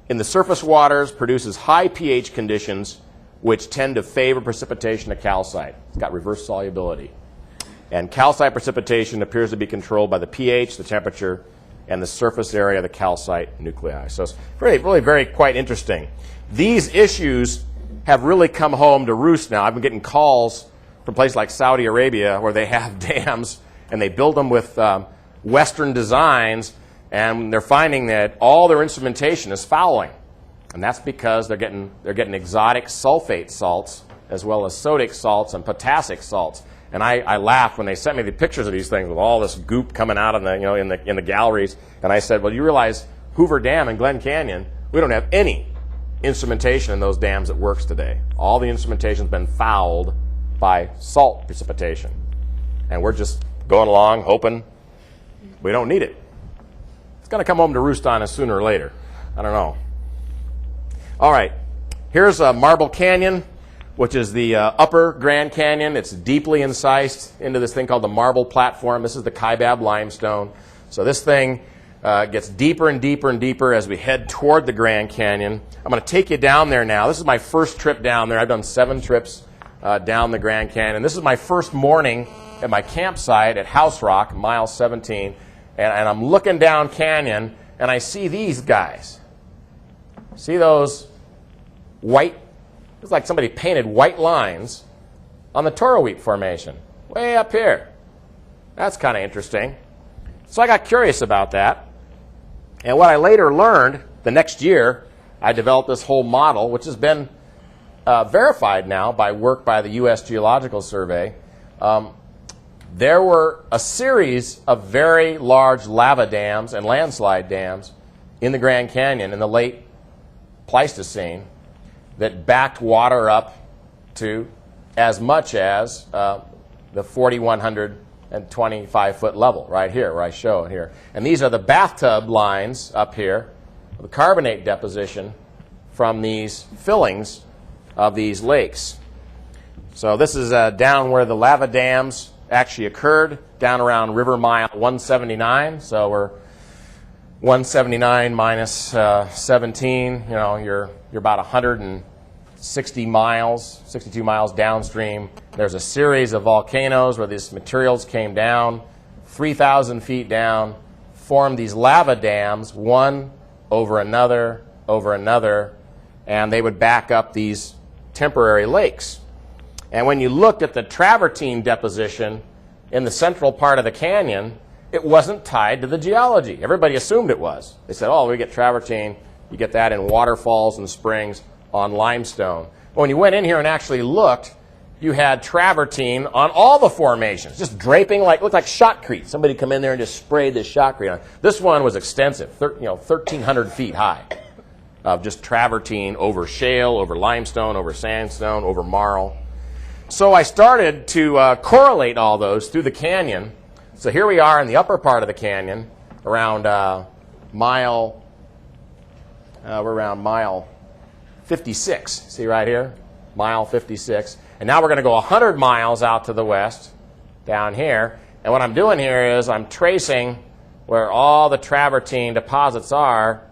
in the surface waters produces high pH conditions which tend to favor precipitation of calcite. It's got reverse solubility. And calcite precipitation appears to be controlled by the pH, the temperature, and the surface area of the calcite nuclei. So it's really very quite interesting. These issues have really come home to roost now. I've been getting calls from places like Saudi Arabia where they have dams and they build them with Western designs, and they're finding that all their instrumentation is fouling. And that's because they're getting exotic sulfate salts as well as sodic salts and potassic salts. And I laughed when they sent me the pictures of these things with all this goop coming out of the, in the galleries. And I said, well, you realize Hoover Dam and Glen Canyon, we don't have any instrumentation in those dams that works today. All the instrumentation's been fouled by salt precipitation. And we're just going along hoping we don't need it. It's going to come home to roost on us sooner or later. I don't know. All right, here's Marble Canyon, which is the upper Grand Canyon. It's deeply incised into this thing called the Marble Platform. This is the Kaibab limestone. So this thing gets deeper and deeper and deeper as we head toward the Grand Canyon. I'm going to take you down there now. This is my first trip down there. I've done 7 trips down the Grand Canyon. This is my first morning at my campsite at House Rock, mile 17. And I'm looking down canyon, and I see these guys. See those white, it's like somebody painted white lines on the Toroweap Formation, way up here. That's kind of interesting. So I got curious about that. And what I later learned, the next year, I developed this whole model, which has been verified now by work by the U.S. Geological Survey. There were a series of very large lava dams and landslide dams in the Grand Canyon in the late Pleistocene that backed water up to as much as the 4,125-foot level right here, where I show it here. And these are the bathtub lines up here, the carbonate deposition from these fillings of these lakes. So this is down where the lava dams actually occurred, down around river mile 179. So we're 179 minus 17, you know, you're about 160 miles, 62 miles downstream. There's a series of volcanoes where these materials came down, 3,000 feet down, formed these lava dams, one over another, and they would back up these temporary lakes. And when you looked at the travertine deposition in the central part of the canyon, it wasn't tied to the geology. Everybody assumed it was. They said, oh, we get travertine, you get that in waterfalls and springs on limestone. But when you went in here and actually looked, you had travertine on all the formations, just draping like, looked like shotcrete. Somebody come in there and just sprayed this shotcrete on. This one was extensive, 1,300 feet high of just travertine over shale, over limestone, over sandstone, over marl. So I started to correlate all those through the canyon. So here we are in the upper part of the canyon, around mile 56. See right here? Mile 56. And now we're going to go 100 miles out to the west, down here. And what I'm doing here is I'm tracing where all the travertine deposits are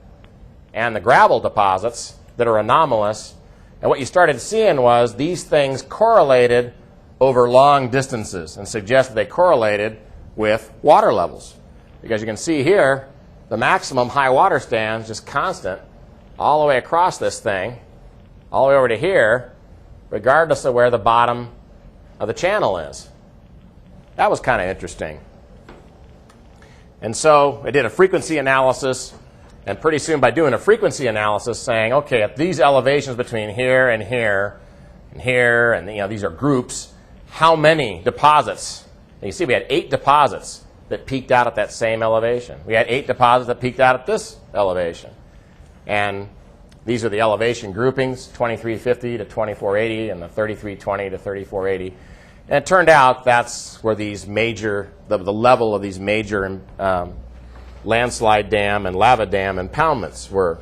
and the gravel deposits that are anomalous. And what you started seeing was these things correlated over long distances and suggested they correlated with water levels. Because you can see here, the maximum high water stands just constant all the way across this thing, all the way over to here, regardless of where the bottom of the channel is. That was kind of interesting. And so I did a frequency analysis, and pretty soon by doing a frequency analysis saying, okay, at these elevations between here and here and here, and these are groups, how many deposits? And you see we had 8 deposits that peaked out at that same elevation. We had 8 deposits that peaked out at this elevation. And these are the elevation groupings, 2350 to 2480 and the 3320 to 3480. And it turned out that's where these major, the level of these major landslide dam and lava dam impoundments were.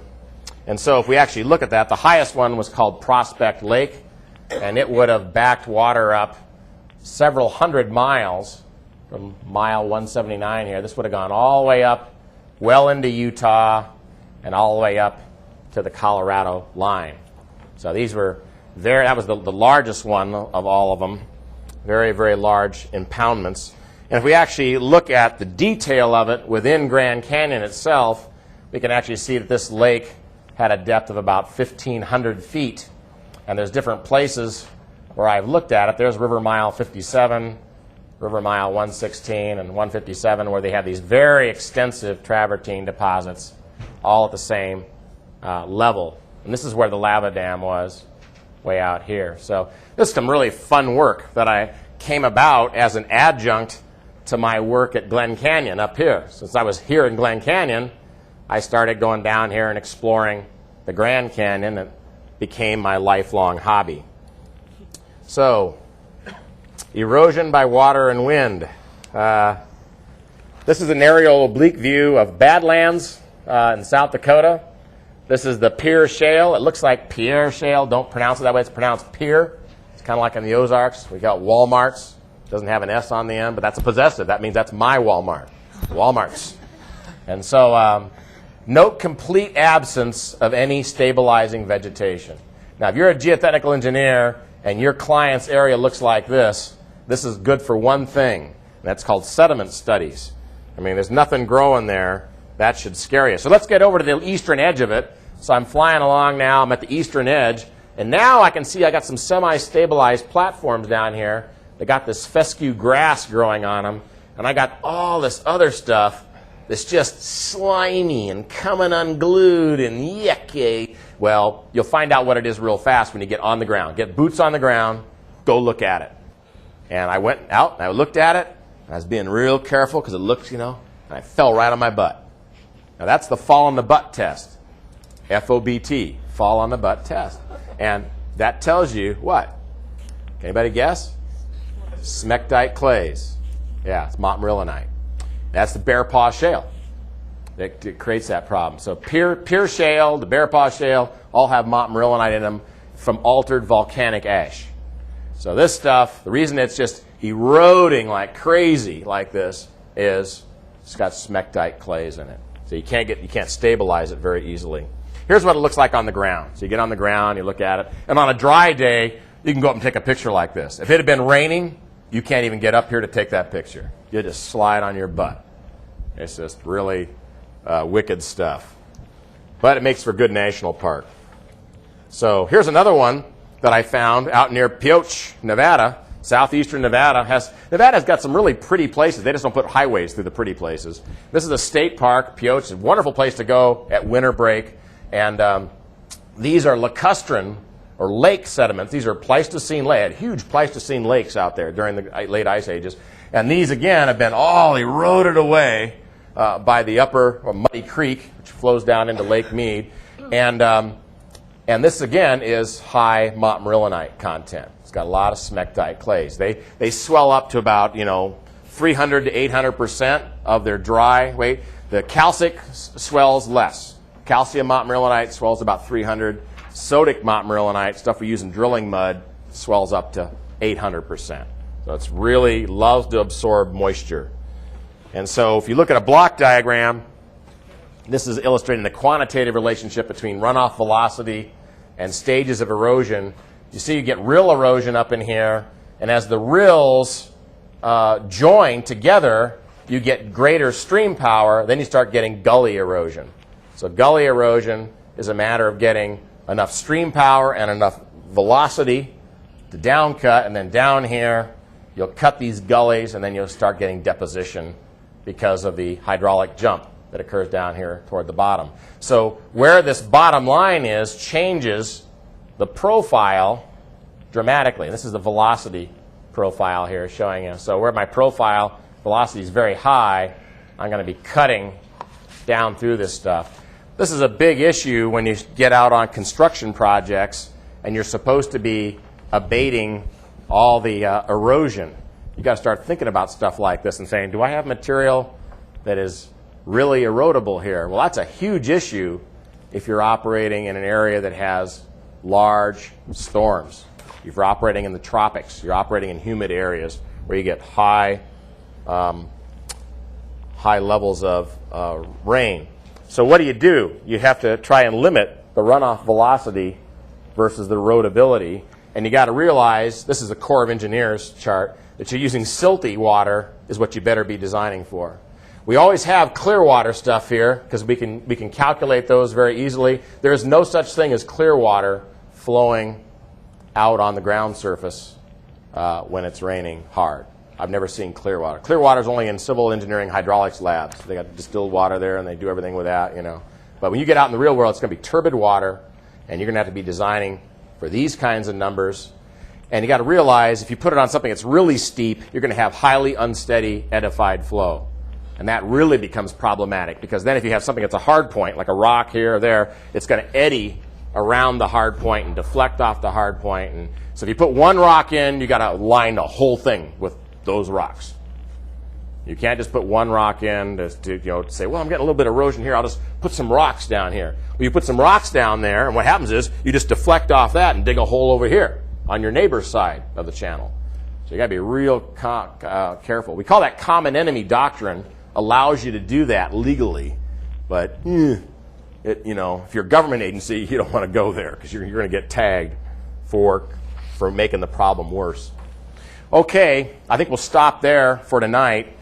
And so if we actually look at that, the highest one was called Prospect Lake, and it would have backed water up several hundred miles from mile 179 here. This would have gone all the way up well into Utah and all the way up to the Colorado line. So these were there. That was the largest one of all of them. Very, very large impoundments. And if we actually look at the detail of it within Grand Canyon itself, we can actually see that this lake had a depth of about 1,500 feet. And there's different places where I've looked at it. There's River Mile 57, River Mile 116, and 157, where they have these very extensive travertine deposits all at the same level. And this is where the lava dam was, way out here. So this is some really fun work that I came about as an adjunct to my work at Glen Canyon up here. Since I was here in Glen Canyon, I started going down here and exploring the Grand Canyon, and it became my lifelong hobby. So, erosion by water and wind. This is an aerial oblique view of Badlands in South Dakota. This is the Pierre Shale. It looks like Pierre Shale. Don't pronounce it that way. It's pronounced Pierre. It's kind of like in the Ozarks. We got Walmarts. Doesn't have an S on the end, but that's a possessive. That means that's my Walmart. Walmarts. And so note complete absence of any stabilizing vegetation. Now, if you're a geotechnical engineer and your client's area looks like this is good for one thing. And that's called sediment studies. I mean, there's nothing growing there. That should scare you. So let's get over to the eastern edge of it. So I'm flying along now. I'm at the eastern edge. And now I can see I got some semi-stabilized platforms down here. They got this fescue grass growing on them. And I got all this other stuff that's just slimy and coming unglued and yucky. Well, you'll find out what it is real fast when you get on the ground. Get boots on the ground. Go look at it. And I went out and I looked at it. And I was being real careful because it looked, and I fell right on my butt. Now, that's the fall on the butt test. FOBT, fall on the butt test. And that tells you what? Anybody guess? Smectite clays. Yeah, it's montmorillonite. That's the Bear Paw Shale that creates that problem. So Pierre Shale, the Bear Paw Shale, all have montmorillonite in them from altered volcanic ash. So this stuff, the reason it's just eroding like crazy like this is it's got smectite clays in it. So you can't stabilize it very easily. Here's what it looks like on the ground. So you get on the ground, you look at it, and on a dry day, you can go up and take a picture like this. If it had been raining, you can't even get up here to take that picture. You just slide on your butt. It's just really wicked stuff. But it makes for a good national park. So here's another one that I found out near Pioche, Nevada. Southeastern Nevada Nevada's got some really pretty places. They just don't put highways through the pretty places. This is a state park, Pioche. It's a wonderful place to go at winter break. And these are lacustrine or lake sediments. These are Pleistocene lake, huge Pleistocene lakes out there during the late ice ages. And these, again, have been all eroded away by the upper Muddy Creek, which flows down into Lake Mead. And this, again, is high montmorillonite content. It's got a lot of smectite clays. They swell up to about, 300 to 800% of their dry weight. The calcic swells less. Calcium montmorillonite swells about 300. Sodic montmorillonite, stuff we use in drilling mud, swells up to 800%. So it's really loves to absorb moisture. And so if you look at a block diagram, this is illustrating the quantitative relationship between runoff velocity and stages of erosion. You see you get rill erosion up in here, and as the rills join together, you get greater stream power, then you start getting gully erosion. So gully erosion is a matter of getting enough stream power and enough velocity to down cut, and then down here, you'll cut these gullies, and then you'll start getting deposition because of the hydraulic jump that occurs down here toward the bottom. So where this bottom line is changes the profile dramatically. This is the velocity profile here showing you. So where my profile velocity is very high, I'm going to be cutting down through this stuff. This is a big issue when you get out on construction projects and you're supposed to be abating all the erosion. You've got to start thinking about stuff like this and saying, do I have material that is really erodible here? Well, that's a huge issue if you're operating in an area that has large storms. If you're operating in the tropics, you're operating in humid areas where you get high levels of rain. So what do? You have to try and limit the runoff velocity versus the erodibility. And you got to realize, this is a Corps of Engineers chart, that you're using silty water is what you better be designing for. We always have clear water stuff here because we can calculate those very easily. There is no such thing as clear water flowing out on the ground surface when it's raining hard. I've never seen clear water. Clear water is only in civil engineering hydraulics labs. They got distilled water there and they do everything with that, But when you get out in the real world, it's going to be turbid water, and you're going to have to be designing for these kinds of numbers. And you got to realize if you put it on something that's really steep, you're going to have highly unsteady edified flow. And that really becomes problematic because then if you have something that's a hard point, like a rock here or there, it's going to eddy around the hard point and deflect off the hard point. And so if you put one rock in, you got to line the whole thing with those rocks. You can't just put one rock in to say, well, I'm getting a little bit of erosion here. I'll just put some rocks down here. Well, you put some rocks down there, and what happens is you just deflect off that and dig a hole over here on your neighbor's side of the channel. So you got to be real careful. We call that common enemy doctrine. Allows you to do that legally, but if you're a government agency, you don't want to go there because you're going to get tagged for making the problem worse. Okay, I think we'll stop there for tonight.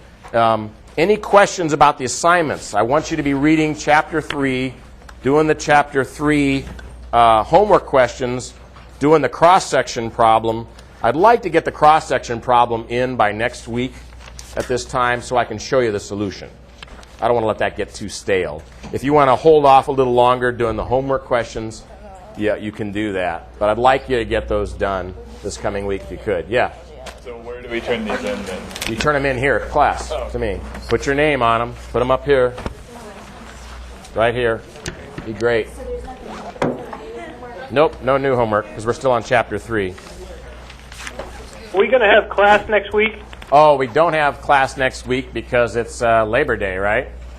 Any questions about the assignments? I want you to be reading Chapter 3, doing the Chapter 3 homework questions, doing the cross-section problem. I'd like to get the cross-section problem in by next week at this time so I can show you the solution. I don't want to let that get too stale. If you want to hold off a little longer doing the homework questions, yeah, you can do that. But I'd like you to get those done this coming week if you could. Yeah? So where do we turn these in then? You turn them in here at class to me. Put your name on them. Put them up here. Right here. Be great. Nope, no new homework because we're still on Chapter 3. Are we going to have class next week? Oh, we don't have class next week because it's Labor Day, right?